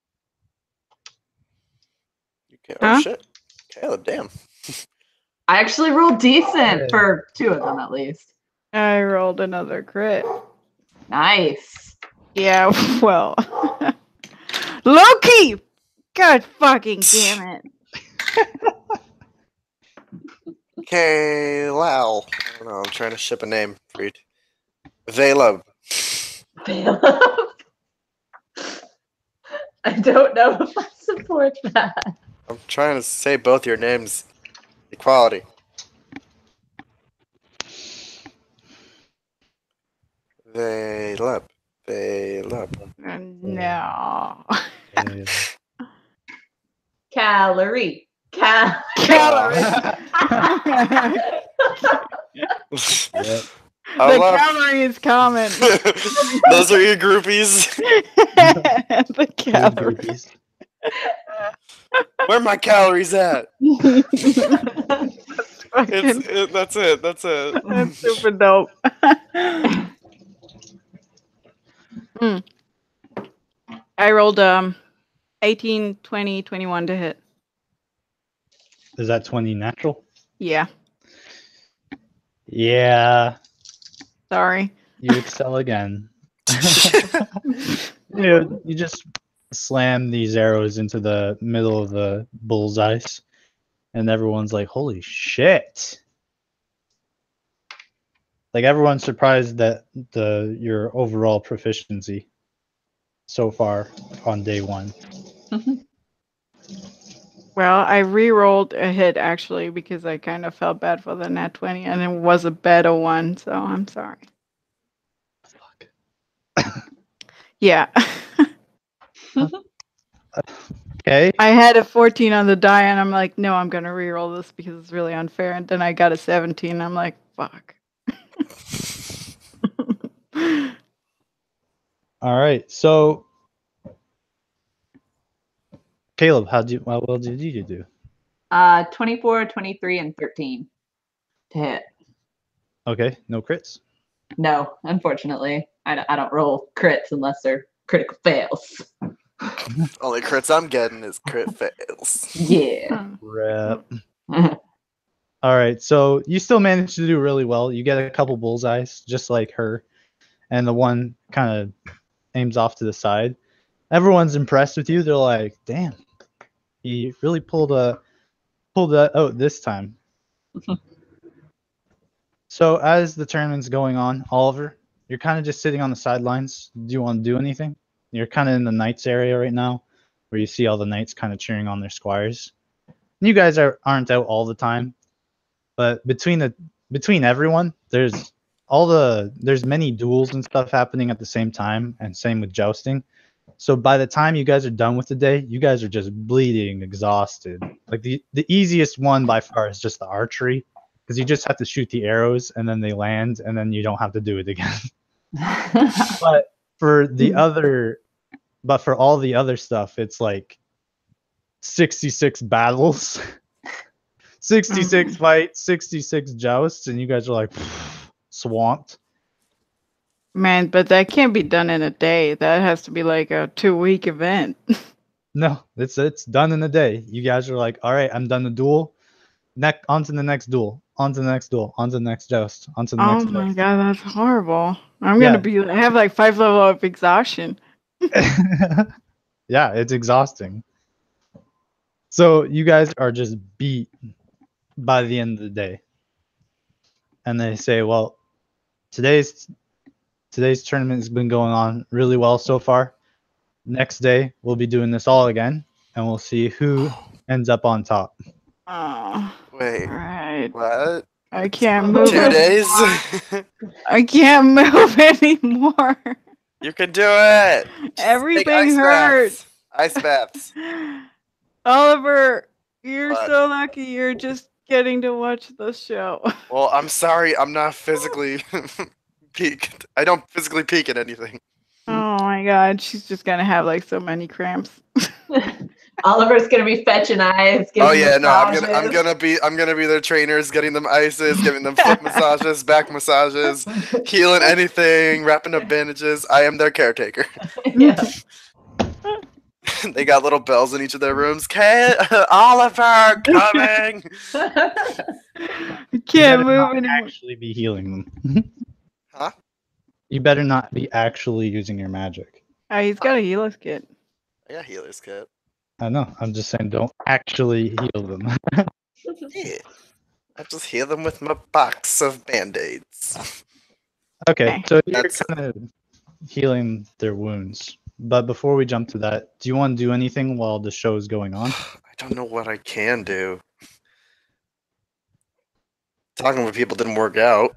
Okay. Huh? Oh shit. Caleb, damn. I actually rolled decent Yeah. for 2 of them at least. I rolled another crit. Nice. Yeah, well. Loki! God fucking damn it. Okay, Lau. I don't know. I'm trying to ship a name for you. Valeb. I don't know if I support that. I'm trying to say both your names. Equality. Valeb. Valeb. No. Calorie. Yep. I The love- calorie is common. Those are your groupies. The calorie. Groupies. Where are my calories at? Fucking, That's it. That's it. that's super dope. Hmm. I rolled 18, 20, 21 to hit. Is that 20 natural? Yeah. Yeah, Sorry. you excel again. You just slam these arrows into the middle of the bullseyes, and everyone's like, "Holy shit!" Like everyone's surprised that your overall proficiency so far on day one. Well, I re-rolled a hit actually because I kind of felt bad for the nat 20 and it was a better one, so I'm sorry. Fuck. Yeah. Okay. I had a 14 on the die and I'm like, no, I'm going to re-roll this because it's really unfair. And then I got a 17. I'm like, fuck. All right. So, Caleb, how well did you do? 24, 23, and 13 to hit. Okay, no crits. No, unfortunately, I don't roll crits unless they're critical fails. Only crits I'm getting is crit fails. Yeah. Rep. All right, so you still managed to do really well. You get a couple bullseyes, just like her, and the one kind of aims off to the side. Everyone's impressed with you. They're like, "Damn, he really pulled that out this time." So as the tournament's going on, Oliver, you're kind of just sitting on the sidelines. Do you want to do anything? You're kind of in the knights area right now, where you see all the knights kind of cheering on their squires. You guys aren't out all the time, but between everyone, there's many duels and stuff happening at the same time, and same with jousting. So by the time you guys are done with the day, you guys are just bleeding, exhausted. Like the easiest one by far is just the archery, because you just have to shoot the arrows and then they land and then you don't have to do it again. But for all the other stuff, it's like 66 battles, 66 fights, 66 jousts, and you guys are like swamped. Man, but that can't be done in a day. That has to be like a 2-week event. No, it's done in a day. You guys are like, all right, I'm done the duel. On to the next duel. On to the next duel. On to the next joust. On to the Oh next my joust. god, that's horrible. I'm Yeah. gonna have like 5 level of exhaustion. Yeah, it's exhausting. So you guys are just beat by the end of the day. And they say, well, today's tournament has been going on really well so far. Next day, we'll be doing this all again, and we'll see who ends up on top. Oh, Wait, right. what? I can't move. 2 days? I can't move anymore. You can do it! Take Everything ice hurts. baths. Ice baths. Oliver, you're What? so lucky you're just getting to watch the show. Well, I'm sorry, I'm not physically peaked. I don't physically peak at anything. Oh my god, she's just gonna have like so many cramps. Oliver's gonna be fetching eyes. Oh Giving yeah, no, I'm massages. gonna be their trainers, getting them ices, giving them foot massages, back massages, healing anything, wrapping up bandages. I am their caretaker. Yeah. They got little bells in each of their rooms. Oliver coming. I You can't better move not anymore. actually be healing them. Huh? You better not be actually using your magic. Oh, he's got a healer's kit. I got healer's kit. I know. I'm just saying, don't actually heal them. Yeah. I just heal them with my box of band-aids. Okay, so you're That's- kind of healing their wounds. But before we jump to that, do you want to do anything while the show is going on? I don't know what I can do. Talking with people didn't work out.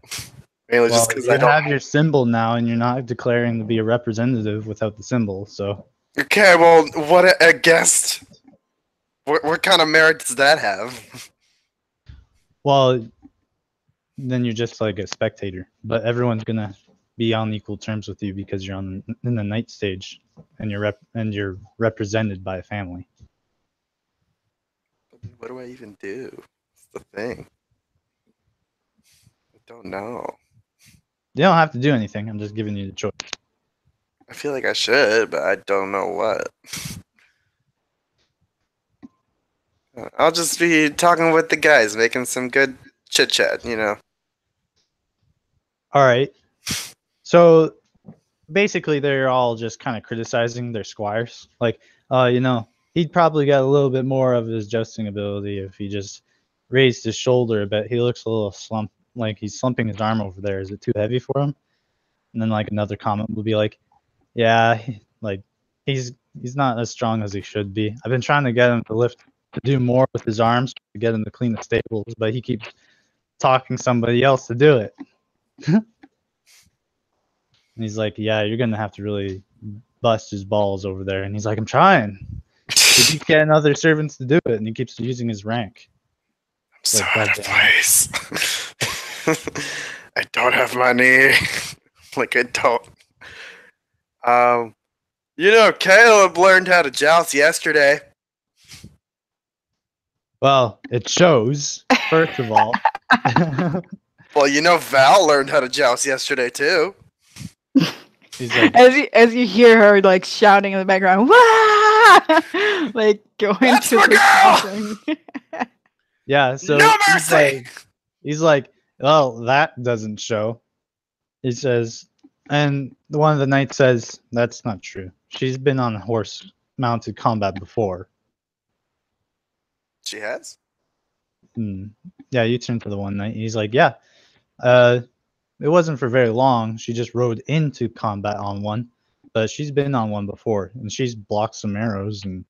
Mainly just because you I don't. have your symbol now, and you're not declaring to be a representative without the symbol. So, Okay, well, what a guest. What kind of merit does that have? well, then you're just like a spectator. But everyone's gonna be on equal terms with you because you're in the night stage, and you're represented by a family. What do I even do? That's the thing. I don't know. You don't have to do anything. I'm just giving you the choice. I feel like I should, but I don't know what. I'll just be talking with the guys, making some good chit chat. All right. So basically, they're all just kind of criticizing their squires. Like, he'd probably get a little bit more of his jousting ability if he just raised his shoulder a bit. He looks a little slumped, like he's slumping his arm over there. Is it too heavy for him? And then like another comment will be like, yeah, like he's not as strong as he should be. I've been trying to get him to do more with his arms to get him to clean the stables, but he keeps talking somebody else to do it. And he's like, yeah, you're gonna have to really bust his balls over there. And he's like, I'm trying. He keeps getting other servants to do it, and he keeps using his rank. I'm so Like, out of goddamn. place. I don't have money. Like I don't. Caleb learned how to joust yesterday. Well, it shows, first of all. Well, Val learned how to joust yesterday too. He's like, As you hear her like shouting in the background, "Wah!" like going That's to my the girl! crossing. yeah, so No mercy! he's like, well, that doesn't show. He says, and one of the knights says, that's not true. She's been on horse-mounted combat before. She has? Yeah, you turn to the one knight. He's like, yeah, it wasn't for very long. She just rode into combat on one, but she's been on one before, and she's blocked some arrows, and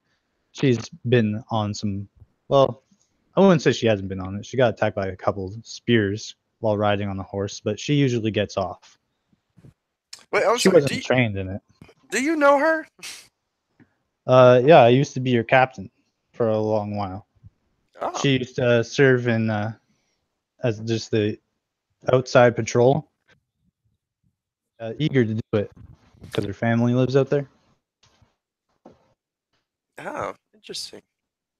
she's been on some. Well, I wouldn't say she hasn't been on it. She got attacked by a couple spears while riding on the horse, but she usually gets off. Wait, I'm She sorry. wasn't trained in it. Do you know her? Yeah, I used to be your captain for a long while. Oh. She used to serve in as just the outside patrol. Eager to do it because her family lives out there. Oh, interesting.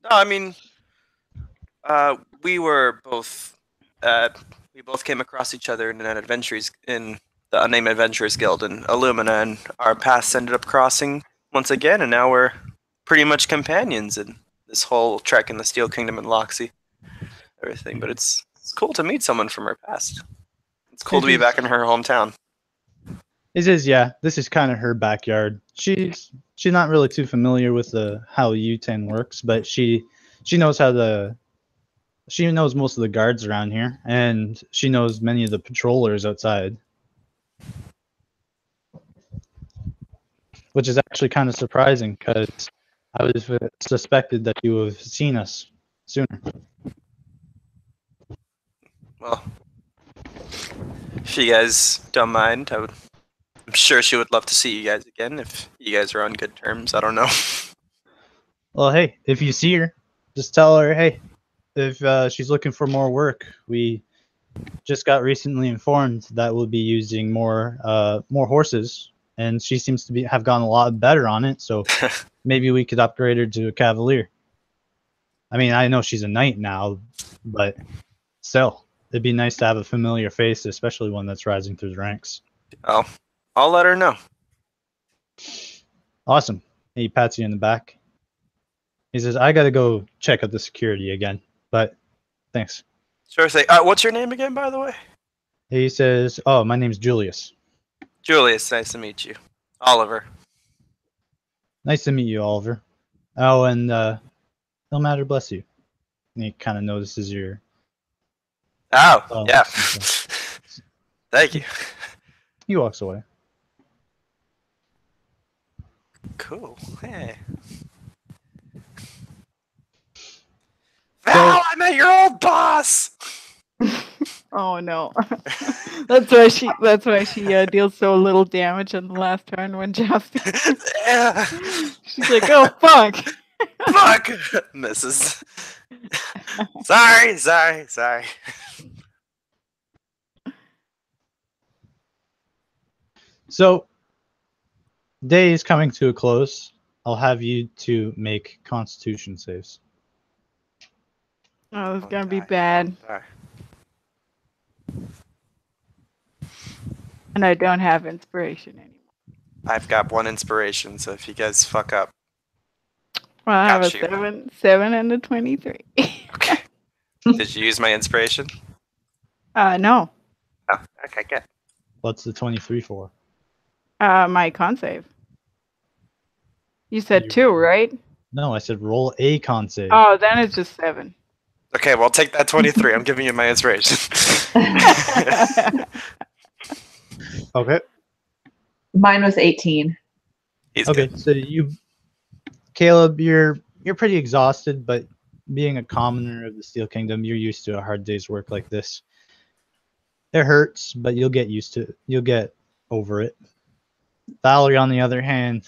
No, I mean, we were both. We both came across each other in the Unnamed Adventurers Guild in Illumina, and our paths ended up crossing once again, and now we're pretty much companions in this whole trek in the Steel Kingdom and Loxy, everything. But it's cool to meet someone from her past. It's cool to be back in her hometown. It is, yeah. This is kind of her backyard. She's not really too familiar with how U10 works, but she knows she knows most of the guards around here, and she knows many of the patrollers outside. Which is actually kind of surprising, because I would have suspected that you would have seen us sooner. Well, if you guys don't mind, I'm sure she would love to see you guys again if you guys are on good terms. I don't know. Well, hey, if you see her, just tell her, hey, if she's looking for more work, we just got recently informed that we'll be using more horses, and she seems to have gone a lot better on it, so maybe we could upgrade her to a cavalier. I mean, I know she's a knight now, but still, it'd be nice to have a familiar face, especially one that's rising through the ranks. Oh, I'll let her know. Awesome. He pats you in the back. He says, I gotta go check out the security again, but thanks. Sure thing. What's your name again, by the way? He says, oh, my name's Julius. Julius, nice to meet you. Oliver. Nice to meet you, Oliver. Oh, and no matter, bless you. And he kind of notices your... Oh, yeah. Okay. Thank you. He walks away. Cool. Hey. Val, I met your old boss! Oh no. That's why she deals so little damage on the last turn when jousting. Yeah. She's like, oh fuck. Fuck! Misses. Sorry. So, day is coming to a close. I'll have you to make Constitution saves. Oh, this is gonna be bad. Sorry. And I don't have inspiration anymore. I've got one inspiration, so if you guys fuck up. Well, I have Got a you. 7 and a 23. Okay. Did you use my inspiration? No. Oh, okay, good. What's the 23 for? My con save. You said You- 2, right? No, I said roll a con save. Oh, then it's just 7. Okay, well, take that 23. I'm giving you my inspiration. Okay. Mine was 18. He's Okay. good. So Caleb, you're pretty exhausted, but being a commoner of the Steel Kingdom, you're used to a hard day's work like this. It hurts, but you'll get used to it. You'll get over it. Valerie, on the other hand,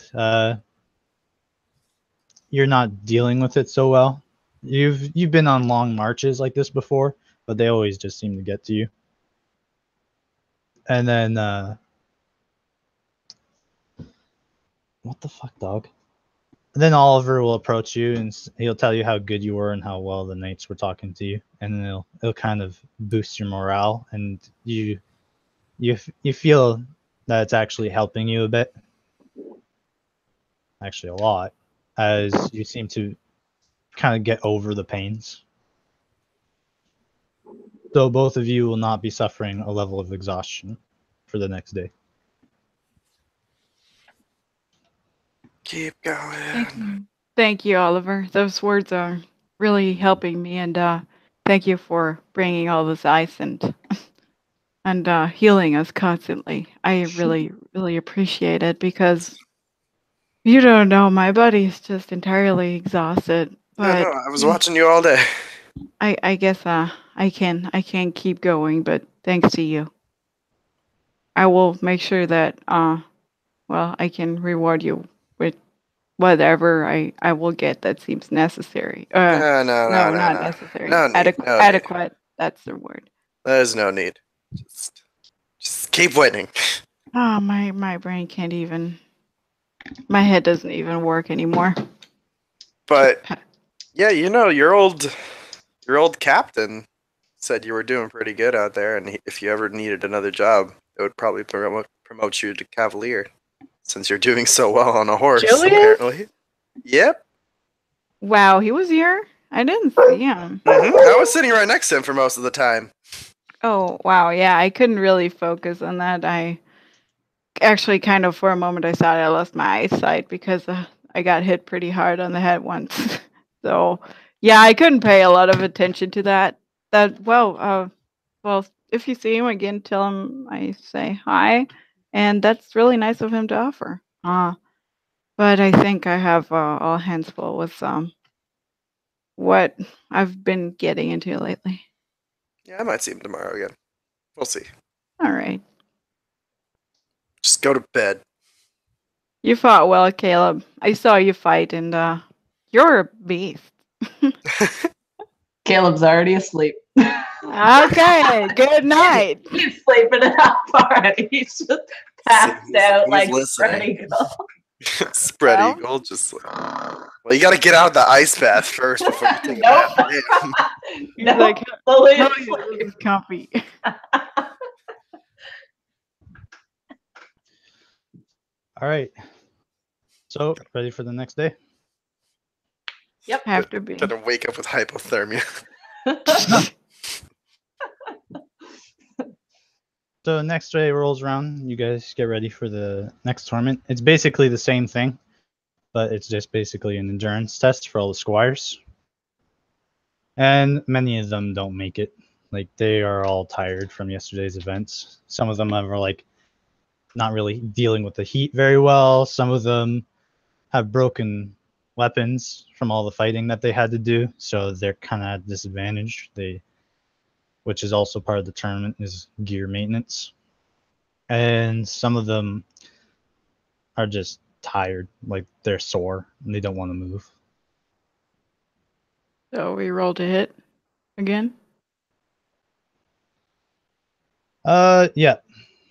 you're not dealing with it so well. You've been on long marches like this before, but they always just seem to get to you. And then what the fuck, dog? And then Oliver will approach you and he'll tell you how good you were and how well the knights were talking to you, and then it'll kind of boost your morale, and you feel that it's actually helping you a bit, actually a lot, as you seem to kind of get over the pains. So both of you will not be suffering a level of exhaustion for the next day. Keep going. Thank you, Oliver. Those words are really helping me, and thank you for bringing all this ice and healing us constantly. I really, really appreciate it because you don't know, my body's just entirely exhausted. Yeah, But no, I was watching you all day. I guess I can keep going, but thanks to you. I will make sure that well, I can reward you with whatever I will get that seems necessary. No, No, not necessary. No need. No need. Adequate. That's the word. There's no need. Just keep winning. Oh, my brain can't even. My head doesn't even work anymore. But yeah, your old captain said you were doing pretty good out there, and if you ever needed another job, it would probably promote you to cavalier, since you're doing so well on a horse. Julius? Apparently. Yep. Wow, he was here. I didn't see him. I was sitting right next to him for most of the time. Oh wow, yeah, I couldn't really focus on that. I actually kind of for a moment I thought I lost my eyesight because I got hit pretty hard on the head once. So yeah, I couldn't pay a lot of attention to that. Well, if you see him again, tell him I say hi, and that's really nice of him to offer. But I think I have all hands full with what I've been getting into lately. Yeah, I might see him tomorrow again. We'll see. All right. Just go to bed. You fought well, Caleb. I saw you fight, and you're a beast. Caleb's already asleep. Okay, good night. He's sleeping it off already. He's just passed out He's like listening. spread eagle. Spread Well. eagle, just like. Well, you got to get out of the ice bath first before you take a Nope. nap. Damn. He's No, like, fully "Hell asleep. yeah, this is comfy." All right. So, ready for the next day? Yep. Have to be. Gonna wake up with hypothermia. So, next day rolls around. You guys get ready for the next tournament. It's basically the same thing, but it's just basically an endurance test for all the squires. And many of them don't make it. Like, they are all tired from yesterday's events. Some of them are like not really dealing with the heat very well. Some of them have broken weapons from all the fighting that they had to do, so they're kind of at disadvantage. Which is also part of the tournament, is gear maintenance. And some of them are just tired, like they're sore and they don't want to move. So we rolled a hit again. Yeah.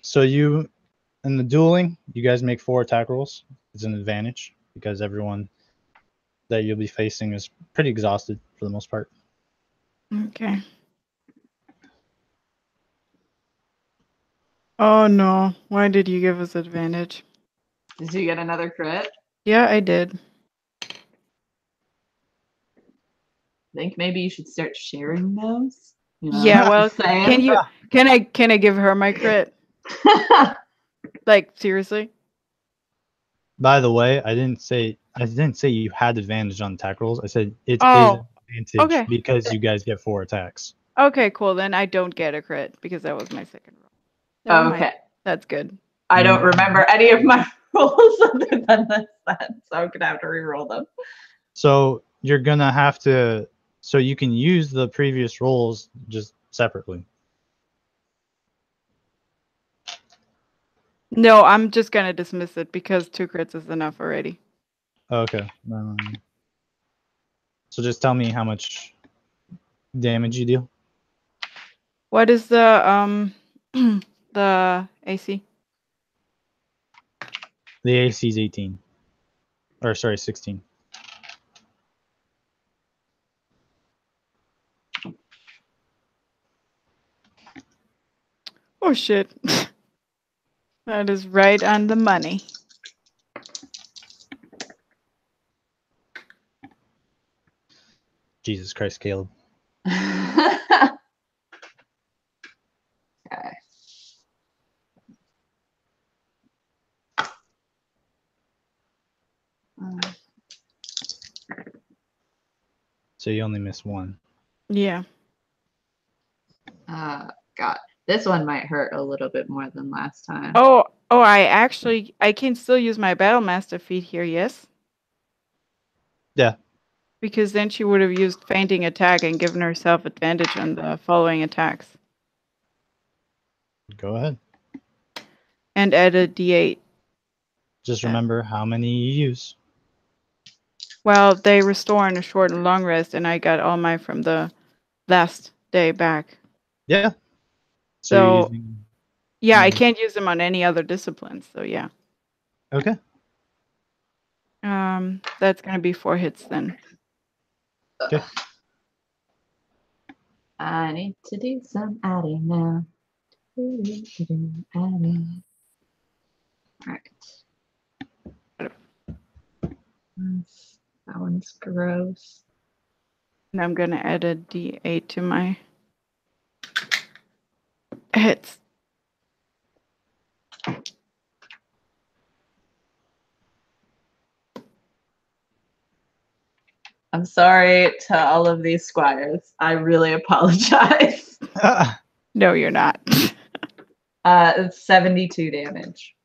So you, in the dueling, you guys make 4 attack rolls. It's an advantage because everyone that you'll be facing is pretty exhausted for the most part. Okay. Oh no! Why did you give us advantage? Did you get another crit? Yeah, I did. think maybe you should start sharing those. You know, Yeah, well, just saying. can I give her my crit? Like, seriously? By the way, I didn't say you had advantage on attack rolls. I said it is Oh, advantage okay. because you guys get 4 attacks. Okay, cool. Then I don't get a crit because that was my second roll. Never mind. Okay. That's good. I don't remember any of my rolls other than this then, so I'm gonna have to re-roll them. So you're gonna have to. So you can use the previous rolls just separately. No, I'm just gonna dismiss it because 2 crits is enough already. Okay. So just tell me how much damage you deal. What is the the AC? The AC is 18. Or sorry, 16. Oh shit. That is right on the money. Jesus Christ, Caleb. Okay. So you only miss 1. Yeah. God, this one might hurt a little bit more than last time. Oh, I can still use my Battle Master feat here, yes? Yeah. Because then she would have used fainting attack and given herself advantage on the following attacks. Go ahead. And add a D8. Just remember how many you use. Well, they restore in a short and long rest, and I got all mine from the last day back. Yeah. So, you're using... yeah, I can't use them on any other disciplines, so yeah. Okay. That's gonna be 4 hits then. Okay. I need to do some adding now. Adding. Alright. That one's gross. And I'm gonna add a D8 to my hits. I'm sorry to all of these squires. I really apologize. No, you're not. It's 72 damage.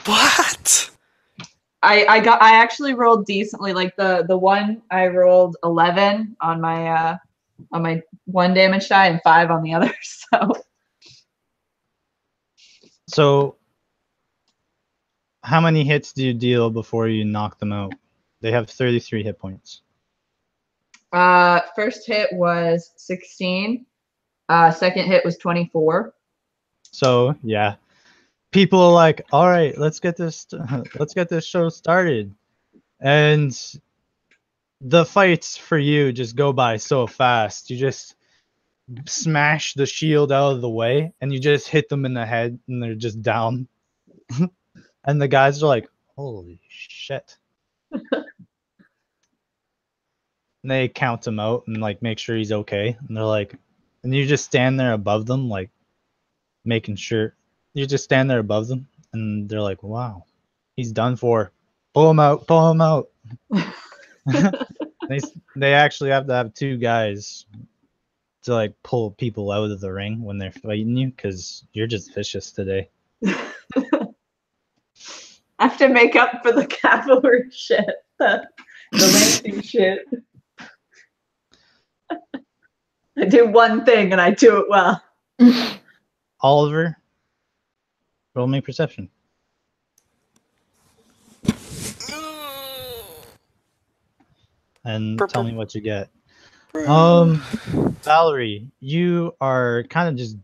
What? I actually rolled decently. Like the one I rolled 11 on my 1 damage die and 5 on the other. So how many hits do you deal before you knock them out? They have 33 hit points. First hit was 16. Second hit was 24. So yeah, people are like, all right, let's get this show started, and the fights for you just go by so fast. You just smash the shield out of the way, and you just hit them in the head, and they're just down. And the guys are like, holy shit. And they count him out and like make sure he's okay. And they're like, and you just stand there above them, like making sure. You just stand there above them, and they're like, wow, he's done for. Pull him out, pull him out. They actually have to have 2 guys to like pull people out of the ring when they're fighting you, because you're just vicious today. I have to make up for the cavalry shit, the lancing shit. I do one thing and I do it well. Oliver, roll me perception. And tell me what you get. Valerie, you are kind of just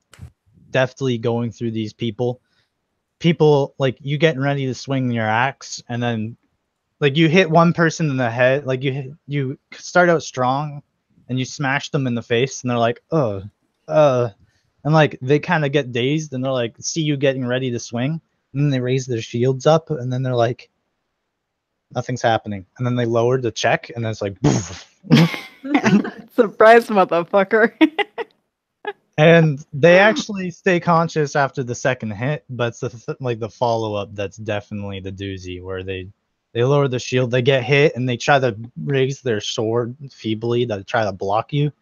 deftly going through these people. People, like, you getting ready to swing your axe, and then like you hit one person in the head. Like you start out strong and you smash them in the face, and they're like, and like they kind of get dazed, and they're like, see you getting ready to swing, and then they raise their shields up, and then they're like, nothing's happening. And then they lowered the check, and then it's like, Surprise, motherfucker. and they actually stay conscious after the second hit, but it's the follow up that's definitely the doozy, where they lower the shield, they get hit, and they try to raise their sword feebly to try to block you,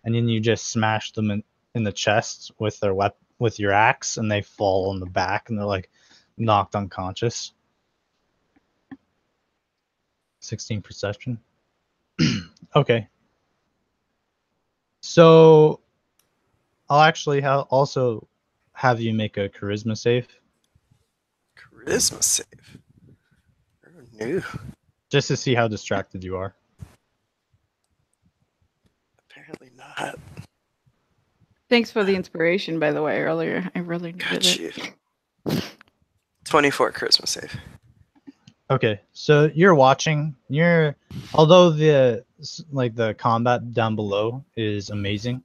and then you just smash them in the chest with with your axe, and they fall on the back, and they're like knocked unconscious. 16 perception. Okay. So I'll actually also have you make a charisma save, Charisma save. Oh, no. just to see how distracted you are. Apparently not. Thanks for the inspiration, by the way, earlier. I really needed Got it. you. 24 charisma save. Okay, so you're watching. Although the combat down below is amazing,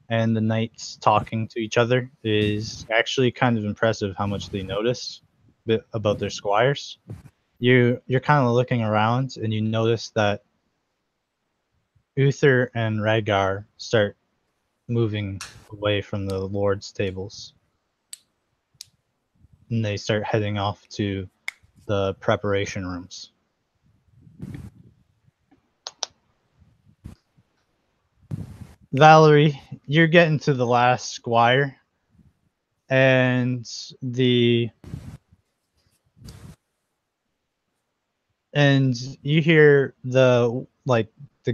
and the knights talking to each other is actually kind of impressive. How much they notice about their squires. You're kind of looking around, and you notice that Uther and Rhaegar start moving away from the lords' tables, and they start heading off to the preparation rooms. Valerie, you're getting to the last squire, and you hear the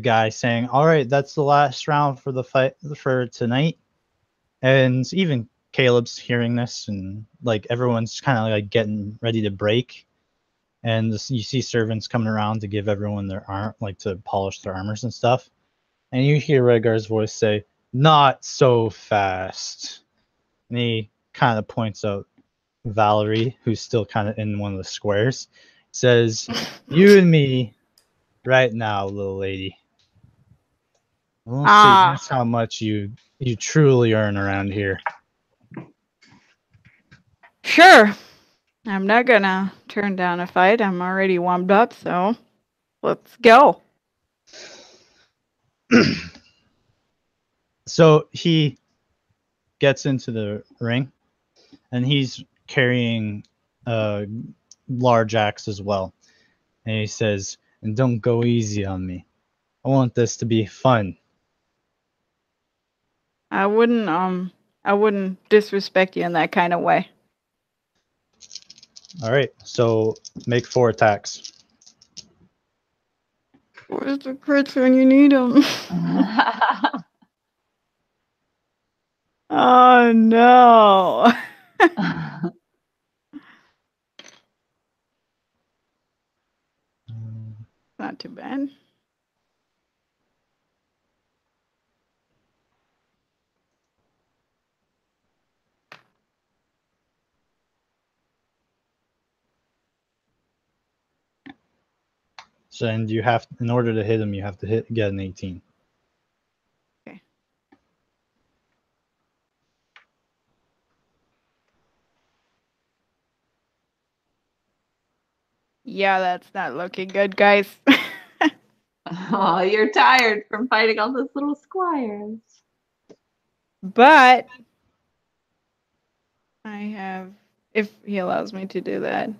guy saying, "All right, that's the last round for the fight for tonight." And even Caleb's hearing this, and everyone's kind of getting ready to break. And you see servants coming around to give everyone their to polish their armors and stuff. And you hear Rhaegar's voice say, "Not so fast." And he kind of points out Valerie, who's still kind of in one of the squares. Says, "You and me, right now, little lady. We'll see just how much you truly earn around here." Sure. I'm not gonna turn down a fight. I'm already warmed up, so let's go. So he gets into the ring, and he's carrying a large axe as well. And he says, "And don't go easy on me. I want this to be fun." I wouldn't disrespect you in that kind of way. All right, so make 4 attacks. Where's the crits when you need them? Oh no. Not too bad. So, and in order to hit him, you have to get an 18. Okay. Yeah, that's not looking good, guys. Oh, you're tired from fighting all those little squires. But I have, if he allows me to do that.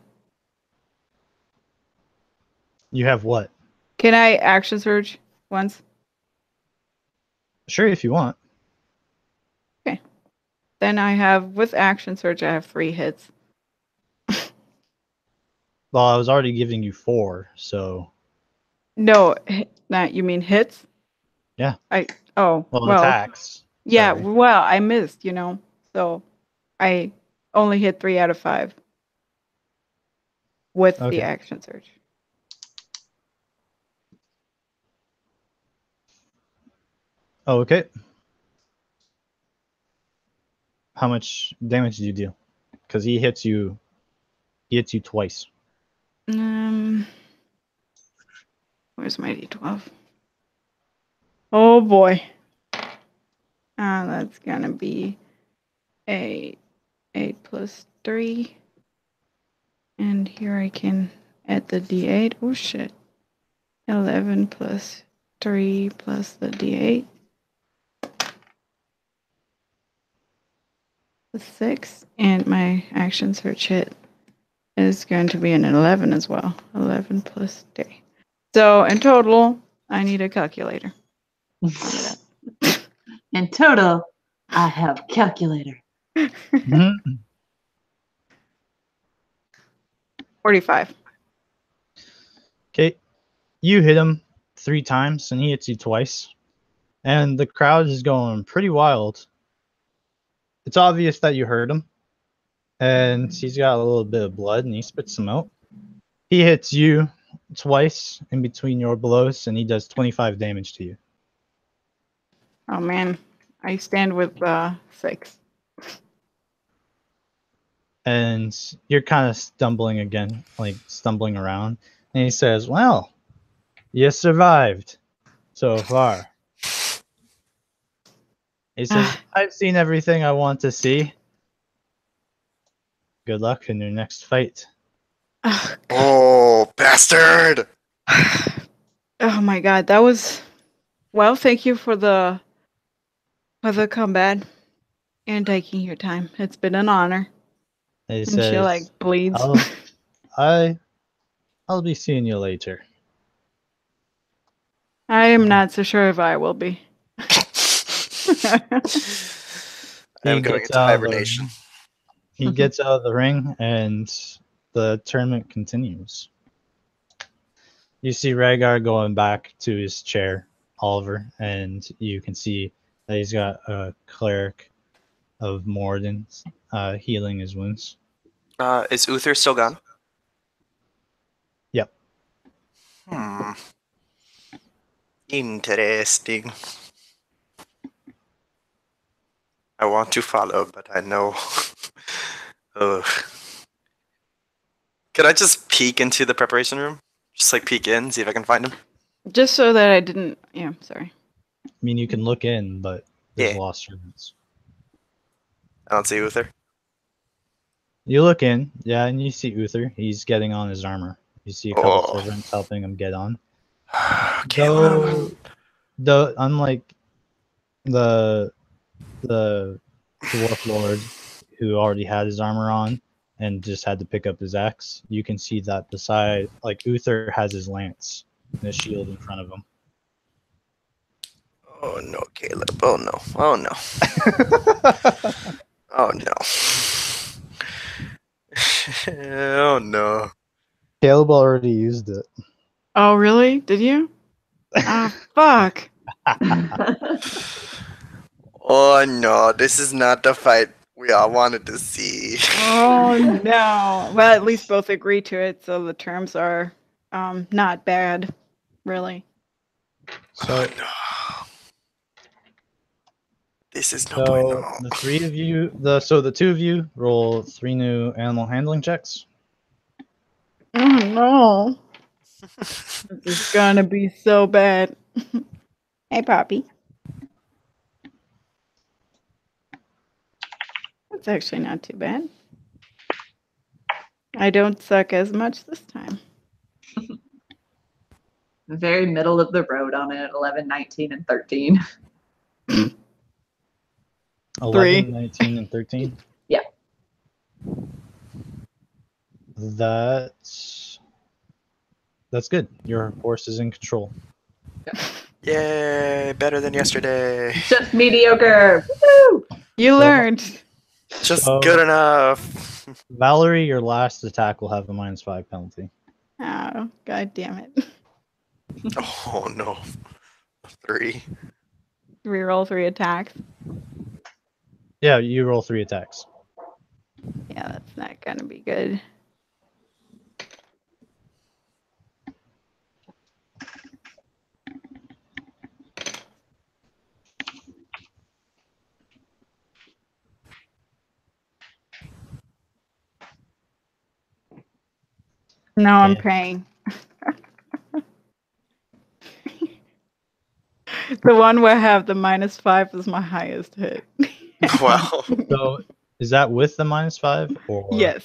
You have what? Can I action surge once? Sure, if you want. Okay. Then I have, with action surge, I have 3 hits. Well, I was already giving you 4, so. No, not, you mean hits? Yeah. Well, attacks. Yeah, Sorry. well, I missed, so I only hit 3 out of 5 with the action surge. Oh, okay. How much damage did you deal? Because he hits you twice. Where's my D12? Oh boy. That's gonna be 8 plus 3. And here I can at the D8. Oh shit. 11 plus 3 plus the D8. 6. And my action search hit is going to be an 11 as well. 11 plus 3. So in total, I need a calculator. In total, I have calculator. 45. Okay, you hit him 3 times, and he hits you twice. And the crowd is going pretty wild. It's obvious that you hurt him. And he's got a little bit of blood, and he spits some out. He hits you twice in between your blows, and he does 25 damage to you. Oh man, I stand with 6. And you're kind of stumbling again, like stumbling around. And he says, well, you survived so far. He says, I've seen everything I want to see. Good luck in your next fight. Oh, bastard! Oh my god, that was well. Thank you for the combat and taking your time. It's been an honor. And he And says, she like bleeds. I'll be seeing you later. I am not so sure if I will be. I'm going into hibernation. He gets out of the ring, and the tournament continues. You see Rhaegar going back to his chair, Oliver, and you can see that he's got a cleric of Morden healing his wounds. Is Uther still gone? Yep. Interesting. I want to follow, but I know. Ugh. Could I just peek into the preparation room? Just like peek in, see if I can find him? Just so that I didn't. Yeah, sorry. I mean, you can look in, but there's Yeah. lost servants. I don't see Uther. You look in, yeah, and you see Uther. He's getting on his armor. You see a couple servants helping him get on. Though, unlike the dwarf lord who already had his armor on and just had to pick up his axe, you can see that beside, like, Uther has his lance and his shield in front of him. Oh no, Caleb. Oh no. Oh no. Oh no. Oh no. Caleb already used it. Oh really? Did you? Ah, fuck. Oh no, this is not the fight we all wanted to see. Oh no. Well, at least both agree to it, so the terms are not bad, really. So, no. This is no bueno. the 3 of you, the 2 of you roll 3 new animal handling checks. Oh no. This is gonna be so bad. Hey, Poppy. That's actually not too bad. I don't suck as much this time. Very middle of the road on it. 11, 19, and 13. 11, 19, and 13? Yeah. That's good. Your horse is in control. Yay, better than yesterday. Just mediocre. Woo! You learned. Just good enough. Valerie, your last attack will have a -5 penalty. Oh, god damn it. Oh no. 3. Reroll 3 attacks. Yeah, you roll 3 attacks. Yeah, that's not gonna be good. No, I'm praying. The one where I have the -5 is my highest hit. Wow. So, is that with the -5 or? Yes.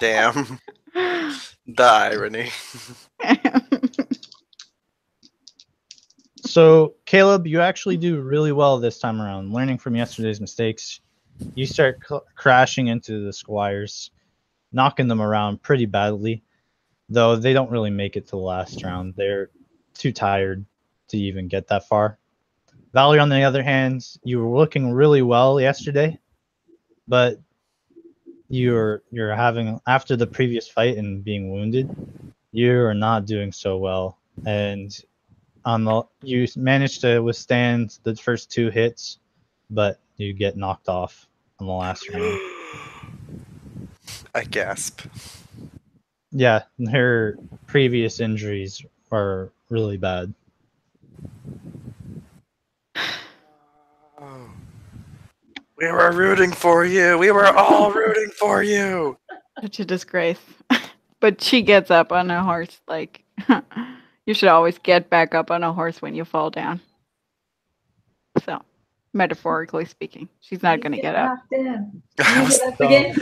Damn. The irony. So, Caleb, you actually do really well this time around, learning from yesterday's mistakes. You start crashing into the Squires, knocking them around pretty badly, though they don't really make it to the last round. They're too tired to even get that far. Valerie, on the other hand, you were looking really well yesterday, but you're having, after the previous fight and being wounded, you are not doing so well, and you managed to withstand the first 2 hits, but you get knocked off on the last round. I gasp. Yeah, her previous injuries are really bad. Oh. We were rooting for you. We were all rooting for you. Such a disgrace. But she gets up on a horse like you should always get back up on a horse when you fall down. So, metaphorically speaking, she's not going to get up. I was- Get up again.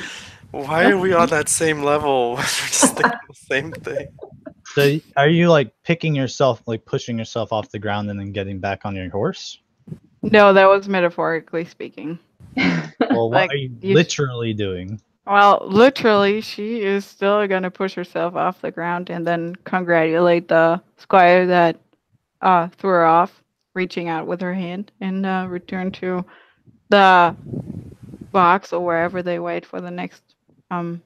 Why are we on that same level? We're just thinking the same thing. So are you like picking yourself, like pushing yourself off the ground and then getting back on your horse? No, that was metaphorically speaking. Well, what Like, are you you- literally doing? Well, literally, she is still going to push herself off the ground and then congratulate the squire that threw her off, reaching out with her hand, and return to the box or wherever they wait for the next So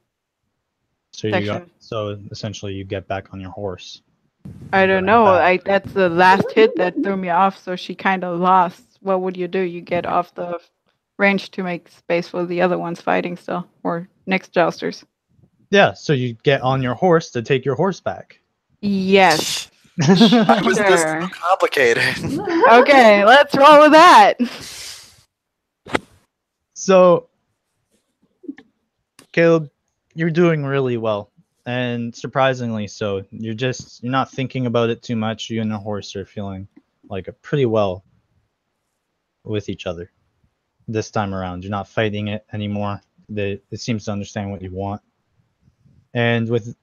section. so essentially you get back on your horse. I don't Right know. back. That's the last hit that threw me off, so she kind of lost. What would you do? You get off the range to make space for the other ones fighting still, or next jousters. Yeah, so you get on your horse to take your horse back. Yes. Why was this Sure. so complicated? Okay, let's roll with that. So, Caleb, you're doing really well, and surprisingly so. You're not thinking about it too much. You and the horse are feeling like pretty well with each other this time around. You're not fighting it anymore. It seems to understand what you want, and with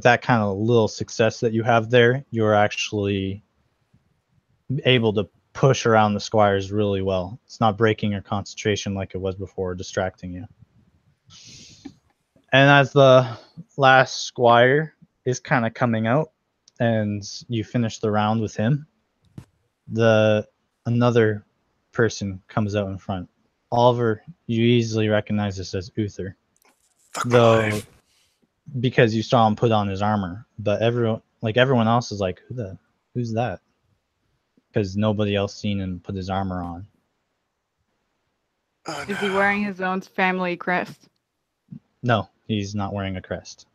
that kind of little success that you have there, you're actually able to push around the Squires really well. It's not breaking your concentration like it was before, distracting you. And as the last Squire is kind of coming out, and you finish the round with him, another person comes out in front. Oliver, you easily recognize this as Uther, though, because you saw him put on his armor. But everyone else is like, who's that? Because nobody else seen him put his armor on. Oh, Is he no. wearing his own family crest? No, he's not wearing a crest.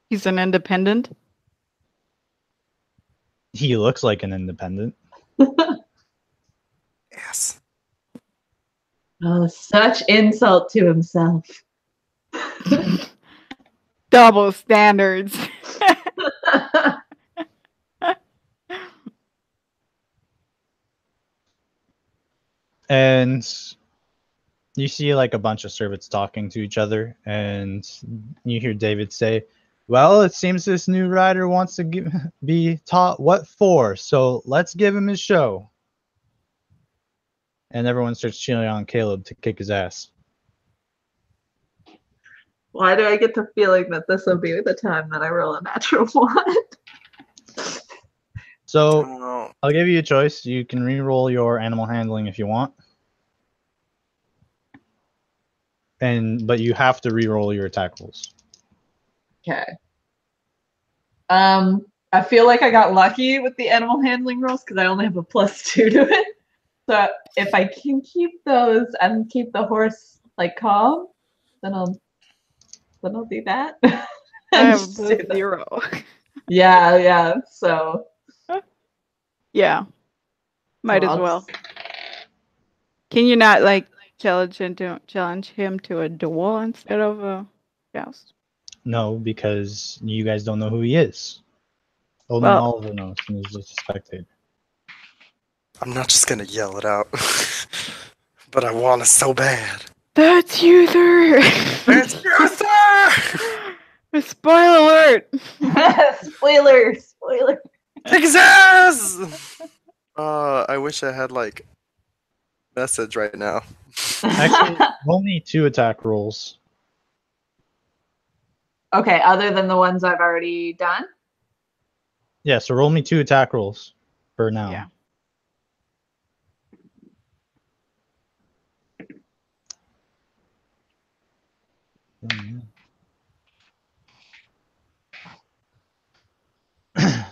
He's an independent. He looks like an independent. Yes. Oh, such insult to himself. Double standards. And you see like a bunch of servants talking to each other, and you hear David say, well, it seems this new rider wants to be taught what for, so let's give him his show. And everyone starts cheering on Caleb to kick his ass. Why do I get the feeling that this will be the time that I roll a natural one? So Oh, I'll give you a choice. You can re-roll your animal handling if you want. But you have to re-roll your attack rolls. Okay. I feel like I got lucky with the animal handling rolls because I only have a +2 to it. So if I can keep those and keep the horse like calm, then I'll do that. I And have just do that. 0. Yeah. So Yeah. Might So as I'll well. just- Can you not like challenge him to a duel instead of a joust? No, because you guys don't know who he is. Only Well- Oliver knows, and he's just a spectator. I'm not just gonna yell it out. But I want it so bad. That's Uther. It's Uther! Spoiler alert! Spoiler, spoiler. Texas! I wish I had like message right now. Actually, only 2 attack rolls. Okay, other than the ones I've already done. Yeah, so roll me 2 attack rolls for now. Yeah.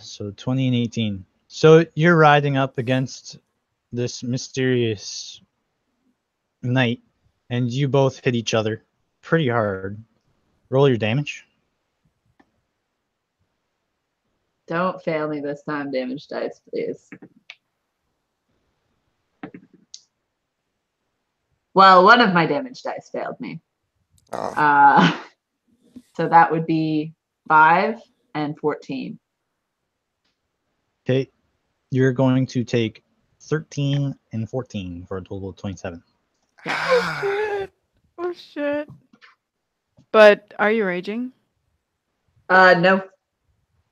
So 20 and 18. So you're riding up against this mysterious knight, and you both hit each other pretty hard. Roll your damage. Don't fail me this time, damage dice, please. Well, one of my damage dice failed me. Oh. So that would be 5 and 14. Okay, you're going to take 13 and 14 for a total of 27. Oh shit! Oh shit! But are you raging? No,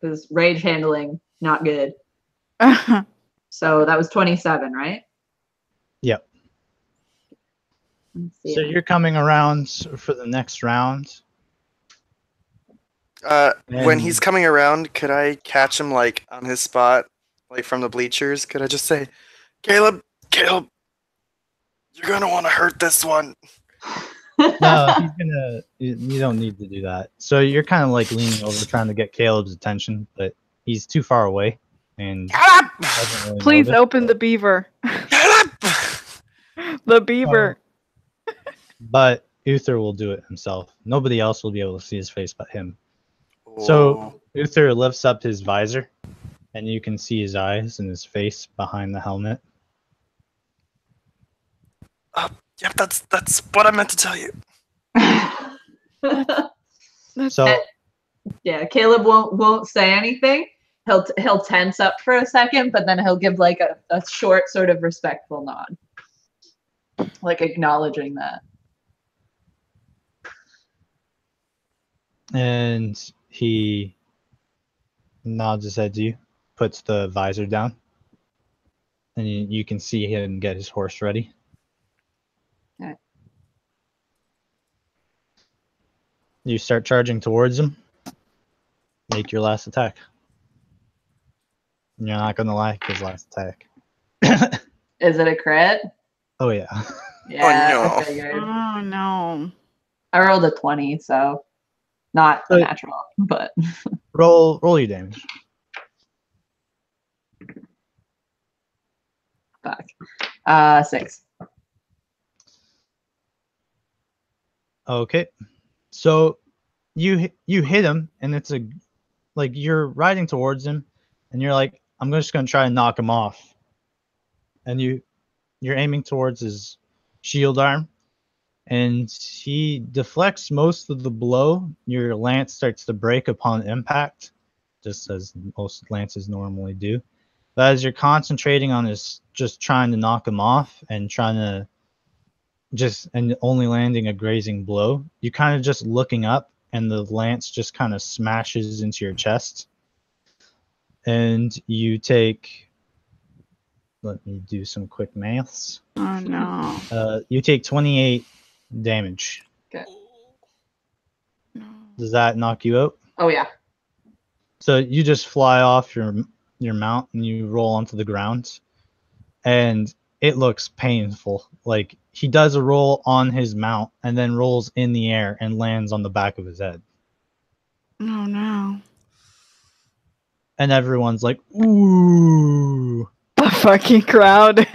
because rage handling not good. So that was 27, right? Yep. Let's see. So you're coming around for the next round. When he's coming around, could I catch him like on his spot, like from the bleachers? Could I just say, Caleb, you're gonna want to hurt this one. No, he's gonna. You don't need to do that. So you're kind of like leaning over, trying to get Caleb's attention, but he's too far away, and Caleb! doesn't really Please notice. open the beaver. Caleb! The beaver. But Uther will do it himself. Nobody else will be able to see his face but him. Oh. So Uther lifts up his visor, and you can see his eyes and his face behind the helmet. Yep, that's what I meant to tell you. So Yeah, Caleb won't say anything. He'll tense up for a second, but then he'll give like a short sort of respectful nod, like acknowledging that. and he nods his head to you, puts the visor down, and you can see him get his horse ready. Okay. You start charging towards him. Make your last attack. You're not gonna like his last attack. Is it a crit? Oh yeah. Yeah, no. I figured. Oh no. I rolled a 20, so not a natural, but Roll your damage. fuck. 6. Okay. So you hit him, and it's like you're riding towards him, and you're like, I'm just gonna try and knock him off. And you're aiming towards his shield arm, and he deflects most of the blow. Your lance starts to break upon impact, just as most lances normally do. But as you're concentrating on this, just trying to knock him off and trying to and only landing a grazing blow, you kind of just looking up, and the lance just kind of smashes into your chest. And you take, let me do some quick maths. Oh no. You take 28 damage. Okay. No. Does that knock you out? Oh yeah. So you just fly off your mount and you roll onto the ground, and it looks painful. Like he does a roll on his mount and then rolls in the air and lands on the back of his head. Oh no. And everyone's like, ooh. The fucking crowd.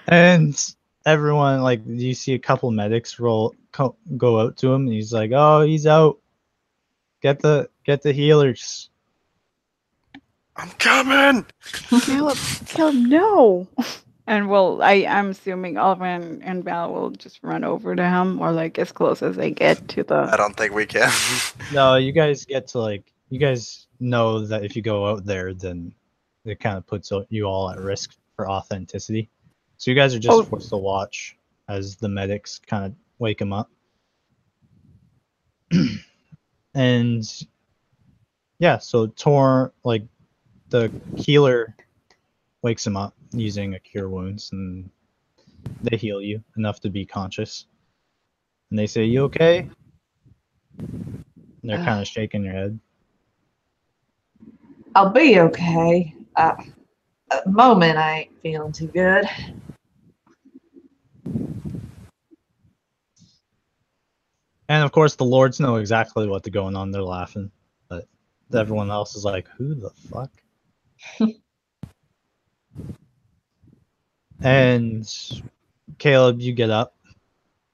And everyone, like, you see a couple medics go out to him, and he's like, oh, he's out. Get the healers. I'm coming. Caleb, no. And I'm assuming Alvin and Val will just run over to him, or like as close as they get to I the. don't think we can. No, you guys you guys know that if you go out there, then it kind of puts you all at risk for authenticity. So you guys are just forced to watch as the medics kind of wake him up. And yeah, so Tor, like the healer, wakes him up using a cure wounds, and they heal you enough to be conscious. And they say, "You okay?" And they're kind of shaking your head. I'll be okay. At the moment, I ain't feeling too good. And of course, the lords know exactly what's going on. They're laughing, but everyone else is like, "Who the fuck?" And Caleb, you get up,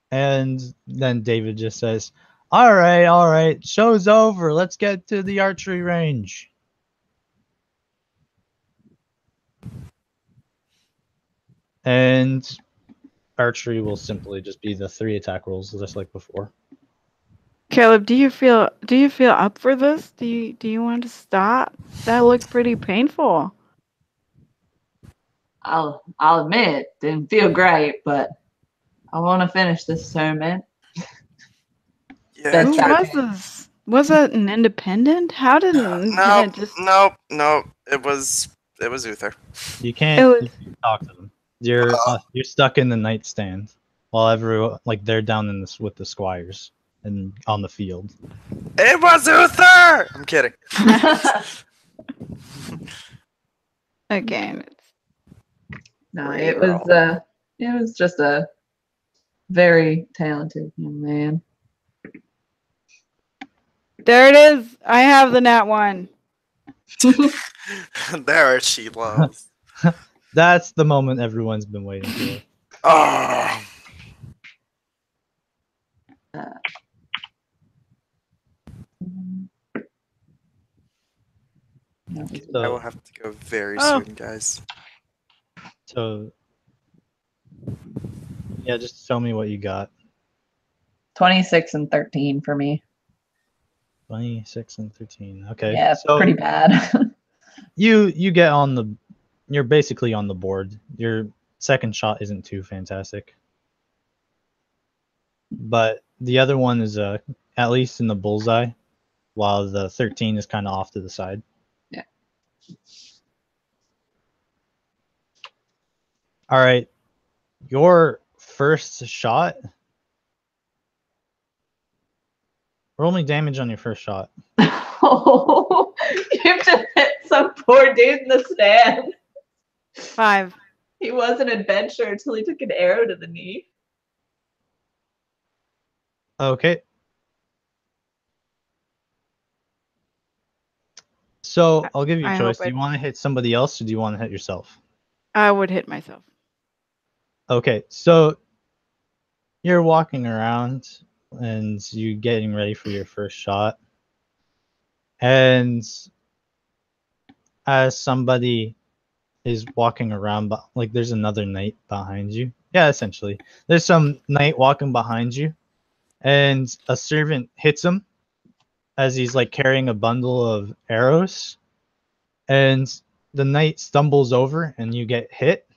and then David just says, all right, show's over. Let's get to the archery range." And archery will simply just be the 3 attack rolls, just like before. Caleb, do you feel up for this? Do you want to stop? That looked pretty painful. I'll admit, didn't feel great, but I want to finish this tournament. Yeah, Who That's was this? Was it an independent? How did nope, it just? nope. It was Uther. You It can't was. talk to them. You're stuck in the nightstand while everyone, like, they're down in this with the squires and on the field. It was Uther. I'm kidding. Okay. No, Great it was just a very talented young man. There it is. I have the nat 1. There she loves. That's the moment everyone's been waiting for. Oh. I will have to go very soon, guys. So yeah, just tell me what you got. 26 and 13 for me. 26 and 13. Okay. Yeah, so pretty bad. you get on the, you're basically on the board. Your second shot isn't too fantastic, but the other one is at least in the bullseye, while the 13 is kind of off to the side. Yeah. All right, your first shot. Roll me damage on your first shot. Oh, you just hit some poor dude in the stand. 5. He was an adventurer until he took an arrow to the knee. Okay. So I'll give you a I choice. hope Do you want to hit somebody else, or do you want to hit yourself? I would hit myself. Okay, so you're walking around and you getting ready for your first shot, and as somebody is walking around, like there's another knight behind you. Yeah, essentially, there's some knight walking behind you, and a servant hits him as he's like carrying a bundle of arrows, and the knight stumbles over, and you get hit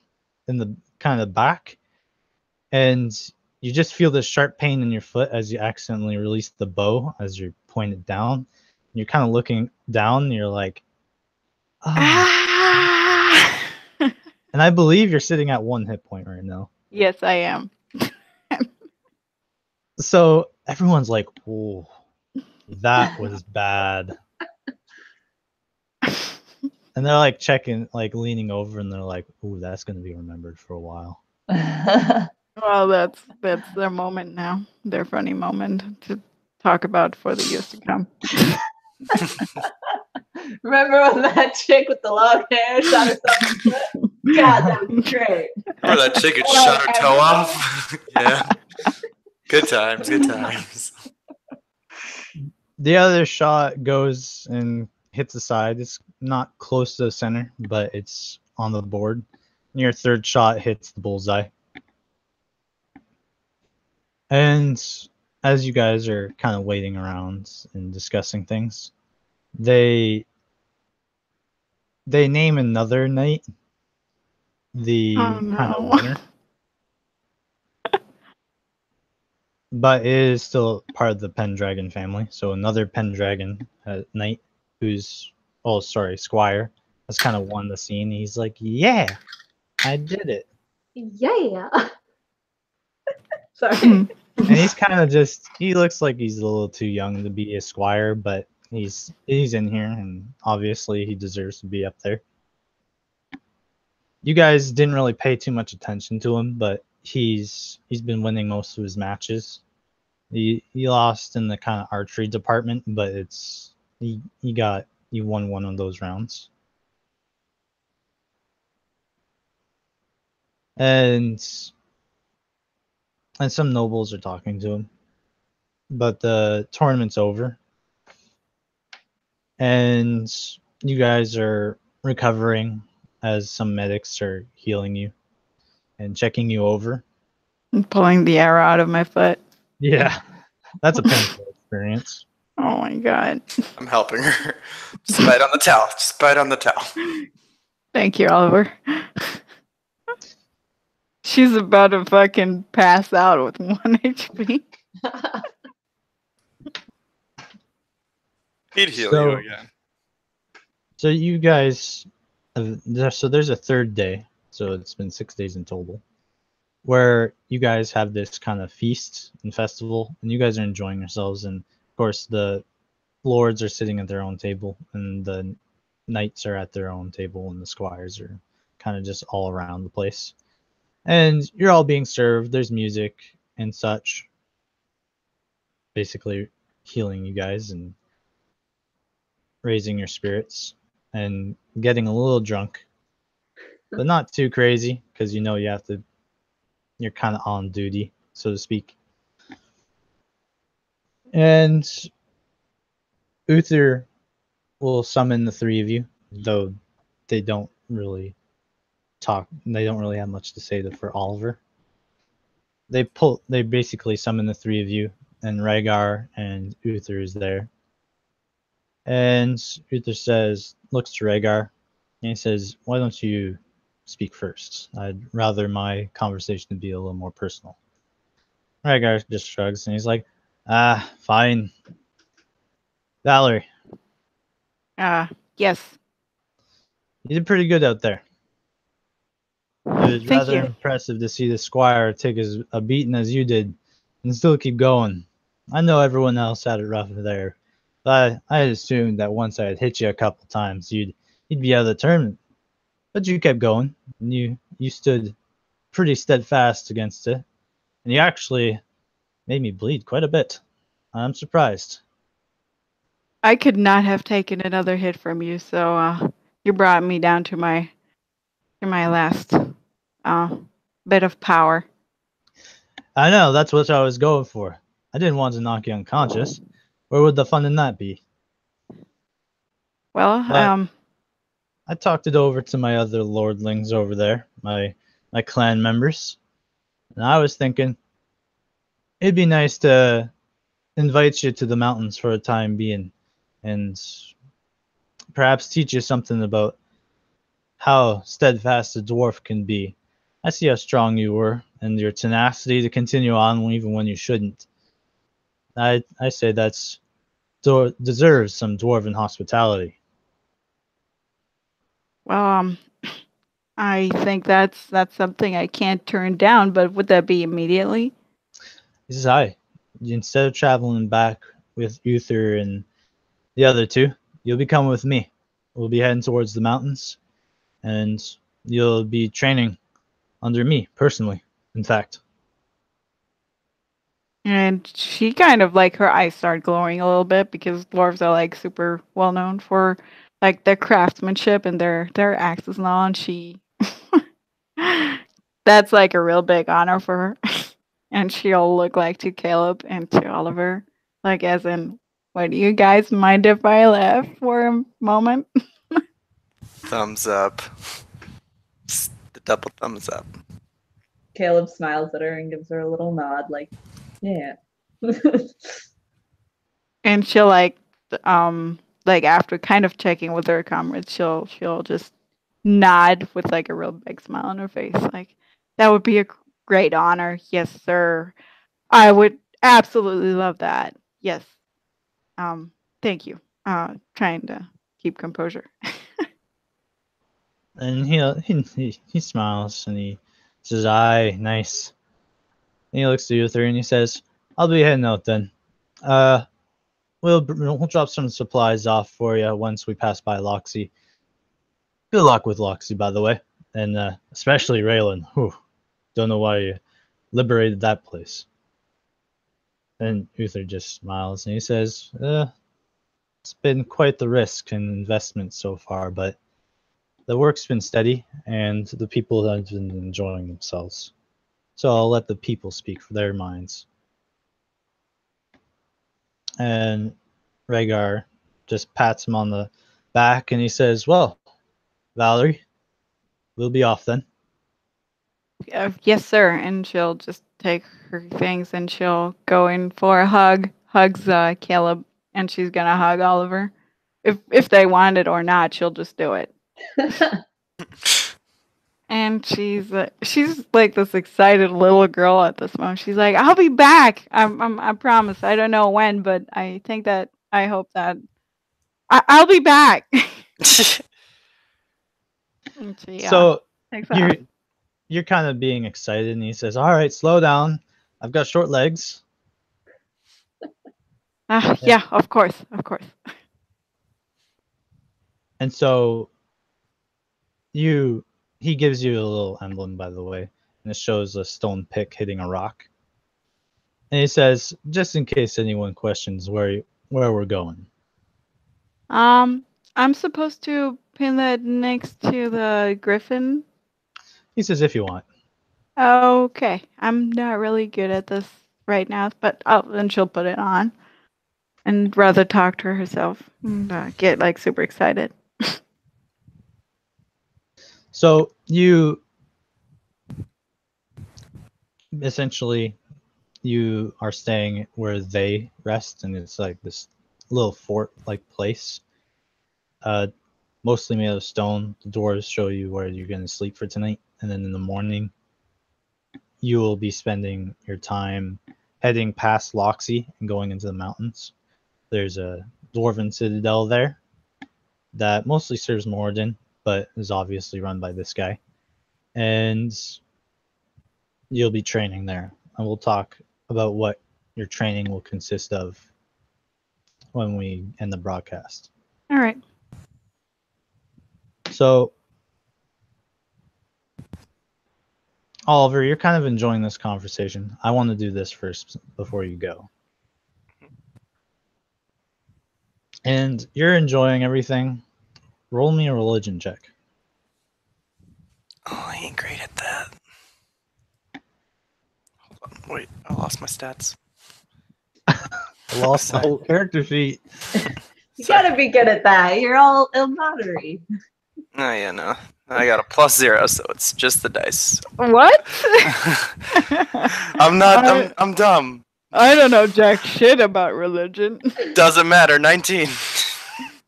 in the kind of back, and you just feel this sharp pain in your foot as you accidentally release the bow as you're pointed down. You're kind of looking down, and you're like, ah. And I believe you're sitting at 1 hit point right now. Yes, I am. So everyone's like, "Whoa, that was bad." And they're like checking, like leaning over, and they're like, "Ooh, that's gonna be remembered for a while." Well, that's their moment now. Their funny moment to talk about for the years to come. Remember when that chick with the long hair shot herself in the foot? God, that was great. Remember that chick had shot her toe off? Yeah. Good times, good times. The other shot goes and hits the side. It's not close to the center, but it's on the board. And your third shot hits the bullseye. And as you guys are kind of waiting around and discussing things, they name another knight the kind of winner. but it is still part of the Pendragon family. So another Pendragon knight, who's Squire, has kind of won the scene. He's like, "Yeah, I did it," Yeah. Sorry. and he's kind of he looks like he's a little too young to be a squire, but he's in here, and obviously he deserves to be up there. You guys didn't really pay too much attention to him, but he's been winning most of his matches. He lost in the kind of archery department, but he won one of those rounds. And some nobles are talking to him. But the tournament's over. And you guys are recovering as some medics are healing you and checking you over. I'm pulling the arrow out of my foot. Yeah. That's a painful experience. Oh my god. I'm helping her. Just bite on the towel. Just bite on the towel. Thank you, Oliver. She's about to fucking pass out with 1 HP. He'd heal So- you again. So you guys, there's a third day, so it's been 6 days in total, where you guys have this kind of feast and festival, and you guys are enjoying yourselves. And of course, the lords are sitting at their own table, and the knights are at their own table, and the squires are kind of just all around the place. And you're all being served. There's music and such, basically healing you guys and raising your spirits and getting a little drunk, but not too crazy, because you're kind of on duty, so to speak. And Uther will summon the three of you, though they don't really talk. They don't really have much to say for Oliver. They basically summon the three of you, and Rhaegar and Uther is there. And Uther looks to Rhaegar, and he says, "Why don't you speak first? I'd rather my conversation be a little more personal." Rhaegar just shrugs, and he's like, fine. Valerie, Yes. you did pretty good out there. It was Thank rather you. impressive to see the squire take a beating as you did and still keep going. I know everyone else had it rough there, but I had assumed that once I had hit you a couple times, you'd be out of the tournament. But you kept going, and you stood pretty steadfast against it, and you actually made me bleed quite a bit. I'm surprised. I could not have taken another hit from you, so you brought me down to my last bit of power. I know, that's what I was going for. I didn't want to knock you unconscious. Where would the fun in that be? Well, But- I talked it over to my other lordlings over there, my clan members, and I was thinking it'd be nice to invite you to the mountains for a time being, and perhaps teach you something about how steadfast a dwarf can be. I see how strong you were, and your tenacity to continue on even when you shouldn't. I say deserves some dwarven hospitality. well, I think that's something I can't turn down. But would that be immediately? He says, "Hi. Instead of traveling back with Uther and the other two, you'll be coming with me. We'll be heading towards the mountains, and you'll be training under me personally, in fact." And she kind of like her eyes start glowing a little bit because dwarves are like super well known for like their craftsmanship and their axes and all. And she, that's like a real big honor for her. And she'll look like to Caleb and to Oliver, like as in, "What do you guys mind if I laugh for a moment?" Thumbs up. Just the double thumbs up. Caleb smiles at her and gives her a little nod, like, yeah. And she'll like after kind of checking with her comrades, she'll just nod with like a real big smile on her face, like, "That would be a great honor, yes, sir. absolutely love that. Yes. Thank you. Trying to keep composure. And he smiles and he says, "Aye, nice." And he looks to you three and he says, "I'll be heading out then. Uh, we'll drop some supplies off for you once we pass by Loxy. Good luck with Loxy, by the way, and especially Raylan. Whew, don't know why you liberated that place." And Uther just smiles and he says, "It's been quite the risk and investment so far, but the work's been steady and the people have been enjoying themselves. So I'll let the people speak for their minds." And Rhaegar just pats him on the back and he says, "Well, Valerie, we'll be off then." Yes, sir. And she'll just take her things and she'll go in for a hug. Hugs Caleb, and she's gonna hug Oliver. If they want it or not, she'll just do it. And she's like this excited little girl at this moment. She's like, "I'll be back. I promise. I don't know when, but I hope that I'll be back." And she So takes off. you're kind of being excited, and he says, "All right, slow down. I've got short legs." Yeah, of course, of course. And so he gives you a little emblem, by the way, and it shows a stone pick hitting a rock. And he says, "Just in case anyone questions where we're going." I'm supposed to pin that next to the griffin. He says, "If you want." Okay, I'm not really good at this right now, but then she'll put it on and rather talk to herself and get like super excited. So you essentially you are staying where they rest, and it's like this little fort-like place, mostly made of stone. The doors show you where you're going to sleep for tonight, and then in the morning you will be spending your time heading past Loxy and going into the mountains. There's a dwarven citadel there that mostly serves Moradin, but is obviously run by this guy. And you'll be training there. And we'll talk about what your training will consist of when we end the broadcast. All right. So, Oliver, you're kind of enjoying this conversation. I want to do this first before you go. And you're enjoying everything. Roll me a religion check. Oh, I ain't great at that. Hold on, wait, I lost my stats. I lost my whole character sheet. You gotta be good at that. You're all ilmatery. Oh yeah, no. I got a +0, so it's just the dice. What? I'm not. I'm dumb. I don't know jack shit about religion. Doesn't matter. 19.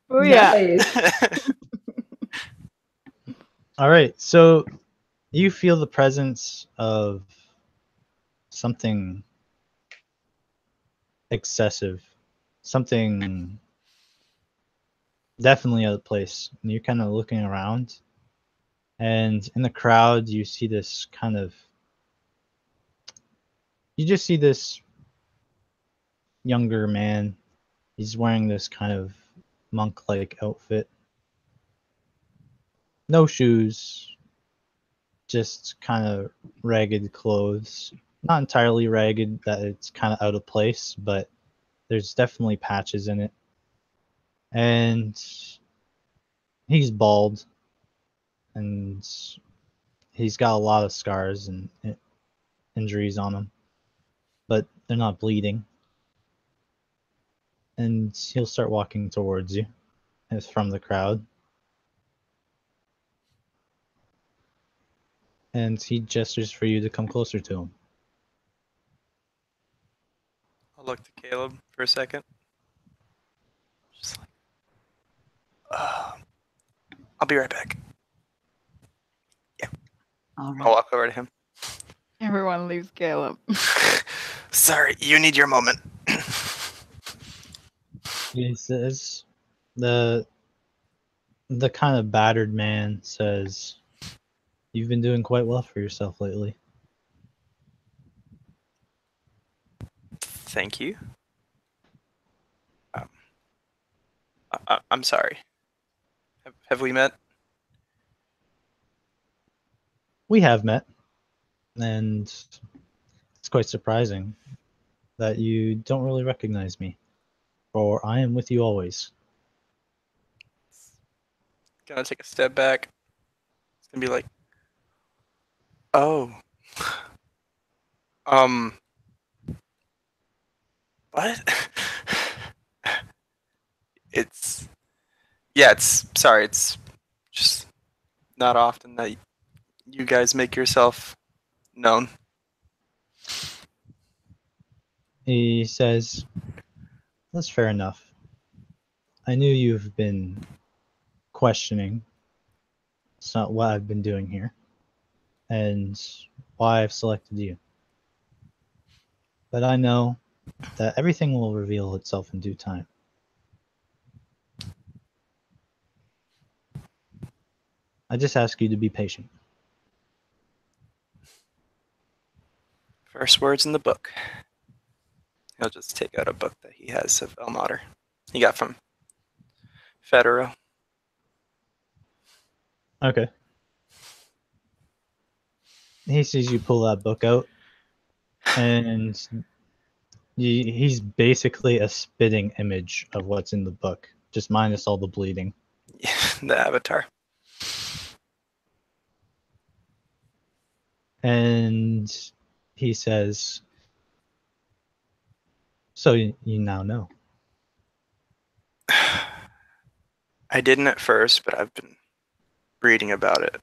Oh yeah. Nice. All right, so you feel the presence of something excessive, something definitely out of place. And you're kind of looking around, and in the crowd, you see this kind of. You just see this younger man. He's wearing this kind of monk-like outfit. No shoes, just kind of ragged clothes. Not entirely ragged that it's kind of out of place, but there's definitely patches in it. And he's bald, and he's got a lot of scars and injuries on him, but they're not bleeding. And he'll start walking towards you. It's from the crowd. And he gestures for you to come closer to him. I'll look to Caleb for a second. Just like, I'll be right back. All I'll right. walk over to him. Everyone leaves Caleb. Sorry, you need your moment. He says, the kind of battered man says, "You've been doing quite well for yourself lately." Thank you. I'm sorry. Have we met? We have met, and it's quite surprising that you don't really recognize me, for I am with you always. Gonna take a step back. It's gonna be like, oh, um, what? It's it's sorry. It's just not often that you guys make yourself known. He says, "That's fair enough. I knew you've been questioning. It's not what I've been doing here, and why I've selected you. But I know that everything will reveal itself in due time." I just ask you to be patient. First words in the book. He'll just take out a book that he has of Elmater. He got from Federo. Okay. He sees you pull that book out, and he's basically a spitting image of what's in the book, just minus all the bleeding. The Avatar. And he says, "So you now know." I didn't at first, but I've been reading about it.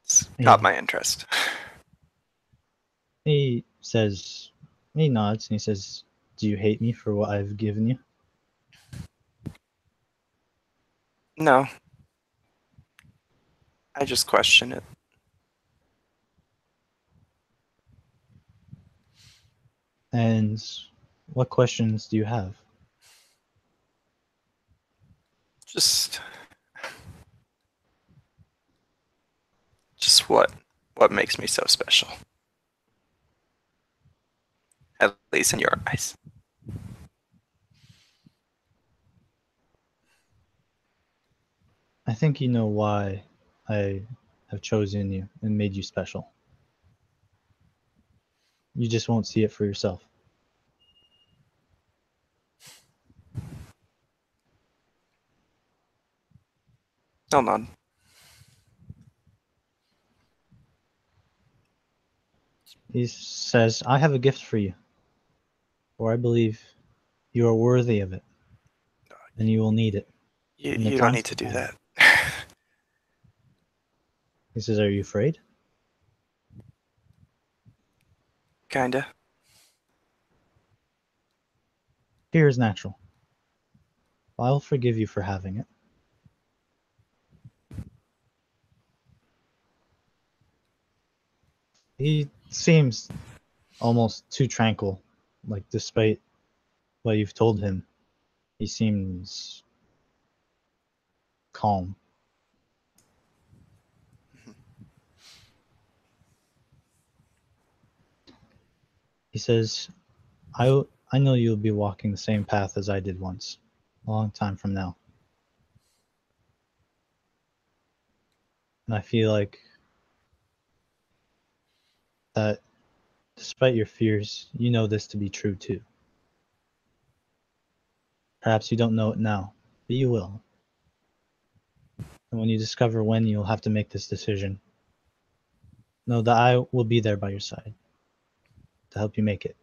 It's caught my interest. He says, he nods, and he says, "Do you hate me for what I've given you?" No. I just question it. And what questions do you have? Just what makes me so special. At least in your eyes. I think you know why I have chosen you and made you special. You just won't see it for yourself. I'll nod. He says, "I have a gift for you, for I believe you are worthy of it, and you will need it." You don't need to do that. He says, "Are you afraid?" Kinda. Fear is natural. I'll forgive you for having it. He seems almost too tranquil, like despite what you've told him, he seems calm. He says, I know you'll be walking the same path as I did once, a long time from now. And I feel like that despite your fears, you know this to be true too. Perhaps you don't know it now, but you will. And when you discover when you'll have to make this decision, know that I will be there by your side to help you make it.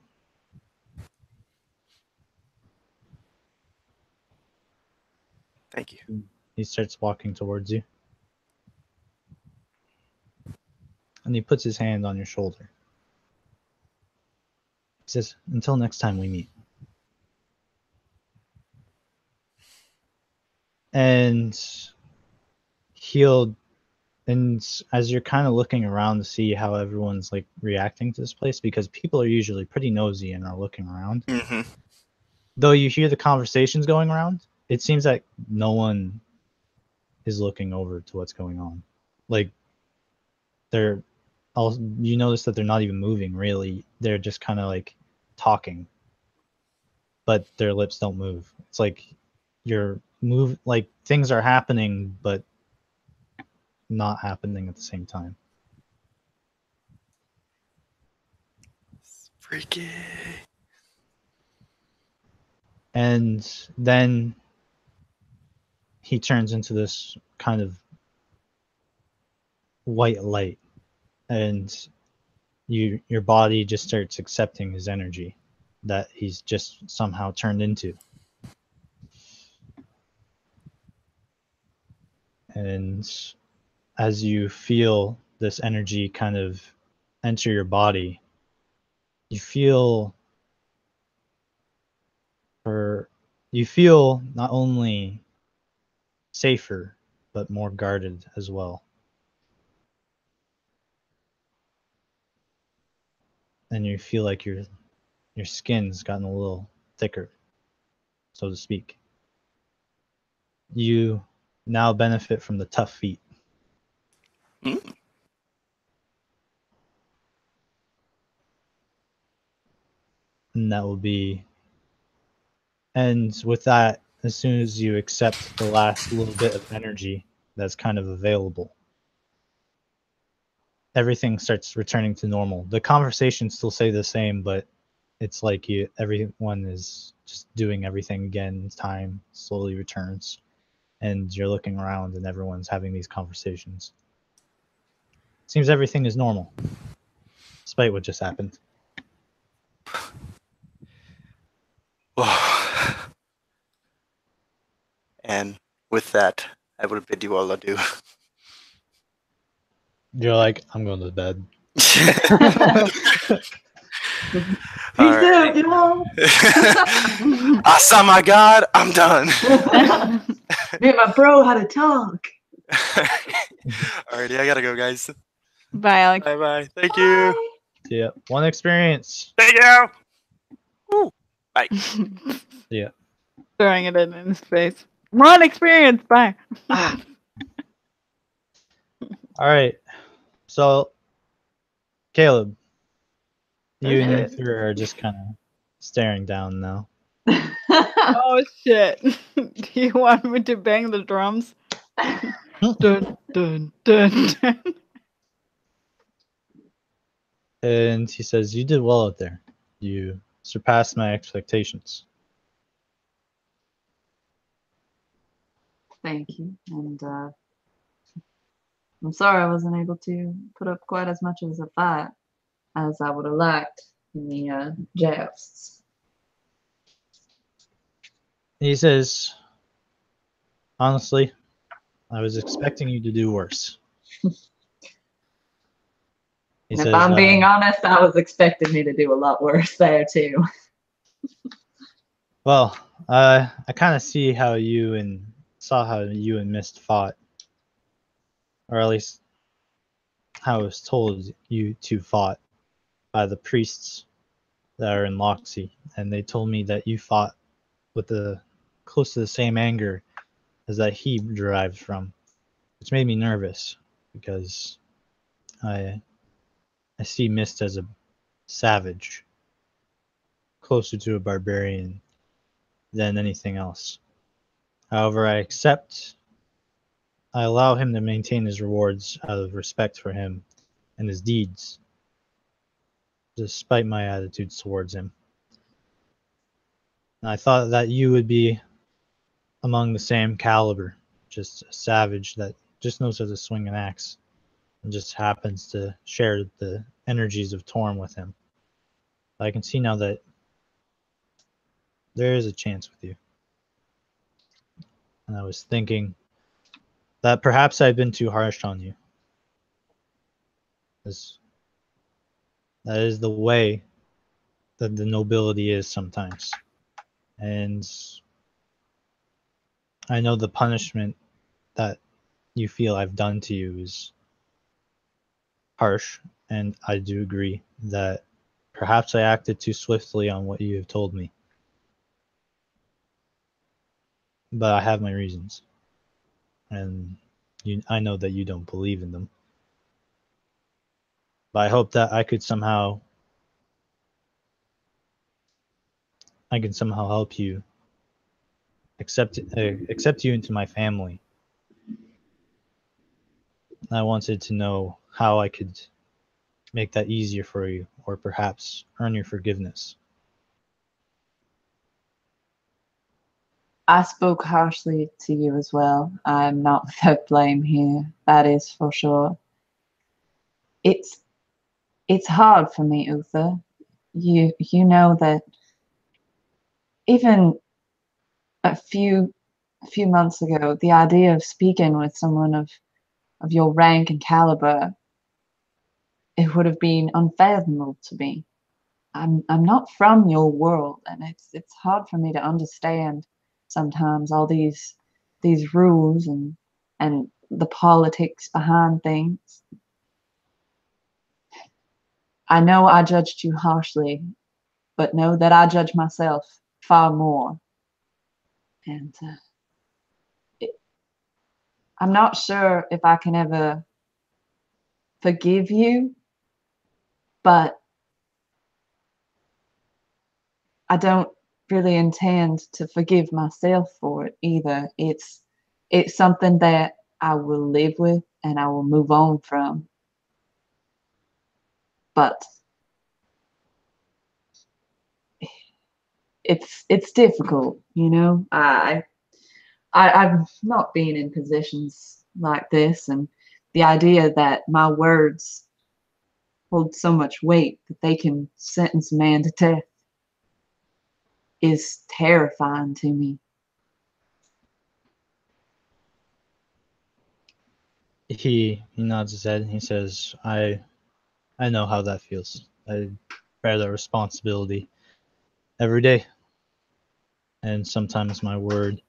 Thank you. He starts walking towards you. And he puts his hand on your shoulder. He says, "Until next time we meet." And he'll And as you're kind of looking around to see how everyone's like reacting to this place, because people are usually pretty nosy and are looking around. Mm-hmm. Though you hear the conversations going around, it seems that no one is looking over to what's going on. Like they're all, you notice that they're not even moving really. They're just kind of like talking, but their lips don't move. It's like you're like things are happening but not happening at the same time. Freaky. And then he turns into this kind of white light, and your body just starts accepting his energy that he's just somehow turned into. And as you feel this energy kind of enter your body, you feel not only safer but more guarded as well. And you feel like your skin's gotten a little thicker, so to speak. You now benefit from the tough feet. Mm. And that will be, and with that, as soon as you accept the last little bit of energy that's kind of available, everything starts returning to normal. The conversations still say the same, but it's like everyone is just doing everything again. Time slowly returns, and you're looking around, and everyone's having these conversations. Seems everything is normal, despite what just happened. And with that, I will bid you all adieu. You're like, I'm going to bed. Peace Alright. out, y'all. I saw my God. I'm done. Me and my bro had a talk. Alrighty, I gotta go, guys. Bye, Alex. Bye bye. Thank you. Yeah, one experience. Thank you. Woo. Bye. Yeah. Throwing it in his face. One experience. Bye. Ah, All right. So, Caleb, you and Okay. Uther are just kind of staring down now. Oh shit! Do you want me to bang the drums? Dun dun dun dun. And he says, "You did well out there. You surpassed my expectations." Thank you. And I'm sorry I wasn't able to put up quite as much as a fight as I would have liked in the jousts. He says, "Honestly, I was expecting you to do worse." He And if says, I'm being honest, I was expecting me to do a lot worse there too. "Well, I kind of saw how you and Mist fought, or at least how I was told you two fought by the priests that are in Loxy, and they told me that you fought with the close to the same anger as that he derived from, which made me nervous because I see Mist as a savage, closer to a barbarian than anything else. However, I allow him to maintain his rewards out of respect for him and his deeds, despite my attitudes towards him. And I thought that you would be among the same caliber, just a savage that just knows how to swing an axe and just happens to share the energies of Torm with him. But I can see now that there is a chance with you. And I was thinking that perhaps I've been too harsh on you. That is the way that the nobility is sometimes. And I know the punishment that you feel I've done to you is harsh, and I do agree that perhaps I acted too swiftly on what you have told me. But I have my reasons, and I know that you don't believe in them. But I hope that I can somehow help you accept you into my family. I wanted to know how I could make that easier for you, or perhaps earn your forgiveness. I spoke harshly to you as well. I'm not without blame here, that is for sure. It's it's hard for me, Uther. You know that even a few months ago, the idea of speaking with someone of your rank and caliber, it would have been unfathomable to me. I'm not from your world, and it's hard for me to understand sometimes all these rules and the politics behind things. I know I judged you harshly, but know that I judge myself far more. And it, I'm not sure if I can ever forgive you, but I don't really intend to forgive myself for it either. It's something that I will live with and I will move on from. But it's difficult, you know. I've not been in positions like this, and the idea that my words hold so much weight that they can sentence a man to death is terrifying to me. He nods his head and he says, I know how that feels. I bear that responsibility every day. And sometimes my words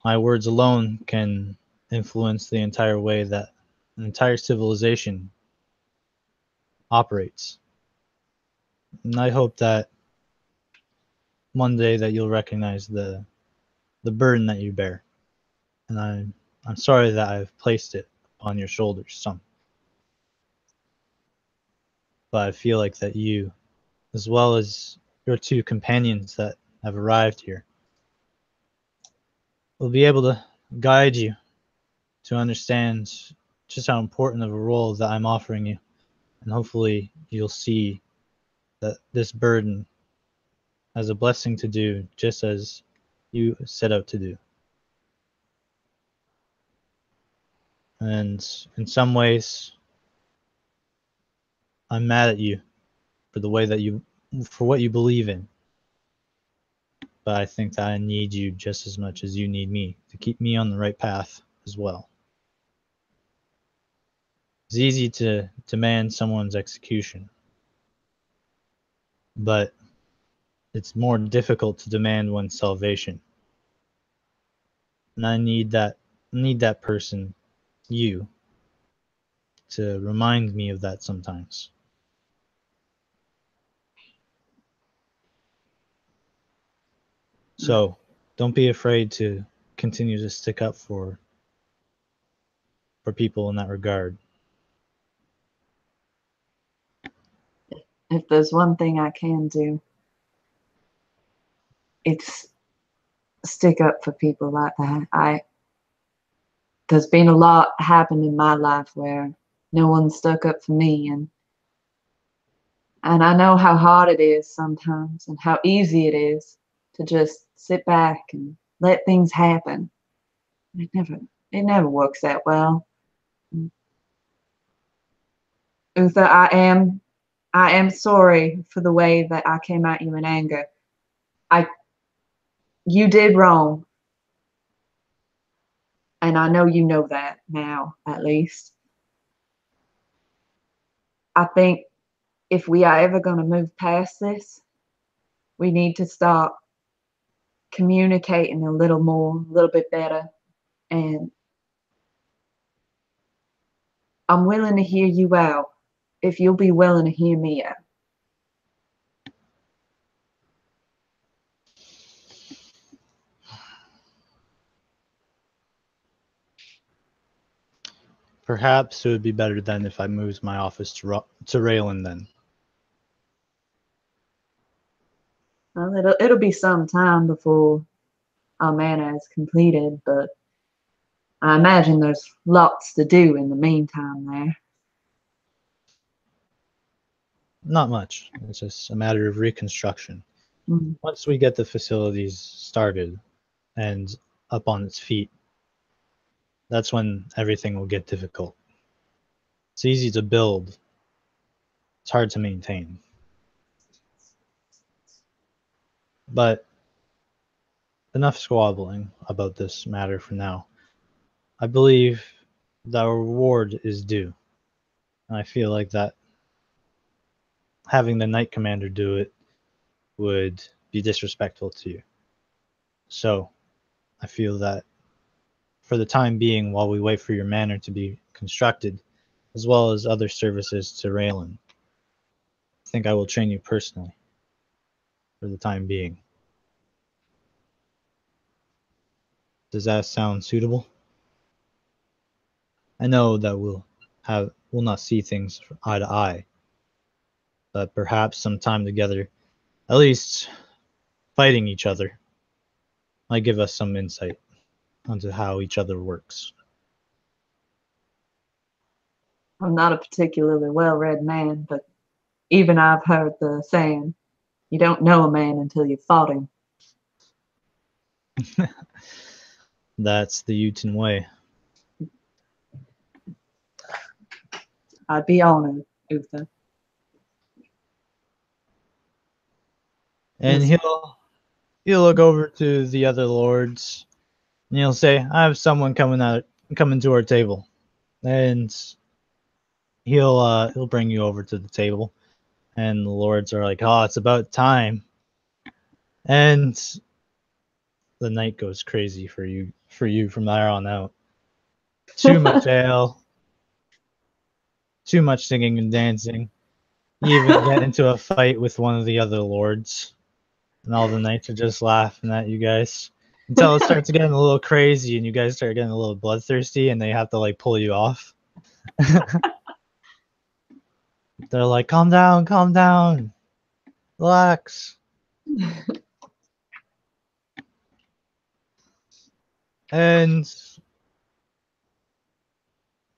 alone can influence the entire way that an entire civilization operates. And I hope that one day that you'll recognize the burden that you bear. And I'm sorry that I've placed it on your shoulders some. But I feel like that you, as well as your two companions that have arrived here, will be able to guide you to understand just how important of a role that I'm offering you. And hopefully you'll see that this burden has a blessing to do just as you set out to do. And in some ways, I'm mad at you for the way that for what you believe in. But I think that I need you just as much as you need me to keep me on the right path as well. It's easy to demand someone's execution, but it's more difficult to demand one's salvation. And I need that person, you, to remind me of that sometimes. So don't be afraid to continue to stick up for people in that regard. If there's one thing I can do, it's stick up for people like that. There's been a lot happen in my life where no one stuck up for me, and I know how hard it is sometimes and how easy it is to just sit back and let things happen. It never works that well. Uther, I am sorry for the way that I came at you in anger. I You did wrong, and I know you know that now, at least. I think if we are ever going to move past this, we need to start communicating a little more, a little bit better, and I'm willing to hear you out if you'll be willing to hear me out. Perhaps it would be better then if I moved my office to Raylan then. Well, it'll be some time before our manor is completed, but I imagine there's lots to do in the meantime there. Not much. It's just a matter of reconstruction. Mm. Once we get the facilities started and up on its feet, that's when everything will get difficult. It's easy to build. It's hard to maintain. But enough squabbling about this matter for now. I believe that a reward is due. And I feel like that having the Knight Commander do it would be disrespectful to you. So I feel that for the time being, while we wait for your manor to be constructed, as well as other services to Raylan, I think I will train you personally for the time being. Does that sound suitable? I know that we'll not see things eye to eye, but perhaps some time together, at least fighting each other, might give us some insight onto how each other works. I'm not a particularly well-read man, but even I've heard the saying, you don't know a man until you've fought him. That's the Uton way. I'd be honored, Uther. And Yes. he'll look over to the other lords and he'll say, I have someone coming to our table. And he'll bring you over to the table. And the lords are like, oh, it's about time. And the night goes crazy for you from there on out. Too much ale, too much singing and dancing. You even get into a fight with one of the other lords. And all the knights are just laughing at you guys. Until it starts getting a little crazy and you guys start getting a little bloodthirsty and they have to like pull you off. They're like, calm down, relax. And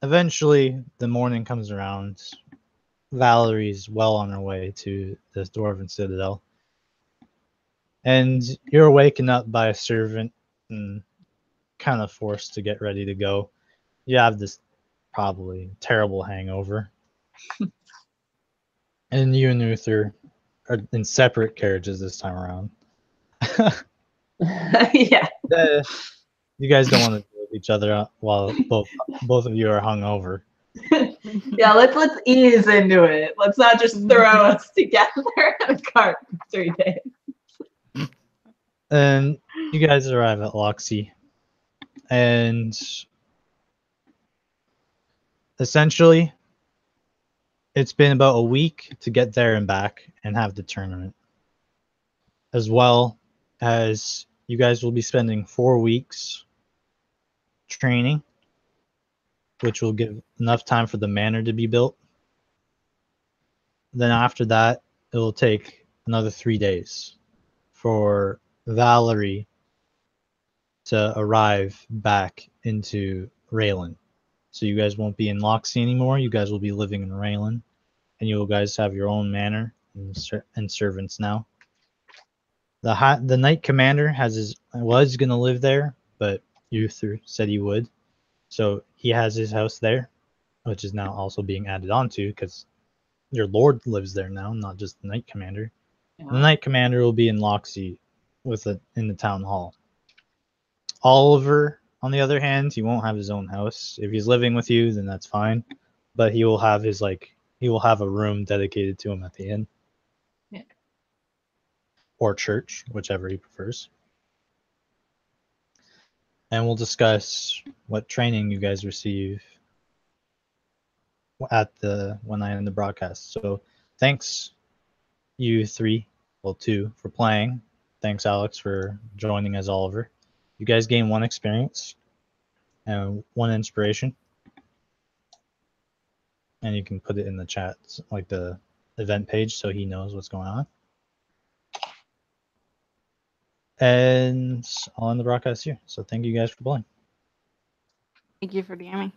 eventually the morning comes around. Valerie's well on her way to the Dwarven Citadel. And you're waken up by a servant and kind of forced to get ready to go. You have this probably terrible hangover. And you and Uther are in separate carriages this time around. Yeah. You guys don't want to deal with each other while both of you are hungover. Yeah, let's ease into it. Let's not just throw us together in a cart for 3 days. And you guys arrive at Loxie. And essentially, it's been about a week to get there and back and have the tournament. As well as you guys will be spending 4 weeks training, which will give enough time for the manor to be built. Then after that, it will take another 3 days for Valerie to arrive back into Raylan. So you guys won't be in Loxie anymore. You guys will be living in Raylan. And you guys have your own manor and servants now. The Knight Commander was going to live there, but Uther said he would. So he has his house there, which is now also being added onto because your lord lives there now, not just the Knight Commander. Yeah. The Knight Commander will be in Loxie in the town hall. Oliver, on the other hand, he won't have his own house. If he's living with you, then that's fine. But he will have a room dedicated to him at the inn. Yeah. Or church, whichever he prefers. And we'll discuss what training you guys receive when I end the broadcast. So thanks you three, well two, for playing. Thanks Alex for joining as Oliver. You guys gain 1 experience and 1 inspiration, and you can put it in the chat, like the event page, so he knows what's going on. And I'll end the broadcast here. So thank you guys for playing. Thank you for DMing.